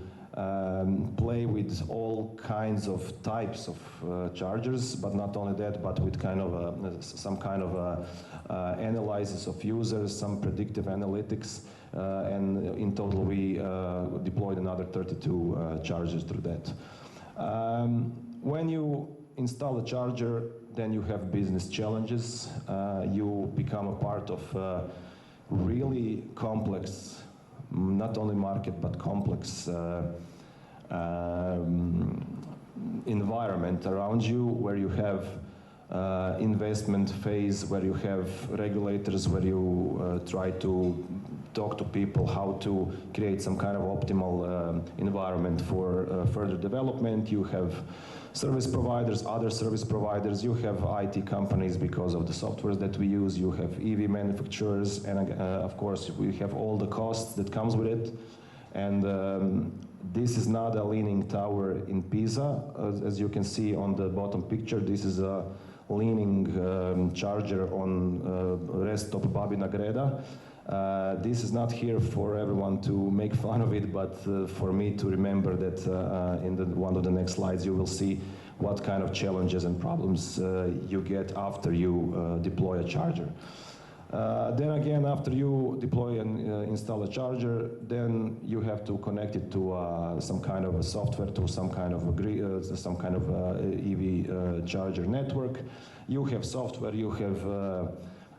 play with all kinds of types of chargers, but not only that, but with kind of some kind of analysis of users, some predictive analytics, and in total we deployed another 32 chargers through that. When you install a charger, then you have business challenges. You become a part of really complex, not only market, but complex environment around you, where you have investment phase, where you have regulators, where you try to talk to people how to create some kind of optimal environment for further development. You have service providers, other service providers, you have IT companies because of the softwares that we use, you have EV manufacturers, and of course we have all the costs that comes with it. And this is not a leaning tower in Pisa. As you can see on the bottom picture, this is a leaning charger on rest stop Babina Greda. This is not here for everyone to make fun of it, but for me to remember that in one of the next slides you will see what kind of challenges and problems you get after you deploy a charger. Then again, after you deploy and install a charger, then you have to connect it to some kind of a software, to some kind of EV charger network. You have software, you have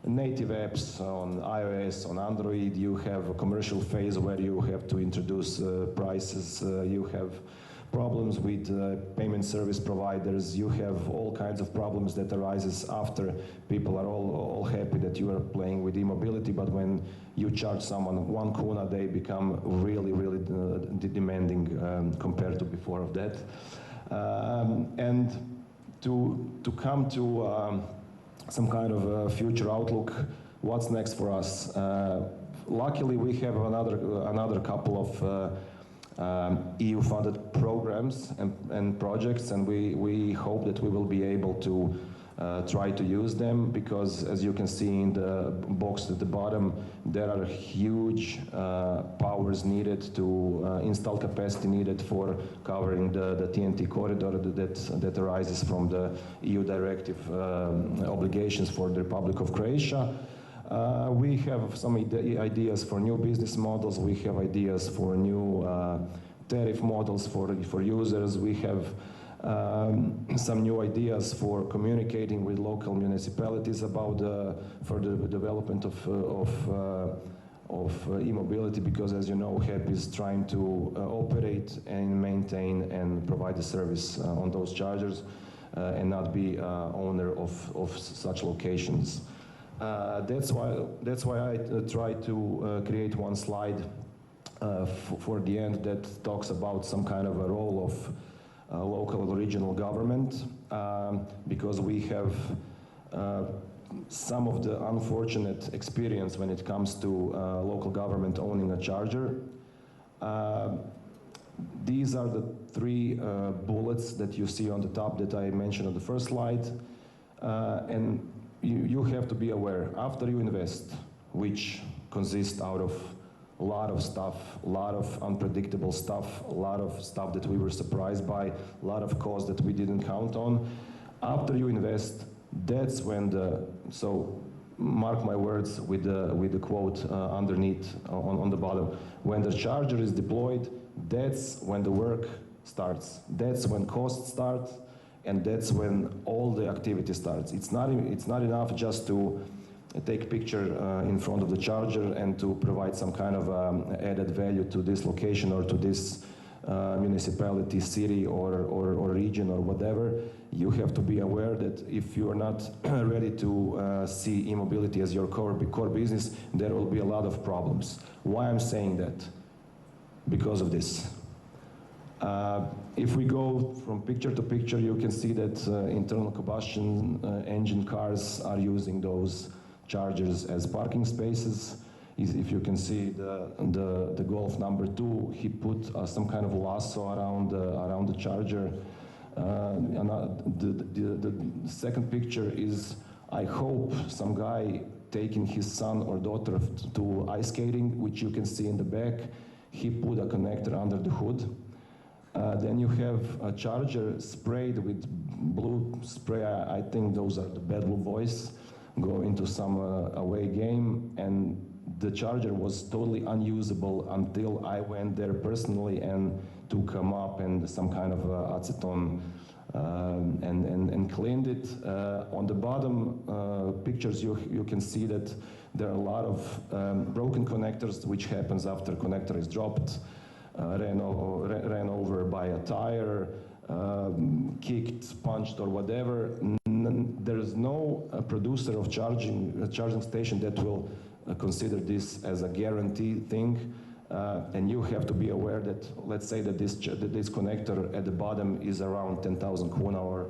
native apps on iOS, on Android. You have a commercial phase where you have to introduce prices. You have problems with payment service providers. You have all kinds of problems that arises after people are all happy that you are playing with e-mobility, but when you charge someone 1 kuna, they become really, really demanding compared to before of that. And to come to some kind of future outlook, what's next for us? Luckily, we have another couple of EU-funded programs and projects, and we hope that we will be able to try to use them, because as you can see in the box at the bottom, there are huge powers needed to install capacity needed for covering the TNT corridor that arises from the EU directive obligations for the Republic of Croatia. We have some ideas for new business models. We have ideas for new tariff models for users. We have some new ideas for communicating with local municipalities about further development of e-mobility, because as you know, HEP is trying to operate and maintain and provide the service on those chargers and not be owner of such locations. That's why I try to create one slide for the end that talks about some kind of a role of local and regional government, because we have some of the unfortunate experience when it comes to local government owning a charger. These are the three bullets that you see on the top that I mentioned on the first slide. And you have to be aware, after you invest, which consists out of a lot of stuff, a lot of unpredictable stuff, a lot of stuff that we were surprised by, a lot of costs that we didn't count on. After you invest, that's when so mark my words with the quote underneath on the bottom, when the charger is deployed, that's when the work starts. That's when costs start, and that's when all the activity starts. It's not enough just to take a picture in front of the charger and to provide some kind of added value to this location or to this municipality, city, or region or whatever. You have to be aware that if you are not ready to see e-mobility as your core business, there will be a lot of problems. Why I'm saying that? Because of this. If we go from picture to picture, you can see that internal combustion engine cars are using those chargers as parking spaces. If you can see the Golf number 2, he put some kind of lasso around the charger. The second picture is, I hope, some guy taking his son or daughter to ice skating, which you can see in the back. He put a connector under the hood. Then you have a charger sprayed with blue spray. I think those are the bad blue boys go into some away game, and the charger was totally unusable until I went there personally and took him up and some kind of acetone and cleaned it. On the bottom pictures you can see that there are a lot of broken connectors, which happens after connector is dropped, ran over by a tire, kicked, punched, or whatever. There is no producer of charging station that will consider this as a guarantee thing. And you have to be aware that, let's say that this connector at the bottom is around 10,000 kuna, or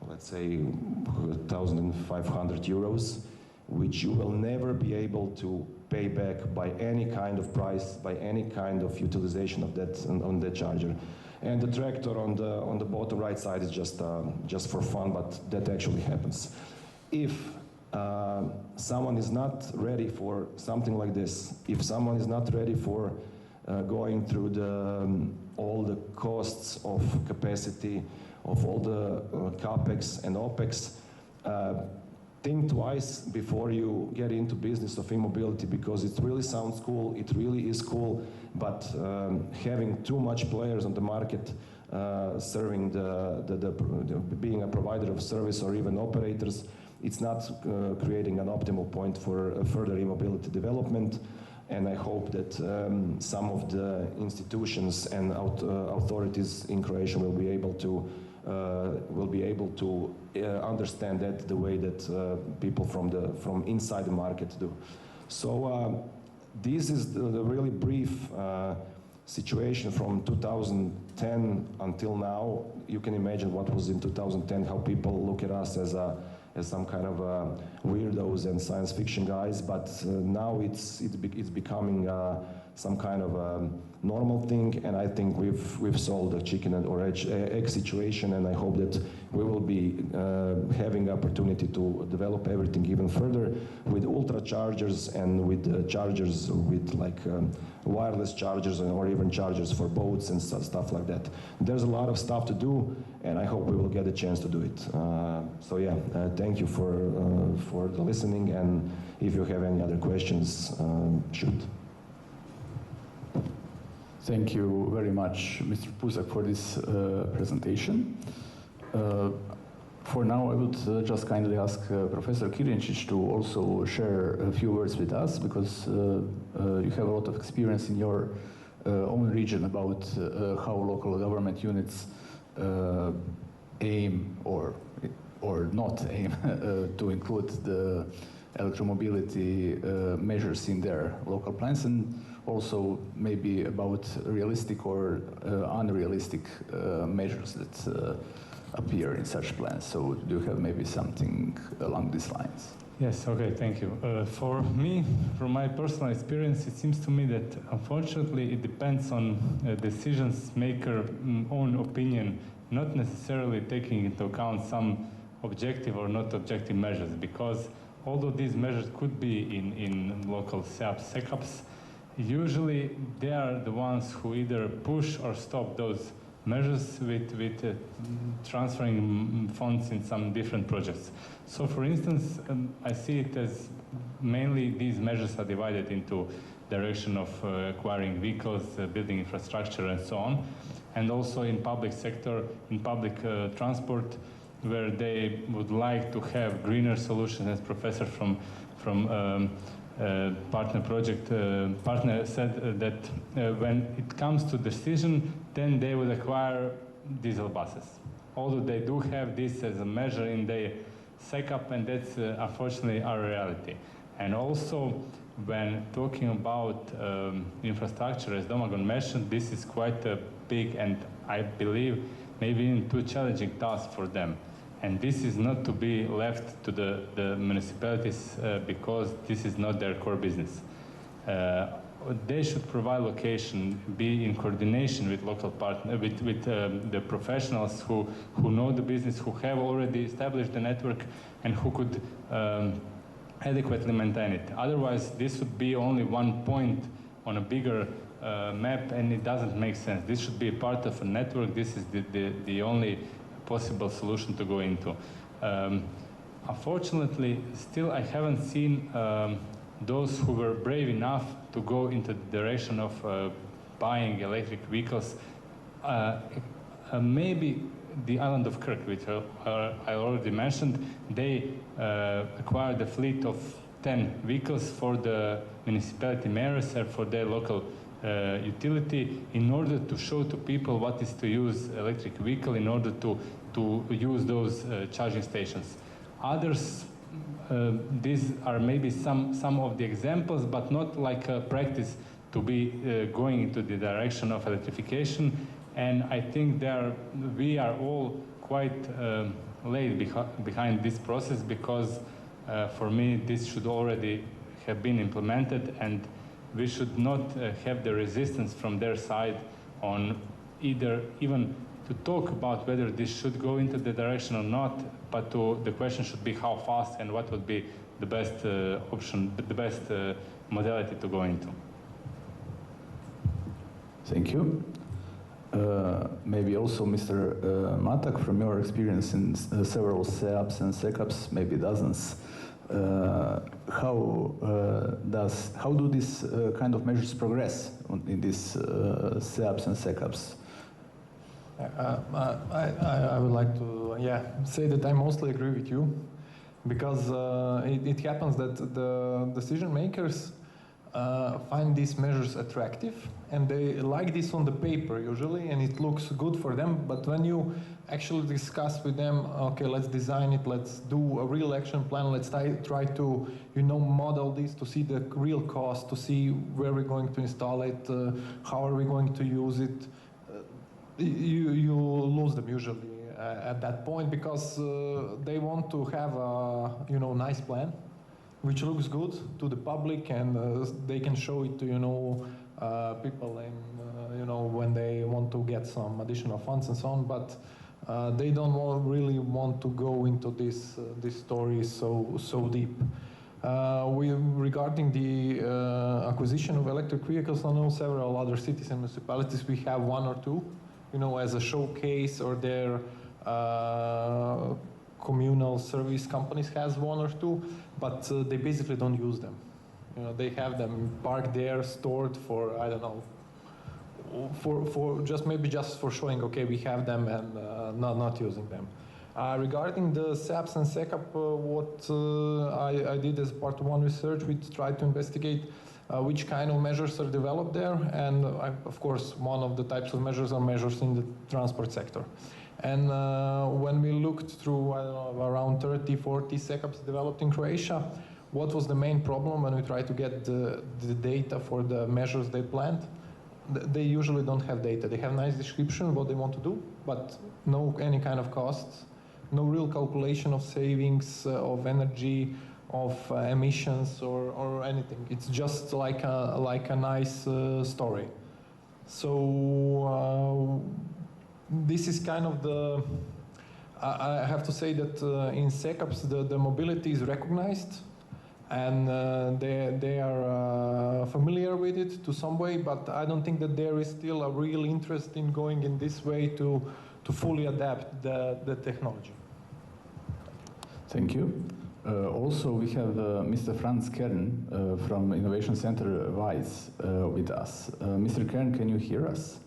let's say 1,500 euros, which you will never be able to pay back by any kind of price, by any kind of utilization of that on the charger. And the tractor on the bottom right side is just for fun, but that actually happens. If someone is not ready for something like this, if someone is not ready for going through all the costs of capacity, of all the capex and opex, think twice before you get into business of e-mobility, because it really sounds cool, it really is cool, but having too much players on the market serving being a provider of service or even operators, it's not creating an optimal point for further e-mobility development. And I hope that some of the institutions and authorities in Croatia will be able to understand that the way that people from inside the market do. So this is the really brief situation from 2010 until now. You can imagine what was in 2010, how people look at us as some kind of weirdos and science fiction guys, but now it's becoming some kind of normal thing, and I think we've solved the chicken or egg situation, and I hope that we will be having opportunity to develop everything even further with ultra chargers and with chargers with like wireless chargers or even chargers for boats and stuff like that. There's a lot of stuff to do, and I hope we will get a chance to do it. So yeah, thank you for the listening, and if you have any other questions, shoot. Thank you very much, Mr. Puzak, for this presentation. For now, I would just kindly ask Professor Kirjancic to also share a few words with us, because you have a lot of experience in your own region about how local government units aim or not aim to include the electromobility measures in their local plans, and also maybe about realistic or unrealistic measures that appear in such plans. So do you have maybe something along these lines? Yes, okay, thank you. For me, from my personal experience, it seems to me that unfortunately it depends on decisions maker own opinion, not necessarily taking into account some objective or not objective measures, because although these measures could be in local SEAPs, usually they are the ones who either push or stop those measures with transferring funds in some different projects. So for instance, I see it as mainly these measures are divided into direction of acquiring vehicles, building infrastructure and so on, and also in public sector, in public transport, where they would like to have greener solutions, as Professor from partner project partner said that when it comes to decision, then they would acquire diesel buses. Although they do have this as a measure in their SECAP, and that's unfortunately our reality. And also, when talking about infrastructure, as Domagon mentioned, this is quite a big and I believe maybe even too challenging task for them. And this is not to be left to the municipalities because this is not their core business. They should provide location, be in coordination with local partners, with the professionals who know the business, who have already established the network, and who could adequately maintain it. Otherwise, this would be only one point on a bigger map, and it doesn't make sense. This should be a part of a network. This is the only possible solution to go into. Unfortunately, still I haven't seen those who were brave enough to go into the direction of buying electric vehicles. Maybe the island of Krk, which I already mentioned, they acquired a fleet of 10 vehicles for the municipality mayors and for their local utility, in order to show to people what is to use electric vehicle, in order to use those charging stations. Others, these are maybe some of the examples, but not like a practice to be going into the direction of electrification. And I think we are all quite late behind this process, because for me this should already have been implemented, and we should not have the resistance from their side on even to talk about whether this should go into the direction or not, but the question should be how fast and what would be the best option, the best modality to go into. Thank you. Maybe also Mr. Matak, from your experience in several SEAPs and SECAPs, maybe dozens, how do these kind of measures progress in these SEAPs and SECAPs? I would like to say that I mostly agree with you, because it happens that the decision makers find these measures attractive, and they like this on the paper usually, and it looks good for them. But when you actually discuss with them, okay, let's design it, let's do a real action plan, let's try to model this, to see the real cost, to see where we're going to install it, how are we going to use it, you lose them usually at that point, because they want to have a nice plan which looks good to the public, and they can show it to people, and when they want to get some additional funds and so on. But they don't really want to go into this story so deep. Regarding the acquisition of electric vehicles, I know several other cities and municipalities, we have one or two, as a showcase, or their communal service companies has one or two, but they basically don't use them. They have them parked there, stored for, I don't know, for just for showing, okay, we have them, and not using them. Regarding the SEAPs and SECAP, what I did as part one research, we tried to investigate which kind of measures are developed there, and of course one of the types of measures are measures in the transport sector. And when we looked through, I don't know, around 30, 40 SECAPs developed in Croatia, what was the main problem when we tried to get the data for the measures they planned? they usually don't have data. They have nice description what they want to do, but no any kind of costs, no real calculation of savings of energy, of emissions or anything. It's just like a nice story. So this is kind of the. I have to say that in SECAPs the mobility is recognized, and they are familiar with it to some way, but I don't think that there is still a real interest in going in this way to fully adapt the technology. Thank you. Also, we have Mr. Franz Kern from Innovation Center WISE with us. Mr. Kern, can you hear us?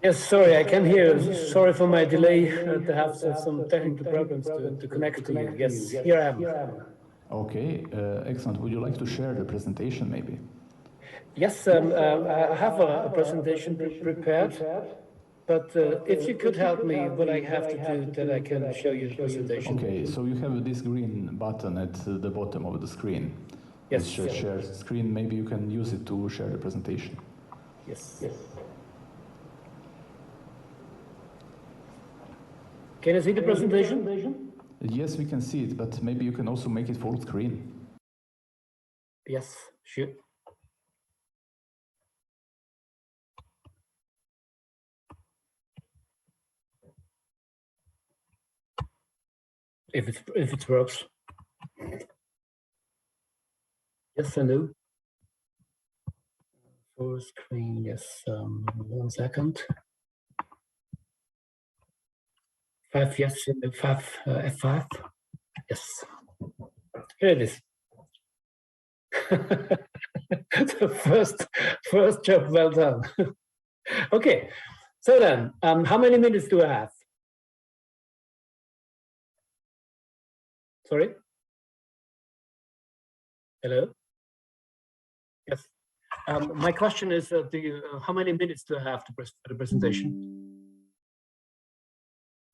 Yes, sorry, I can hear. Sorry for my delay. To have some technical problems to connect to you. Yes, here I am. Okay, excellent. Would you like to share the presentation, maybe? Yes, I have a presentation prepared, but if you could help me, what I have to do, that I can show you the presentation. Okay, so you have this green button at the bottom of the screen. Yes. Which share screen. Maybe you can use it to share the presentation. Yes. Can you see the presentation? Yes, we can see it, but maybe you can also make it full screen. Yes, sure. If it works. Yes, I know. Full screen. Yes. 1 second. 5, yes, 5, F5. Yes. Here it is. The first job well done. Okay, so then, how many minutes do I have? Sorry? Hello? Yes. My question is, how many minutes do I have for the presentation?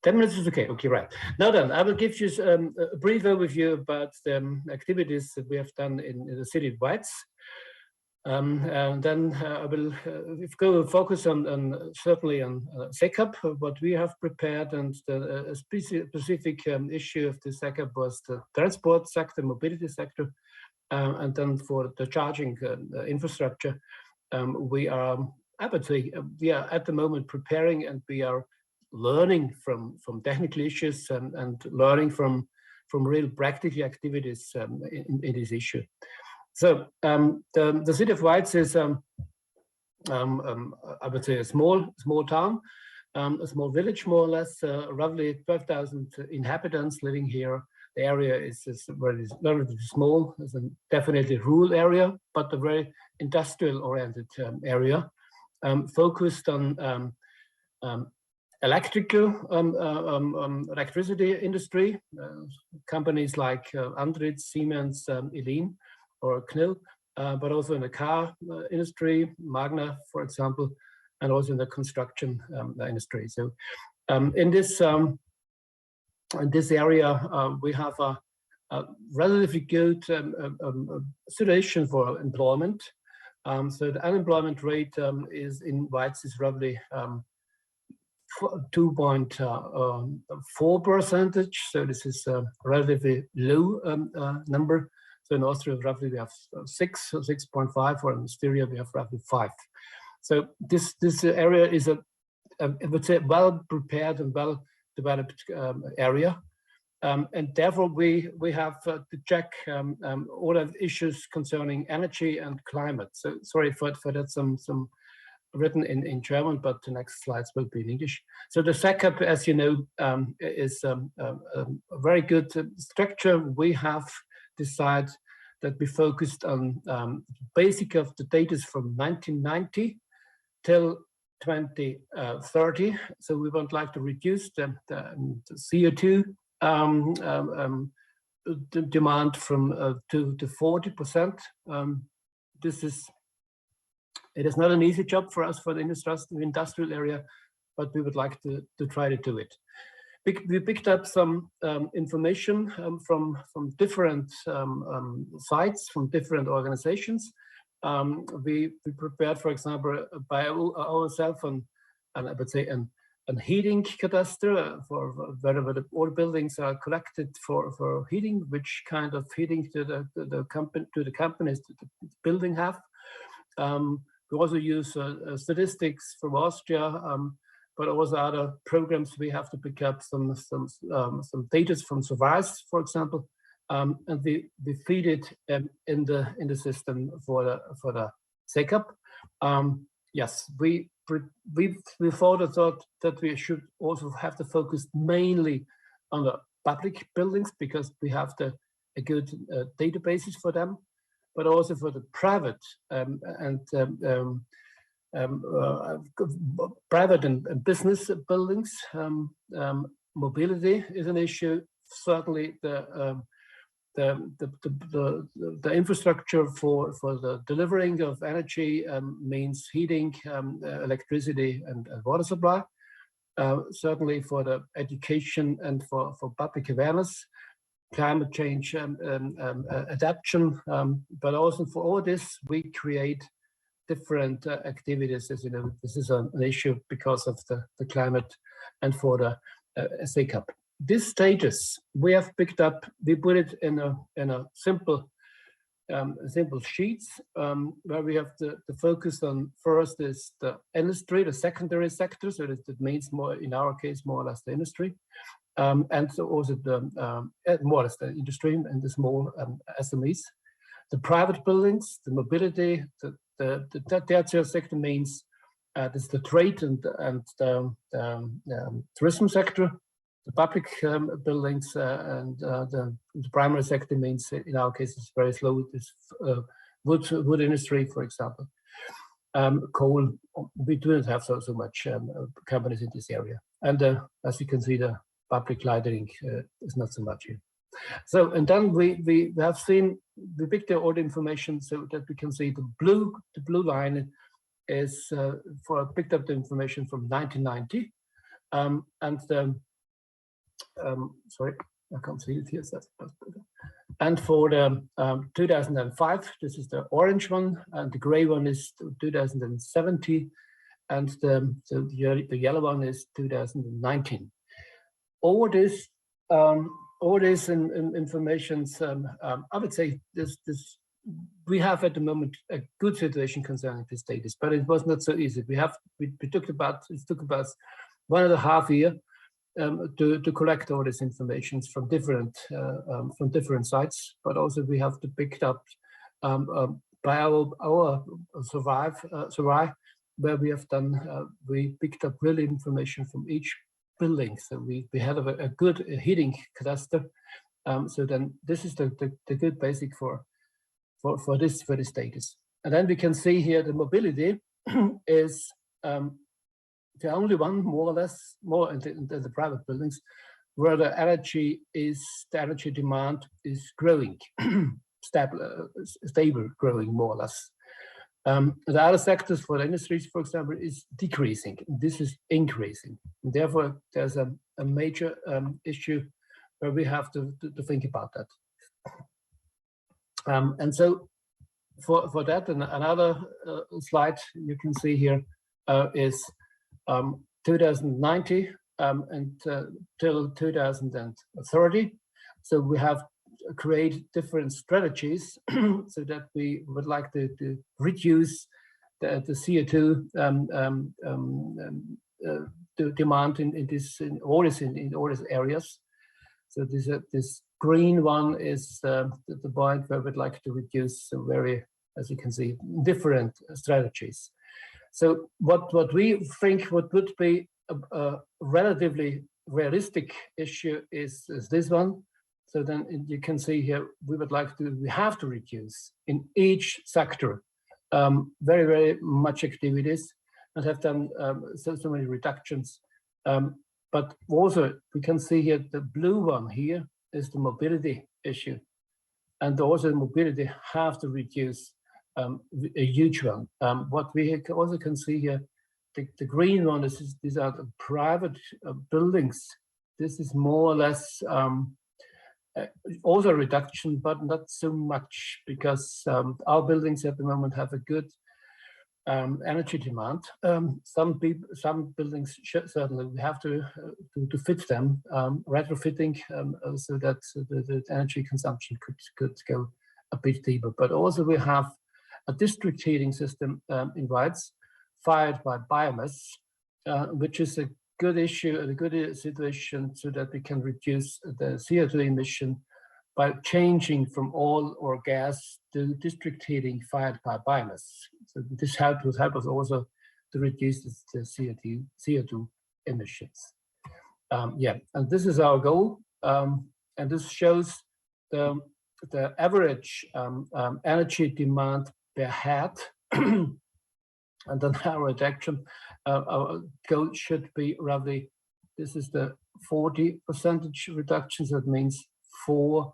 10 minutes is okay. Okay, right. Now then, I will give you a brief overview about the activities that we have done in the city of Weiz. And then I will go focus on certainly on SECAP, what we have prepared, and the specific issue of the SECAP was the transport sector, mobility sector, and then for the charging infrastructure, we are at the moment preparing, and we are learning from technical issues and learning from real practical activities in this issue. So the city of Weiz is, I would say, a small town, a small village, more or less, roughly 12,000 inhabitants living here. The area is relatively small. It's a definitely rural area, but a very industrial-oriented area, focused on electricity industry, companies like Andritz, Siemens, Elin, or Knill, but also in the car industry, Magna, for example, and also in the construction industry. So in this area, we have a relatively good situation for employment. So the unemployment rate is in Weiz is roughly 2.4%. So this is a relatively low number. So in Austria, roughly we have 6.5, or in Styria we have roughly 5. So this area is I would say well prepared and well developed area, and therefore we have to check all of the issues concerning energy and climate. So sorry for that, some written in German, but the next slides will be in English. So the SECAP, as you know, is a very good structure. We have decided that we focused on basic of the data from 1990 till 2030. So we would like to reduce the CO2 demand from to 40%. It is not an easy job for us for the industrial area, but we would like to try to do it. We picked up some information from different sites, from different organizations, we prepared, for example, by ourselves, I would say, a heating cadastre for wherever all buildings are collected for heating, which kind of heating to the companies the building have. We also use statistics from Austria, but also other programs. We have to pick up some data from surveys, for example, and we feed it in the system for the SECAP. Yes, we thought that we should also have to focus mainly on the public buildings because we have a good databases for them, but also for the private private and business buildings. Mobility is an issue. Certainly, the infrastructure for the delivering of energy means heating, electricity, and water supply. Certainly for the education and for public awareness, climate change adaptation, but also for all this we create different activities. As you know, this is an issue because of the climate and for the SECAP. These stages we have picked up, we put it in a simple sheets where we have the focus on first is the industry, the secondary sector, so that means more, in our case, more or less the industry, and so also the more or less the industry and the small SMEs, the private buildings, the mobility, the tertiary sector means this the trade and the tourism sector. The public buildings and the primary sector means, in our case, it's very slow. This wood industry, for example, coal. We do not have so much companies in this area, and as you can see, the public lighting is not so much here. So, and then we have seen, we picked all the information so that we can see the blue line is picked up the information from 1990, and sorry, I can't see it here. And for the 2005, this is the orange one, and the gray one is 2070, and the yellow one is 2019. All this informations, I would say this we have at the moment a good situation concerning this status, but it was not so easy. It took about 1.5 years to collect all this information from different sites, but also we have to pick it up by our survey where we have done. We picked up really information from each building, so we had a good heating cadastre. So then this is the good basic for this status, and then we can see here the mobility is. The only one, more or less, more in the private buildings, where the energy demand is growing, stable growing more or less. The other sectors for the industries, for example, is decreasing. This is increasing. And therefore, there's a major issue where we have to think about that. And so, for that, and another slide you can see here is. 2090 until 2030. So we have created different strategies so that we would like to reduce the CO2 demand in all these areas. So this green one is the point where we'd like to reduce very, as you can see, different strategies. So what we think would be a relatively realistic issue is this one. So then you can see here we have to reduce in each sector very, very much activities and have done so many reductions. But also we can see here the blue one here is the mobility issue, and also mobility have to reduce. A huge one. What we also can see here, the green one these are the private buildings. This is more or less also a reduction, but not so much, because our buildings at the moment have a good energy demand. Some buildings certainly we have to fit them, retrofitting, so that the energy consumption could go a bit deeper. But also we have a district heating system in Weiz, fired by biomass, which is a good issue and a good situation, so that we can reduce the CO2 emission by changing from oil or gas to district heating fired by biomass. So this will help us also to reduce the CO2 emissions. Yeah, and this is our goal, and this shows the average energy demand per head. And then our reduction goal should be roughly, this is the 40% reduction, so that means 4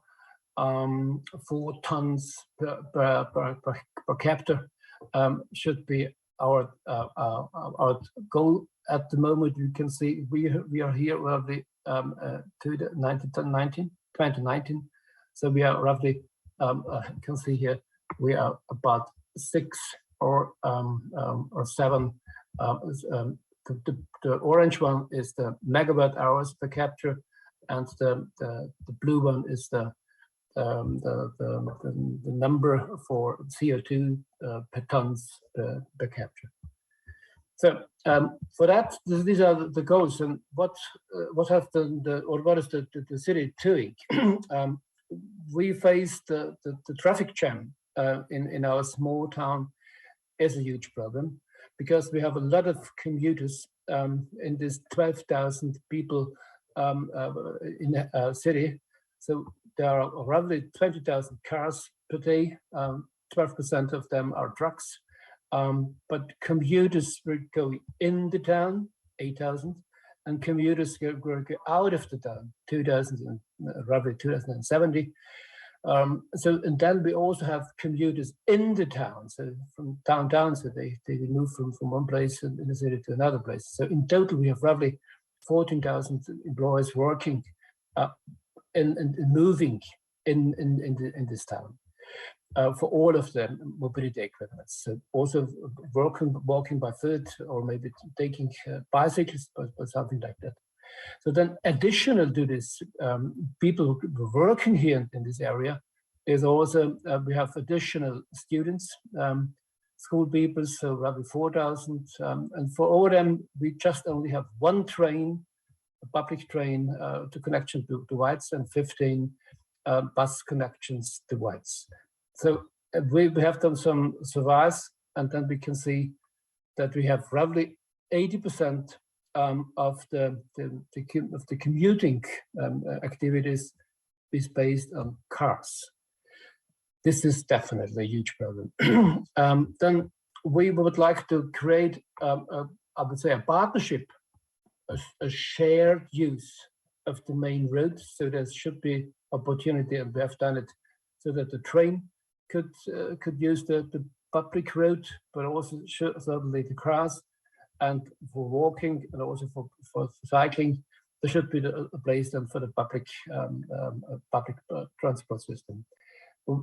tons per capita should be our goal. At the moment, you can see we are here roughly to 2019. So we are roughly, you can see here, we are about 6 or 7. The orange one is the megawatt hours per capture, and the blue one is the number for CO2 per tons per capture. So for that, these are the goals. And what is the city doing? We face the traffic jam in our small town is a huge problem, because we have a lot of commuters in this 12,000 people in a city. So there are roughly 20,000 cars per day. 12% of them are trucks. But commuters were going in the town, 8,000, and commuters go out of the town, roughly 2,070. So, and then we also have commuters in the town, so from downtown, so they move from one place in the city to another place. So in total, we have roughly 14,000 employees working and moving in this town for all of the mobility equipment. So also walking by foot, or maybe taking bicycles, but something like that. So then additional to this, people working here in this area is also, we have additional students, school people, so roughly 4,000. And for all of them, we just only have one train, a public train to connection to Weiz, and 15 bus connections to Weiz. So we have done some surveys, and then we can see that we have roughly 80% of the commuting activities is based on cars. This is definitely a huge problem. Then we would like to create, I would say, a partnership, a shared use of the main road. So there should be opportunity, and we have done it, so that the train could use the public road, but also certainly the cars. And for walking and also for cycling, there should be a place then for the public transport system.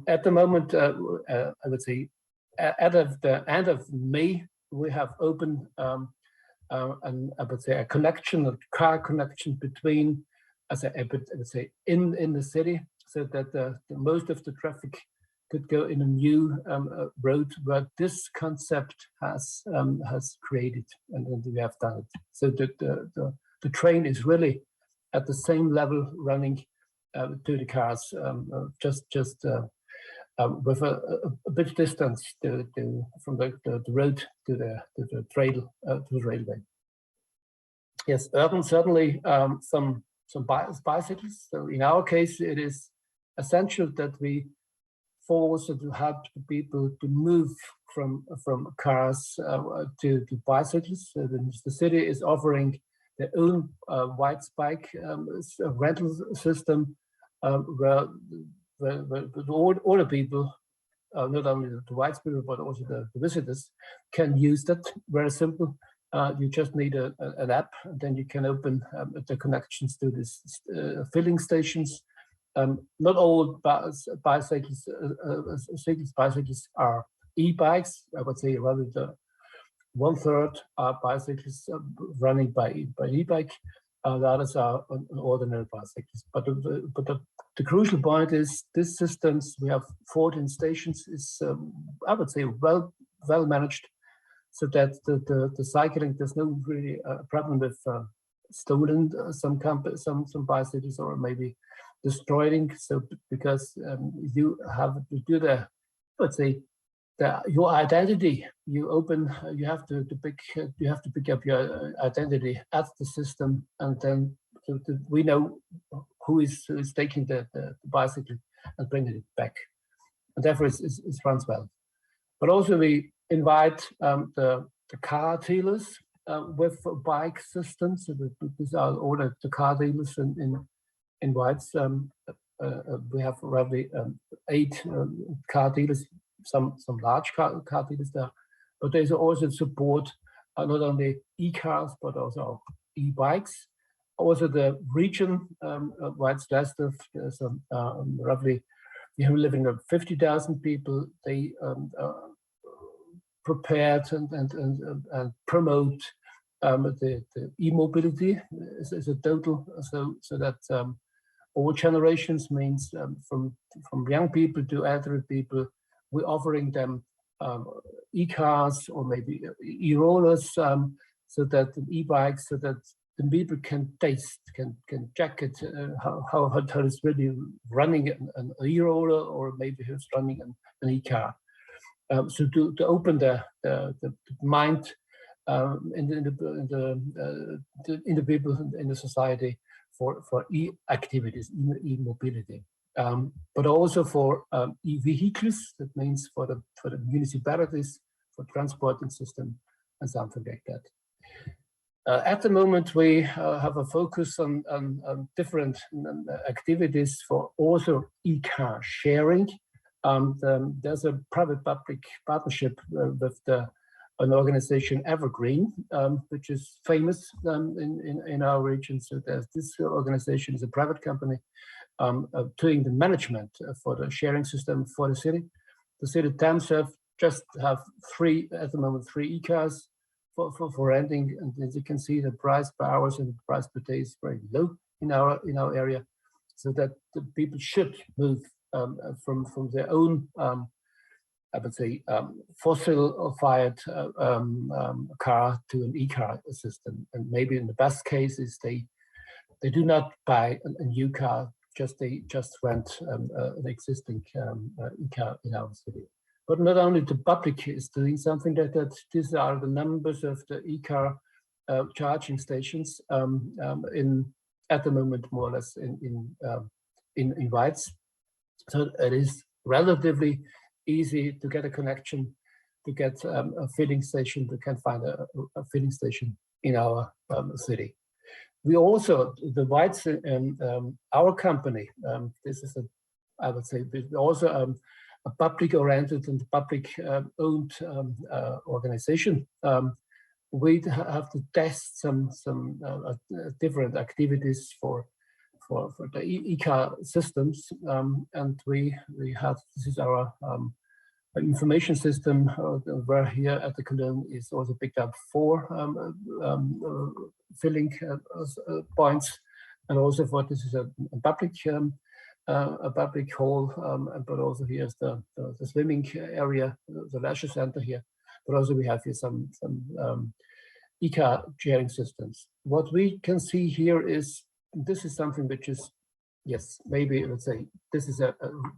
At the moment, I would say, at the end of May, we have opened I would say a connection, a car connection between, as I would say, in the city, so that the most of the traffic could go in a new road where this concept has created, and we have done it. So that the train is really at the same level running to the cars, just with a bit distance from the road to the railway. Yes, urban, certainly some bicycles. So in our case, it is essential that we force to help the people to move from cars to bicycles. So the city is offering their own Weiz bike rental system, where all the people, not only the Weiz people, but also the visitors, can use that. Very simple. You just need an app, and then you can open the connections to these filling stations, Not all bicycles are e-bikes. I would say rather the 1/3 are bicycles running by e-bike. The others are ordinary bicycles. But the crucial point is this systems, we have 14 stations, is I would say well managed, so that the cycling, there's no really problem with stolen some bicycles or maybe destroying. So because you have to do the, let's say, your identity, you have to pick up your identity at the system, and then we know who is taking the bicycle and bringing it back, and therefore it runs well. But also we invite the car dealers with bike systems. So these are all the car dealers in Weiz. We have roughly 8 car dealers, some large car dealers there, but there's also support not only e-cars but also e-bikes. Also the region, Weiz-Lersdorf, there's roughly, we have living of 50,000 people. They prepared and promote the e-mobility as a total, so that all generations, means from young people to elderly people, we're offering them e-cars or maybe e-rollers, so that e-bikes, so that the people can taste, can check it, how it's really running an e-roller, or maybe it's running an e-car. So to open the mind in the people in the society for e-activities, e-mobility, but also for e-vehicles. That means for the municipalities, for transporting system and something like that. At the moment, we have a focus on different activities for also e-car sharing. There's a private-public partnership with an organization, Evergreen, which is famous in our region. So this organization is a private company doing the management for the sharing system for the city. The city themselves just have at the moment, 3 e-cars for renting, and as you can see, the price per hours and the price per day is very low in our area, so that the people should move from their own, I would say, fossil-fired car to an e-car system. And maybe in the best cases, they do not buy a new car, they just rent an existing e-car in our city. But not only the public is doing something like that. These are the numbers of the e-car charging stations at the moment, more or less in Weiz. So it is relatively easy to get a connection, to get a filling station, to can find a filling station in our city. We also, the Weiz, our company, this is I would say, also a public-oriented and public-owned organization. We have to test some different activities for the e-car systems, and we have, this is our information system, where here at the Cologne is also picked up 4 filling points, and also for this is a public hall, but also here's the swimming area, the leisure center here, but also we have here some e-car sharing systems. What we can see here is, this is something which is, yes, maybe let's say this is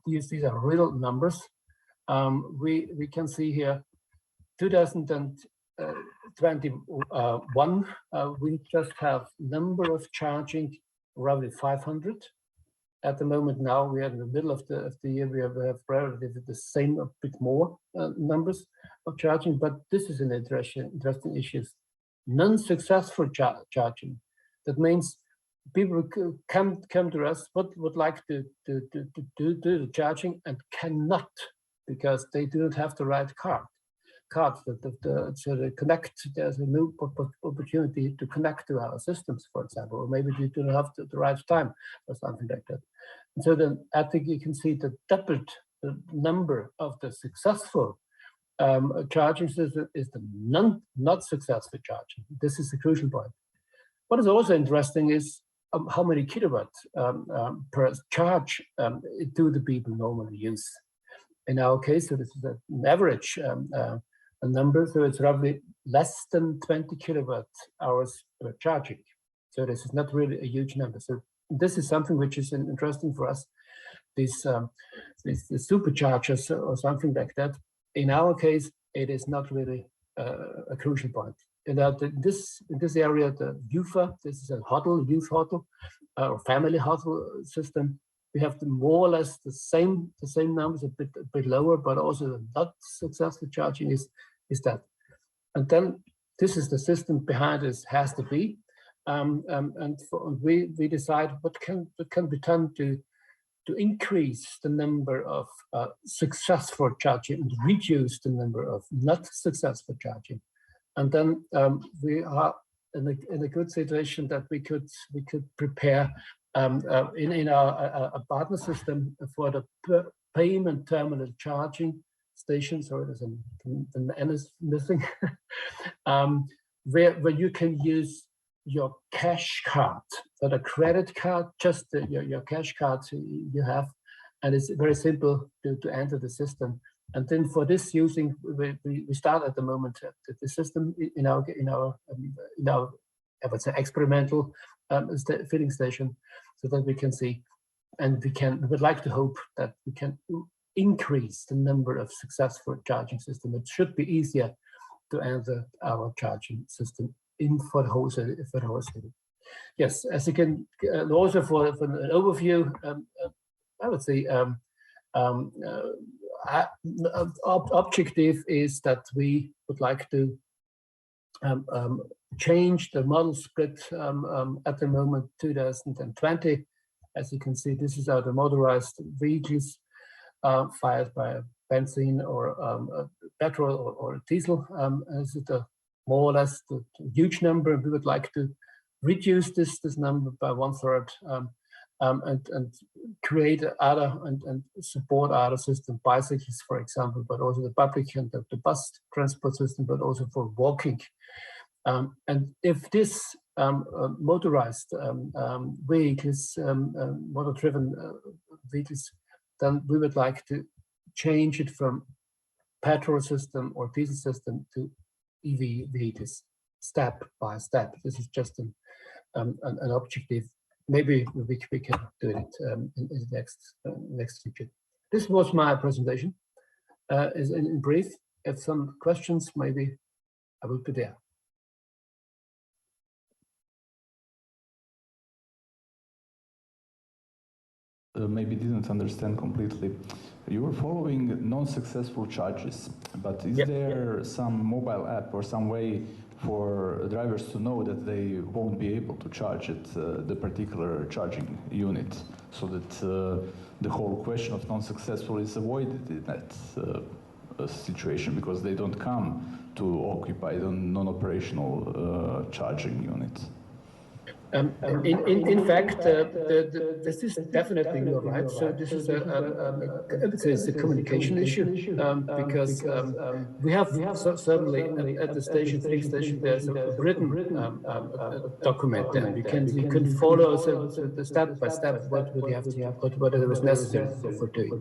these are real numbers. We can see here 2021, we just have number of charging roughly 500. At the moment now, we are in the middle of the year, we have relatively the same, a bit more numbers of charging, but this is an interesting issue. Non-successful charging. That means people come to us, but would like to do the charging and cannot, because they do not have the right card. cards to connect. There's a new opportunity to connect to our systems, for example, or maybe you don't have the right time or something like that. And so then I think you can see the doubled the number of the successful charging system is the not successful charging. This is the crucial point. What is also interesting is how many kilowatts per charge do the people normally use. In our case, so this is an average number, so it's roughly less than 20 kilowatt hours per charging. So this is not really a huge number. So this is something which is interesting for us. These superchargers or something like that. In our case, it is not really a crucial point. In this area, the UFA, this is a youth huddle, or family huddle system. We have more or less the same numbers, a bit lower, but also the not successful charging is that. And then this is the system behind this has to be, and we decide what can be done to increase the number of successful charging and reduce the number of not successful charging. And then we are in a good situation that we could prepare in our partner system for the payment terminal charging station. Sorry, there's an N is missing. Where you can use your cash card, so the credit card, just your cash card you have, and it's very simple to enter the system. And then for this using, we start at the moment the system in our I would say experimental filling station, so that we can see, and we would like to hope that we can increase the number of successful charging systems. It should be easier to enter our charging system for the whole city. Yes, as you can also for an overview, I would say objective is that we would like to change the model split at the moment 2020. As you can see, this is the motorized vehicles fired by benzene or petrol or diesel. This is more or less the huge number. We would like to reduce this number by 1/3 and create other and support other system, bicycles, for example, but also the public and the bus transport system, but also for walking. And if this motorized vehicles, motor-driven vehicles, then we would like to change it from petrol system or diesel system to EV vehicles, step by step. This is just an objective. Maybe we can do it in the next future. This was my presentation. Is in brief. If some questions, maybe I will be there. Maybe didn't understand completely. You were following non-successful charges, but is there some mobile app or some way for drivers to know that they won't be able to charge at the particular charging unit, so that the whole question of non-successful is avoided in that situation, because they don't come to occupy the non-operational charging unit? In fact, this is definitely you're right. So this is it's a communication issue because we have certainly at the filling station there's a written document there. You can follow the step by step what you have to what is necessary for doing.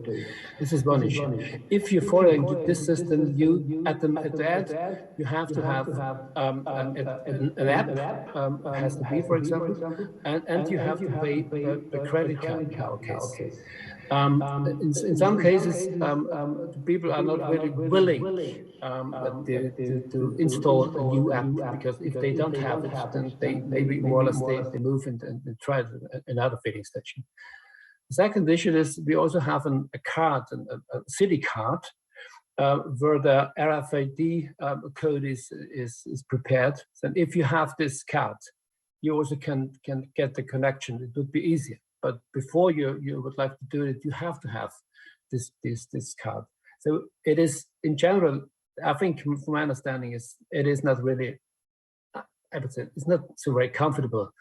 This is one issue. If you're following this system, you at the end you have to have an app has to be, for example. And you have to pay a credit card in our case. In some cases, people are not really willing to install a new app, because if they don't have it, then they maybe more or less they move and try another filling station. The second issue is we also have a card, a city card, where the RFID code is prepared. So if you have this card, you also can get the connection. It would be easier. But before you would like to do it, you have to have this card. So it is in general I think from my understanding it is not really, I would say, it's not so very comfortable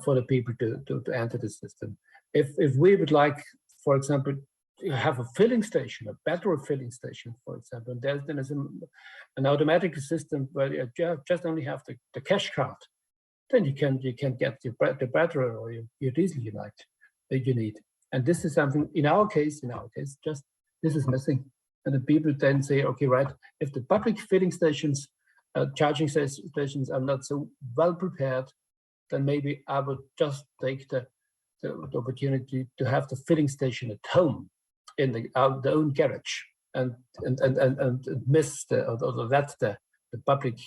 for the people to enter the system. If we would like, for example, to have a filling station, a battery filling station, for example, then there's an automatic system where you just only have the cash card, then you can get the battery or your diesel you need. And this is something in our case, just this is missing. And the people then say, okay, right, if the public filling stations, charging stations are not so well prepared, then maybe I would just take the opportunity to have the filling station at home in the own garage and miss the public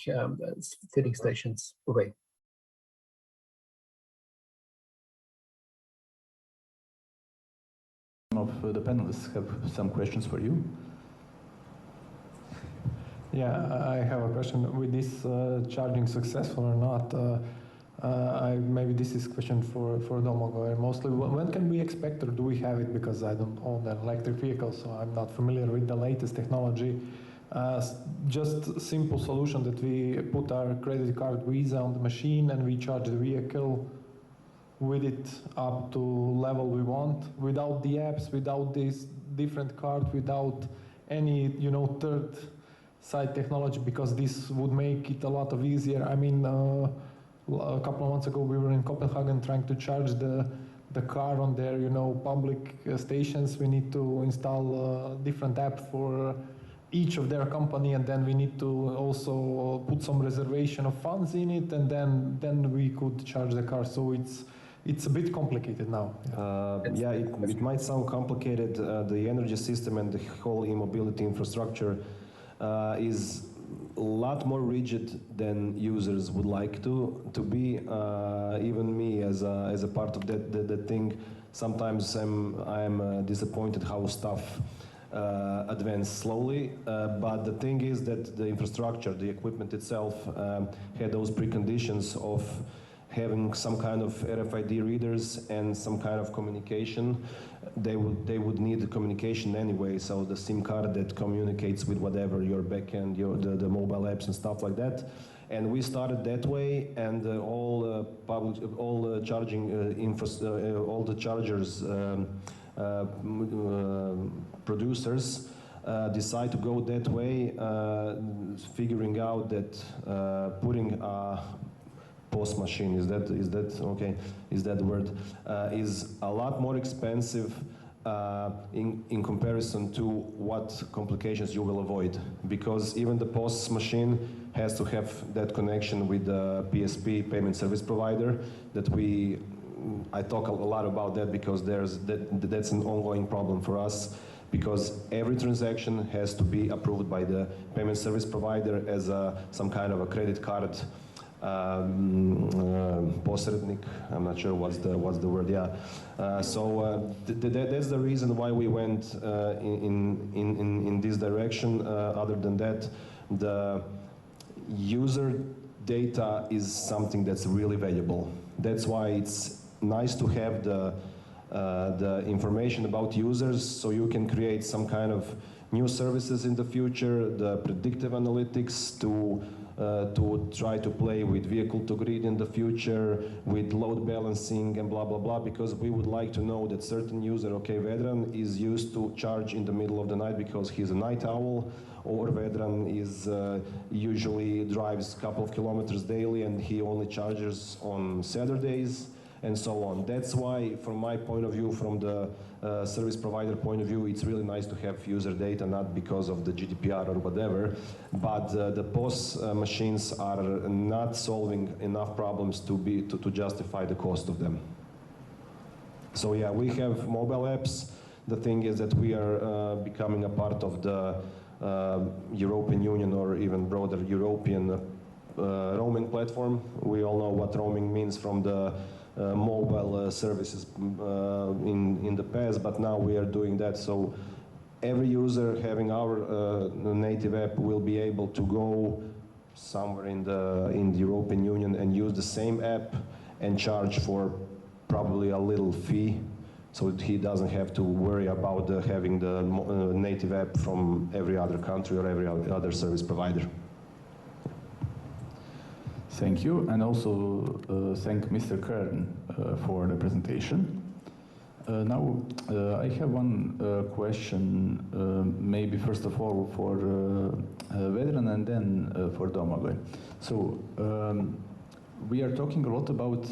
filling stations away. Of the panelists have some questions for you. Yeah, I have a question. With this charging successful or not? Maybe this is a question for Domagoj. Mostly, when can we expect, or do we have it? Because I don't own an electric vehicle, so I'm not familiar with the latest technology. Just a simple solution that we put our credit card Visa on the machine and we charge the vehicle with it up to level we want, without the apps, without this different card, without any third side technology, because this would make it a lot of easier. I mean, a couple of months ago we were in Copenhagen trying to charge the car on their public stations. We need to install a different app for each of their company, and then we need to also put some reservation of funds in it, and then we could charge the car. So it's a bit complicated now. Yeah, it might sound complicated. The energy system and the whole e-mobility infrastructure is a lot more rigid than users would like to be. Even me, as a part of that thing, sometimes I'm disappointed how stuff advance slowly. But the thing is that the infrastructure, the equipment itself, had those preconditions of having some kind of RFID readers and some kind of communication. They would need the communication anyway, so the SIM card that communicates with whatever your backend, the mobile apps and stuff like that. And we started that way, and all the chargers producers decide to go that way, figuring out that putting a POS machine, is that okay? Is that the word? Is a lot more expensive in comparison to what complications you will avoid, because even the POS machine has to have that connection with the PSP, payment service provider, that I talk a lot about that because that's an ongoing problem for us, because every transaction has to be approved by the payment service provider as some kind of a credit card posrednik. I'm not sure what's the word. Yeah. So that's the reason why we went in this direction. Other than that, the user data is something that's really valuable. That's why it's nice to have the information about users, so you can create some kind of new services in the future, the predictive analytics to try to play with vehicle to grid in the future, with load balancing and blah, blah, blah, because we would like to know that certain user, okay, Vedran is used to charge in the middle of the night because he's a night owl, or Vedran is usually drives a couple of kilometers daily and he only charges on Saturdays, and so on. That's why, from my point of view, from the service provider point of view, it's really nice to have user data, not because of the GDPR or whatever, but the POS machines are not solving enough problems to justify the cost of them. So yeah, we have mobile apps. The thing is that we are becoming a part of the European Union, or even broader European roaming platform. We all know what roaming means from the mobile services in the past, but now we are doing that. So every user having our native app will be able to go somewhere in the European Union and use the same app and charge for probably a little fee. so he doesn't have to worry about having the native app from every other country or every other service provider. Thank you, and also thank Mr. Kern for the presentation. Now, I have one question, maybe first of all for Vedran and then for Domagoj. So, we are talking a lot about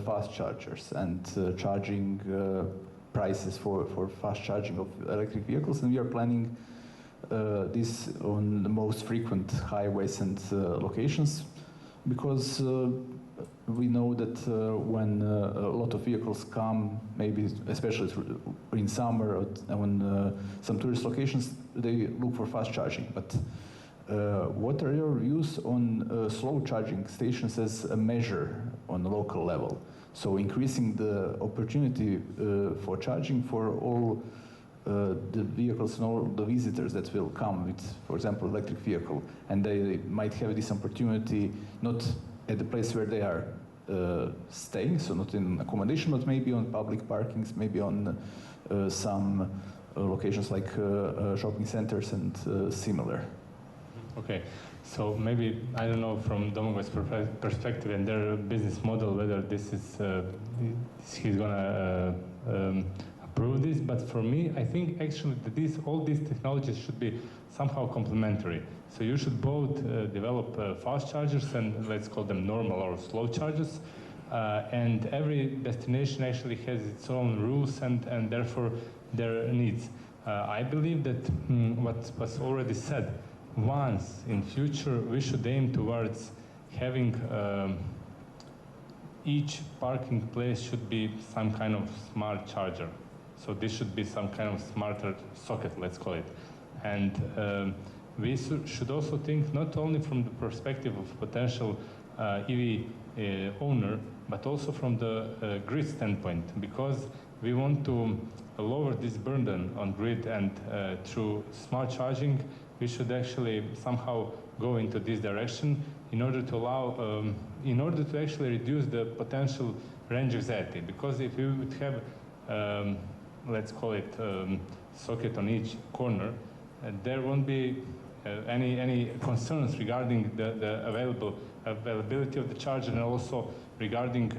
fast chargers and charging prices for fast charging of electric vehicles, and we are planning this on the most frequent highways and locations, because we know that when a lot of vehicles come, maybe especially in summer or when some tourist locations, they look for fast charging. But what are your views on slow charging stations as a measure on a local level? So increasing the opportunity for charging for all the vehicles and all the visitors that will come with, for example, electric vehicle, and they might have this opportunity not at the place where they are staying, so not in accommodation, but maybe on public parkings, maybe on some locations like shopping centers and similar. Okay, so maybe, I don't know from Domagoj's perspective and their business model whether this is, he's gonna approve this, but for me, I think actually that all these technologies should be somehow complementary. So you should both develop fast chargers and let's call them normal or slow chargers, and every destination actually has its own rules and therefore their needs. I believe that what was already said, once in future we should aim towards having each parking place should be some kind of smart charger. So this should be some kind of smarter socket, let's call it. And we should also think not only from the perspective of potential EV owner, but also from the grid standpoint, because we want to lower this burden on grid, and through smart charging, we should actually somehow go into this direction in order to allow, in order to actually reduce the potential range anxiety. Because if we would have, let's call it socket on each corner, there won't be any concerns regarding the availability of the charger, and also regarding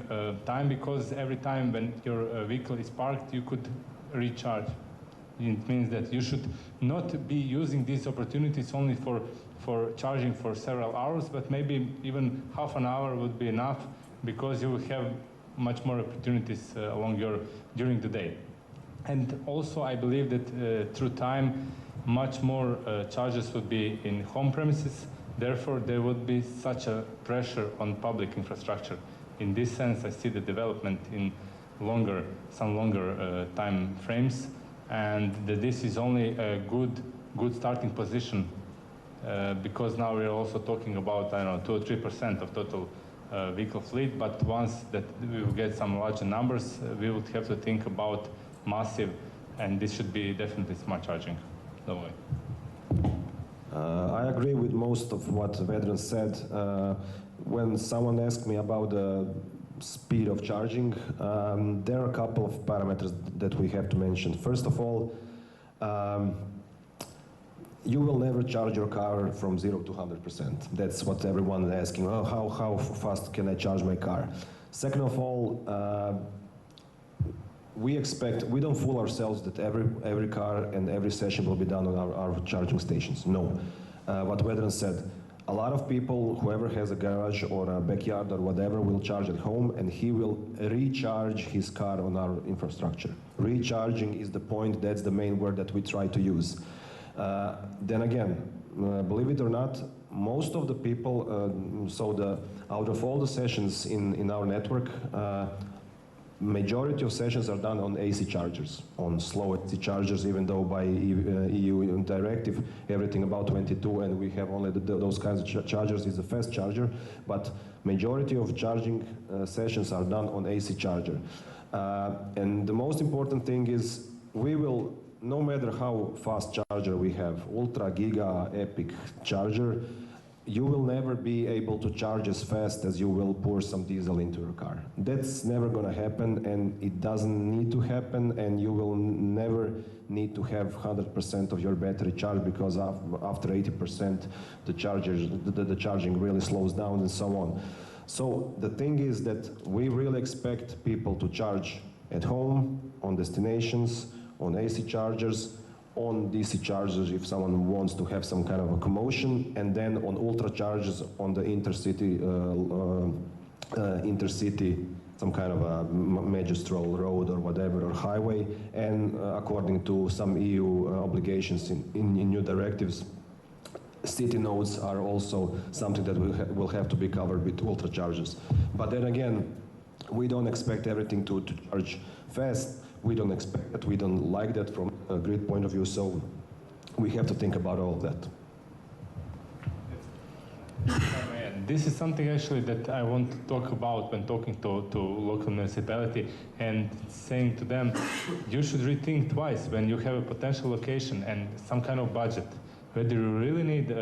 time, because every time when your vehicle is parked, you could recharge. It means that you should not be using these opportunities only for charging for several hours, but maybe even half an hour would be enough, because you will have much more opportunities during the day. And also I believe that through time, much more charges would be in home premises. Therefore, there would be such a pressure on public infrastructure. In this sense, I see the development in some longer time frames, and that this is only a good starting position, because now we're also talking about, I don't know, 2 or 3% of total vehicle fleet, but once that we will get some larger numbers, we would have to think about massive, and this should be definitely smart charging. No way. I agree with most of what Vedran said. When someone asked me about the speed of charging, there are a couple of parameters that we have to mention. First of all, you will never charge your car from 0 to 100%. That's what everyone is asking. Oh, how fast can I charge my car? Second of all, we don't fool ourselves that every car and every session will be done on our charging stations. No. What Vedran said, a lot of people, whoever has a garage or a backyard or whatever, will charge at home, and he will recharge his car on our infrastructure. Recharging is the point, that's the main word that we try to use. Then again, believe it or not, most of the people, out of all the sessions in our network, majority of sessions are done on AC chargers, on slow AC chargers, even though by EU directive, everything about 22, and we have only those kinds of chargers is a fast charger, but majority of charging sessions are done on AC charger. And the most important thing is, we will, no matter how fast charger we have, ultra, giga, epic charger, you will never be able to charge as fast as you will pour some diesel into your car. That's never going to happen, and it doesn't need to happen, and you will never need to have 100% of your battery charged, because after 80% the charging really slows down and so on. So the thing is that we really expect people to charge at home, on destinations, on AC chargers, on DC chargers if someone wants to have some kind of a commotion, and then on ultra chargers on the intercity, some kind of a magistral road or whatever, or highway, and according to some EU obligations in new directives, city nodes are also something that will have to be covered with ultra chargers. But then again, we don't expect everything to charge fast. We don't expect that. We don't like that from a grid point of view. So we have to think about all of that. This is something actually that I want to talk about when talking to local municipality and saying to them, you should rethink twice when you have a potential location and some kind of budget, whether you really need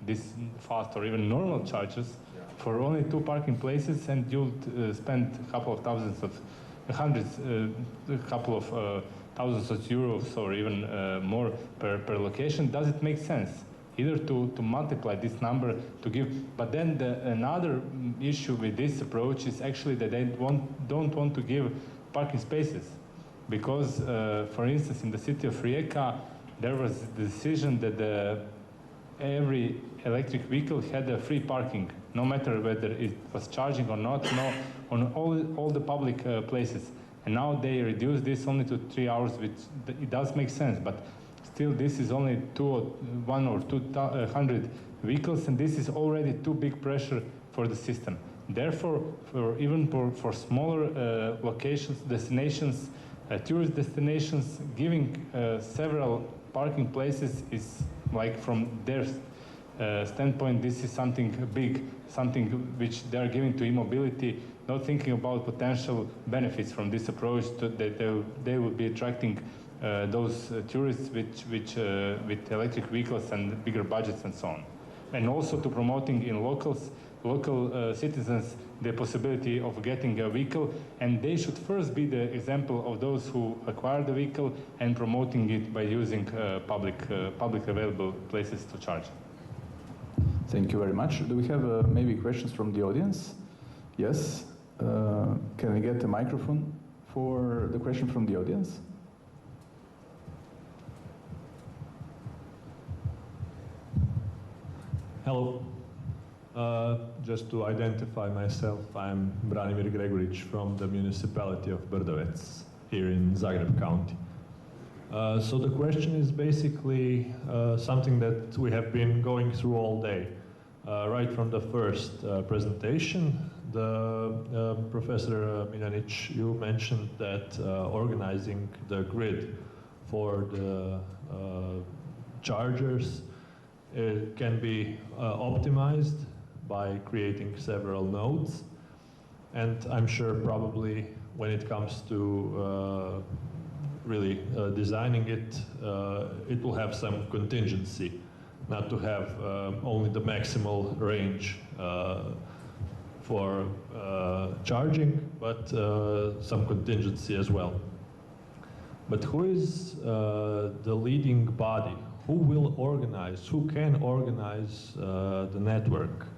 this fast or even normal chargers for only 2 parking places, and you'll spend a couple of thousands of hundreds, a couple of thousands of euros or even more per location. Does it make sense? Either to multiply this number to give, but then another issue with this approach is actually that they don't want to give parking spaces, because, for instance, in the city of Rijeka, there was the decision that every electric vehicle had a free parking, no matter whether it was charging or not, on all the public places. And now they reduced this only to 3 hours, which it does make sense, but still this is only 100 or 200 vehicles, and this is already too big pressure for the system. Therefore, even for smaller locations, destinations, tourist destinations, giving several parking places is, like, from their standpoint, this is something big, something which they are giving to e-mobility, not thinking about potential benefits from this approach, that they will be attracting those tourists with electric vehicles and bigger budgets and so on. And also to promoting in local citizens the possibility of getting a vehicle, and they should first be the example of those who acquire the vehicle and promoting it by using public available places to charge. Thank you very much. Do we have maybe questions from the audience? Yes. Can I get a microphone for the question from the audience? Hello. Just to identify myself, I'm Branimir Gregoric from the municipality of Brdovec here in Zagreb County. So the question is basically something that we have been going through all day. Right from the first presentation, Professor Miljanić, you mentioned that organizing the grid for the chargers can be optimized by creating several nodes, and I'm sure probably when it comes to really designing it, it will have some contingency, not to have only the maximal range for charging, but some contingency as well. But who is the leading body? Who will organize, who can organize the network?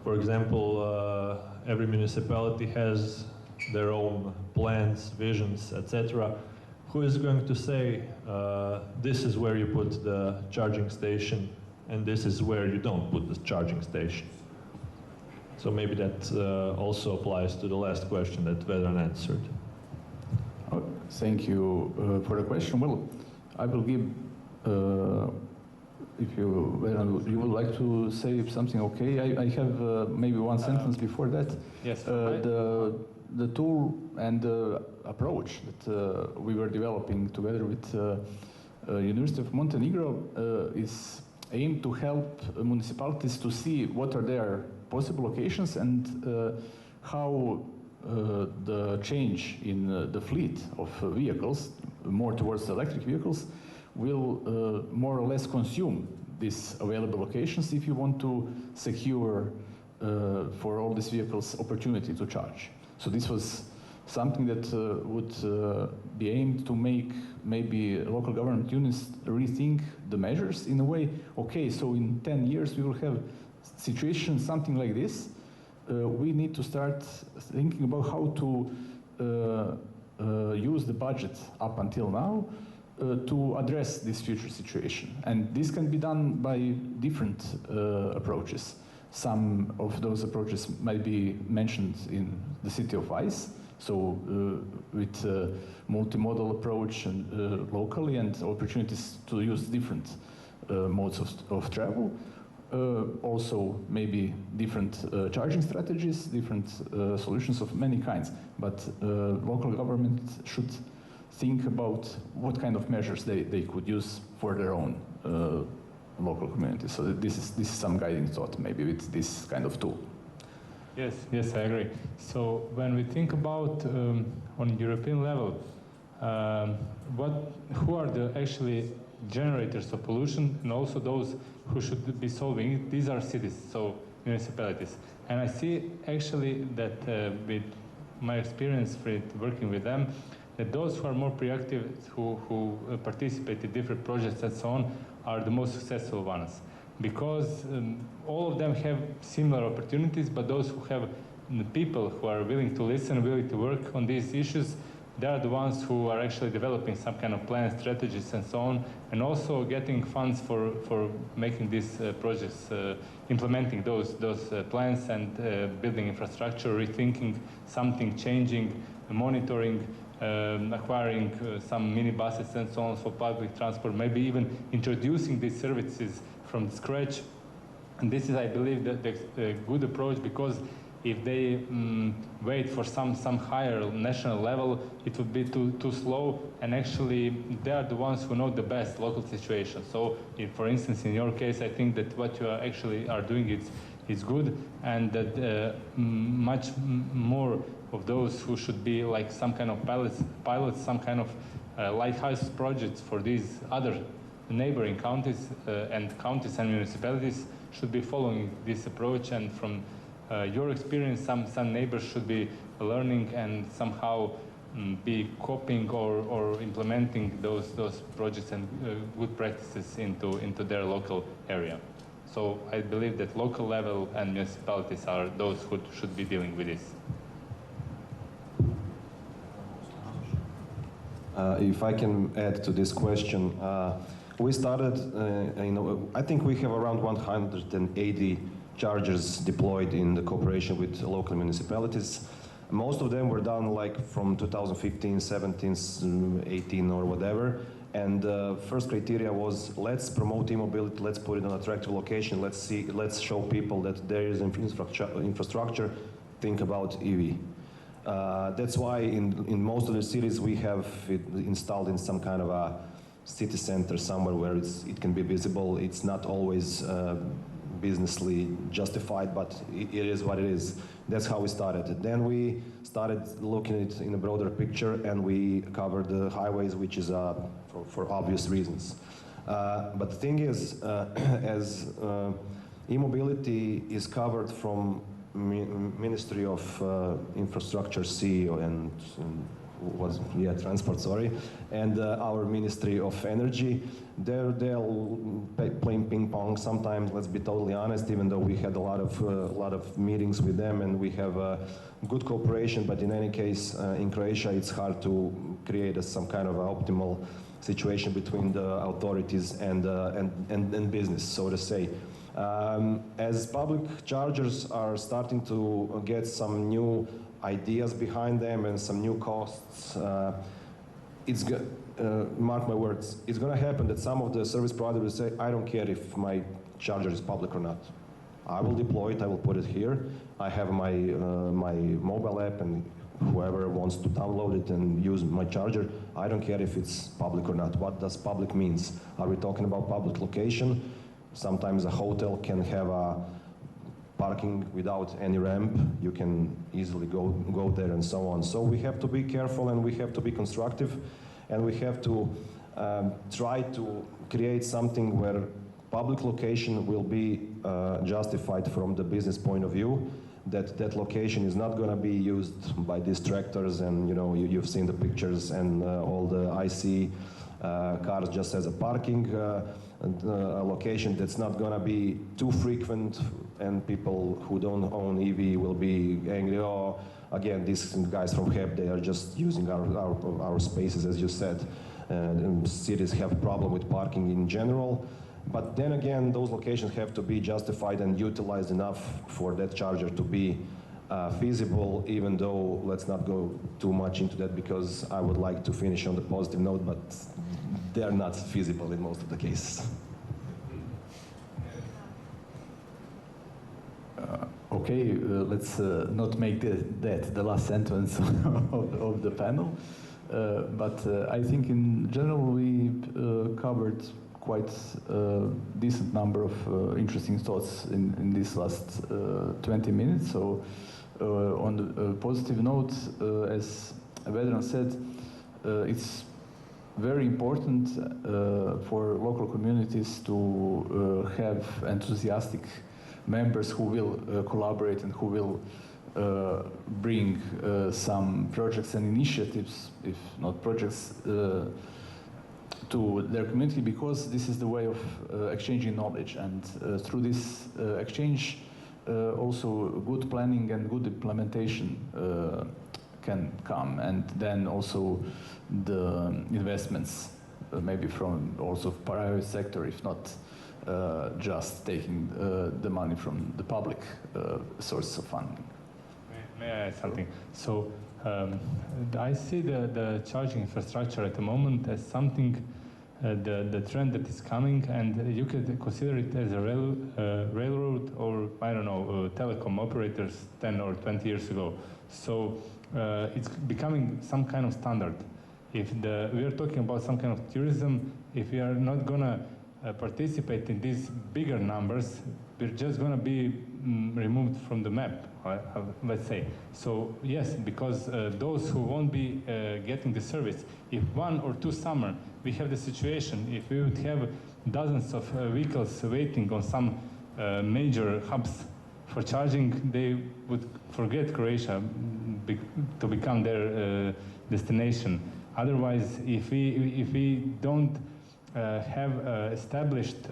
For example, every municipality has their own plans, visions, etc. Who is going to say, this is where you put the charging station, and this is where you don't put the charging station? So maybe that also applies to the last question that Vedran answered. Oh, thank you for the question. Well, I will give, if you would like to say something, okay? I have maybe one sentence before that. Yes. The tool and the approach that we were developing together with University of Montenegro is aimed to help municipalities to see what are their possible locations and how the change in the fleet of vehicles, more towards electric vehicles, will more or less consume these available locations if you want to secure for all these vehicles opportunity to charge. So this was something that would be aimed to make maybe local government units rethink the measures in a way, okay, so in 10 years we will have situation something like this. We need to start thinking about how to use the budget up until now to address this future situation. And this can be done by different approaches. Some of those approaches might be mentioned in the city of Ice, so with multimodal approach and locally, and opportunities to use different modes of travel. Also maybe different charging strategies, different solutions of many kinds, but local government should think about what kind of measures they could use for their own local community. So this is some guiding thought maybe with this kind of tool. Yes, yes, I agree. So when we think about on European level, who are the actually generators of pollution, and also those who should be solving it? These are cities, so municipalities. And I see actually that with my experience with working with them, that those who are more proactive, who participate in different projects and so on, are the most successful ones. Because all of them have similar opportunities, but those who have people who are willing to listen, willing to work on these issues, they are the ones who are actually developing some kind of plans, strategies, and so on, and also getting funds for making these projects, implementing those plans and building infrastructure, rethinking something, changing, monitoring, acquiring some minibuses and so on for public transport, maybe even introducing these services from scratch. And this is, I believe, the good approach, because if they wait for some higher national level, it would be too slow, and actually they are the ones who know the best local situation. So if, for instance, in your case, I think that what you are doing is good, and that much more of those who should be like some kind of pilots, some kind of lighthouse projects for these other neighboring counties and municipalities should be following this approach. And from your experience, some neighbors should be learning and somehow be copying or implementing those projects and good practices into their local area. So I believe that local level and municipalities are those who should be dealing with this. If I can add to this question, we started, I think we have around 180 chargers deployed in the cooperation with local municipalities. Most of them were done like from 2015, 17, 18 or whatever. And the first criteria was, let's promote e-mobility, let's put it in an attractive location, let's show people that there is infrastructure, think about EV. That's why in most of the cities we have it installed in some kind of a city center somewhere where it can be visible. It's not always businessly justified, but it is what it is. That's how we started. Then we started looking at it in a broader picture, and we covered the highways, which is for obvious reasons. But the thing is, as e-mobility is covered from Ministry of Infrastructure, CEO, and transport, sorry, and our Ministry of Energy, they're playing ping pong sometimes. Let's be totally honest. Even though we had a lot of meetings with them and we have good cooperation, but in any case, in Croatia, it's hard to create some kind of optimal situation between the authorities and business, so to say. As public chargers are starting to get some new ideas behind them and some new costs, mark my words, it's going to happen that some of the service providers will say, I don't care if my charger is public or not. I will deploy it, I will put it here. I have my mobile app, and whoever wants to download it and use my charger, I don't care if it's public or not. What does public means? Are we talking about public location? Sometimes a hotel can have a parking without any ramp. You can easily go there and so on. So we have to be careful, and we have to be constructive, and we have to try to create something where public location will be justified from the business point of view, that location is not going to be used by distractors, and you've seen the pictures, and all the IC cars just as a parking a location that's not going to be too frequent, and people who don't own EV will be angry. Oh, again, these guys from HEP, they are just using our spaces, as you said. And cities have a problem with parking in general. But then again, those locations have to be justified and utilized enough for that charger to be feasible, even though let's not go too much into that, because I would like to finish on the positive note, but they're not feasible in most of the cases. Okay, let's not make that the last sentence of the panel. But I think in general we covered quite a decent number of interesting thoughts in this last 20 minutes. So on the positive note, as Vedran said, it's very important for local communities to have enthusiastic members who will collaborate and who will bring some projects and initiatives, if not projects, to their community, because this is the way of exchanging knowledge, and through this exchange also good planning and good implementation can come, and then also the investments maybe from also private sector, if not just taking the money from the public sources of funding. May I add something? So I see the charging infrastructure at the moment as something, the trend that is coming, and you could consider it as a railroad, or I don't know, telecom operators 10 or 20 years ago. So it's becoming some kind of standard. If we are talking about some kind of tourism, if we are not gonna participate in these bigger numbers, we're just gonna be removed from the map, let's say. So yes, because those who won't be getting the service, if 1 or 2 summer we have the situation, if we would have dozens of vehicles waiting on some major hubs for charging, they would forget Croatia to become their destination. Otherwise, if we don't have established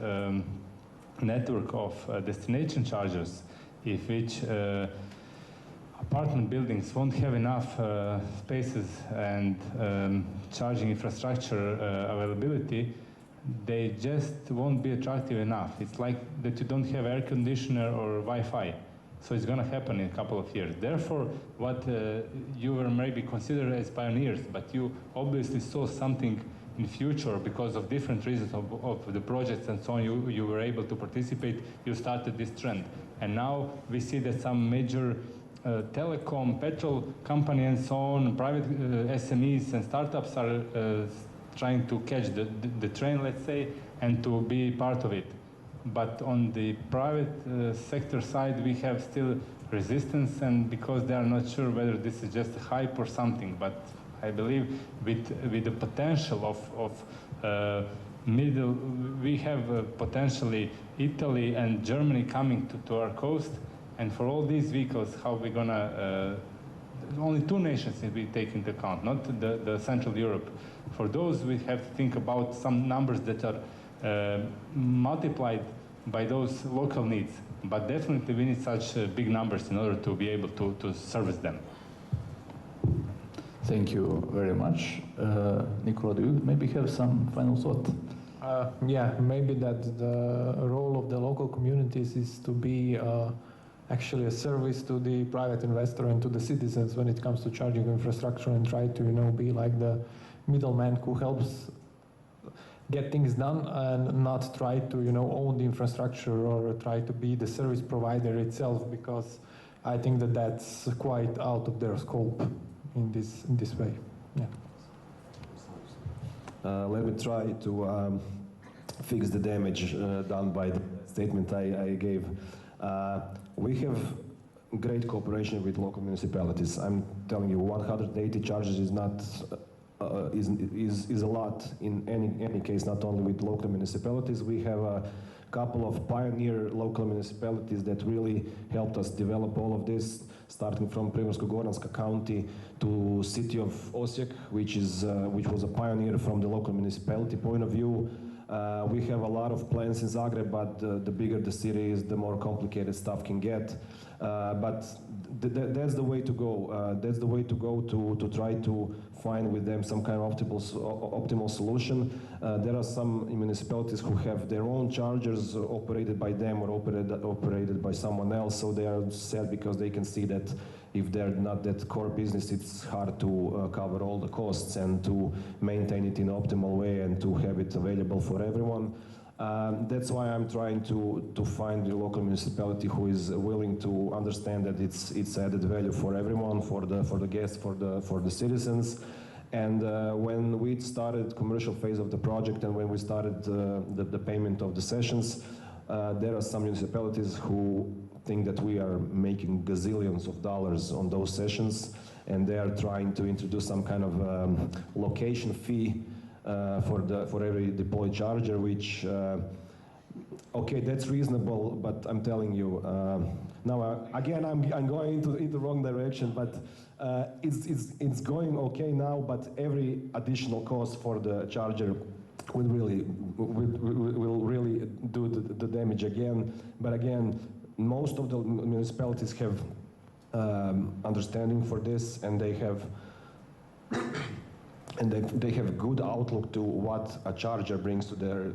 network of destination chargers, if which apartment buildings won't have enough spaces and charging infrastructure availability, they just won't be attractive enough. It's like that you don't have air conditioner or Wi-Fi. So it's going to happen in a couple of years. Therefore, what you were maybe considered as pioneers, but you obviously saw something in future because of different reasons of the projects and so on, you were able to participate, you started this trend. And now we see that some major telecom, petrol company and so on, private SMEs and startups are trying to catch the train, let's say, and to be part of it. But on the private sector side, we have still resistance, and because they are not sure whether this is just a hype or something. But I believe with the potential of middle, we have potentially Italy and Germany coming to our coast, and for all these vehicles, how we're gonna, only 2 nations if we take into account, not the Central Europe. For those, we have to think about some numbers that are multiplied by those local needs. But definitely we need such big numbers in order to be able to service them. Thank you very much. Nicola, do you maybe have some final thought? Yeah, maybe that the role of the local communities is to be actually a service to the private investor and to the citizens when it comes to charging infrastructure, and try to, be like the middleman who helps get things done, and not try to, own the infrastructure or try to be the service provider itself, because I think that that's quite out of their scope in this way. Yeah. Let me try to fix the damage done by the statement I gave. We have great cooperation with local municipalities. I'm telling you, 180 charges is not is a lot in any case, not only with local municipalities. We have couple of pioneer local municipalities that really helped us develop all of this, starting from Primorsko-Goranska County to city of Osijek, which was a pioneer from the local municipality point of view. We have a lot of plans in Zagreb, but the bigger the city is, the more complicated stuff can get. But that's the way to go. That's the way to go to try to find with them some kind of optimal solution. There are some municipalities who have their own chargers operated by them or operated by someone else, so they are sad because they can see that if they're not that core business, it's hard to cover all the costs and to maintain it in an optimal way and to have it available for everyone. That's why I'm trying to find the local municipality who is willing to understand that it's added value for everyone, for the guests, for the citizens. And when we started commercial phase of the project and when we started the payment of the sessions, there are some municipalities who think that we are making gazillions of dollars on those sessions, and they are trying to introduce some kind of location fee for every deployed charger, which okay, that's reasonable, but I'm telling you, now again I'm going into the wrong direction, but it's going okay now, but every additional cost for the charger will really do the damage again. But again, most of the municipalities have understanding for this, and they have they have good outlook to what a charger brings to their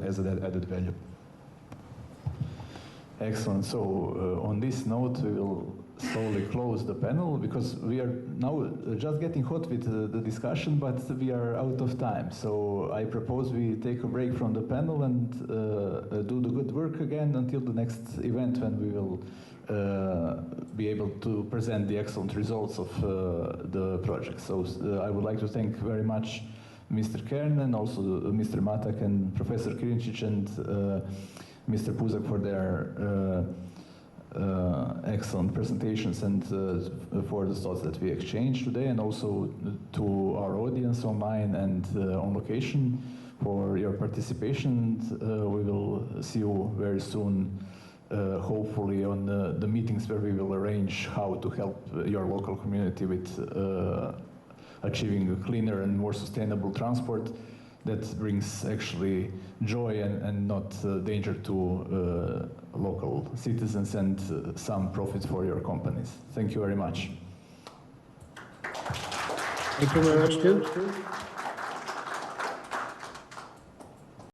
as an added value. Excellent. So on this note, we will slowly close the panel because we are now just getting hot with the discussion, but we are out of time. So I propose we take a break from the panel and do the good work again until the next event when we will be able to present the excellent results of the project. So I would like to thank very much Mr. Kern and also Mr. Matak and Professor Kirincic and Mr. Puzak for their excellent presentations and for the thoughts that we exchanged today, and also to our audience online and on location for your participation. We will see you very soon, hopefully on the meetings where we will arrange how to help your local community with achieving a cleaner and more sustainable transport that brings actually joy and not danger to local citizens and some profit for your companies. Thank you very much. Thank you very much too.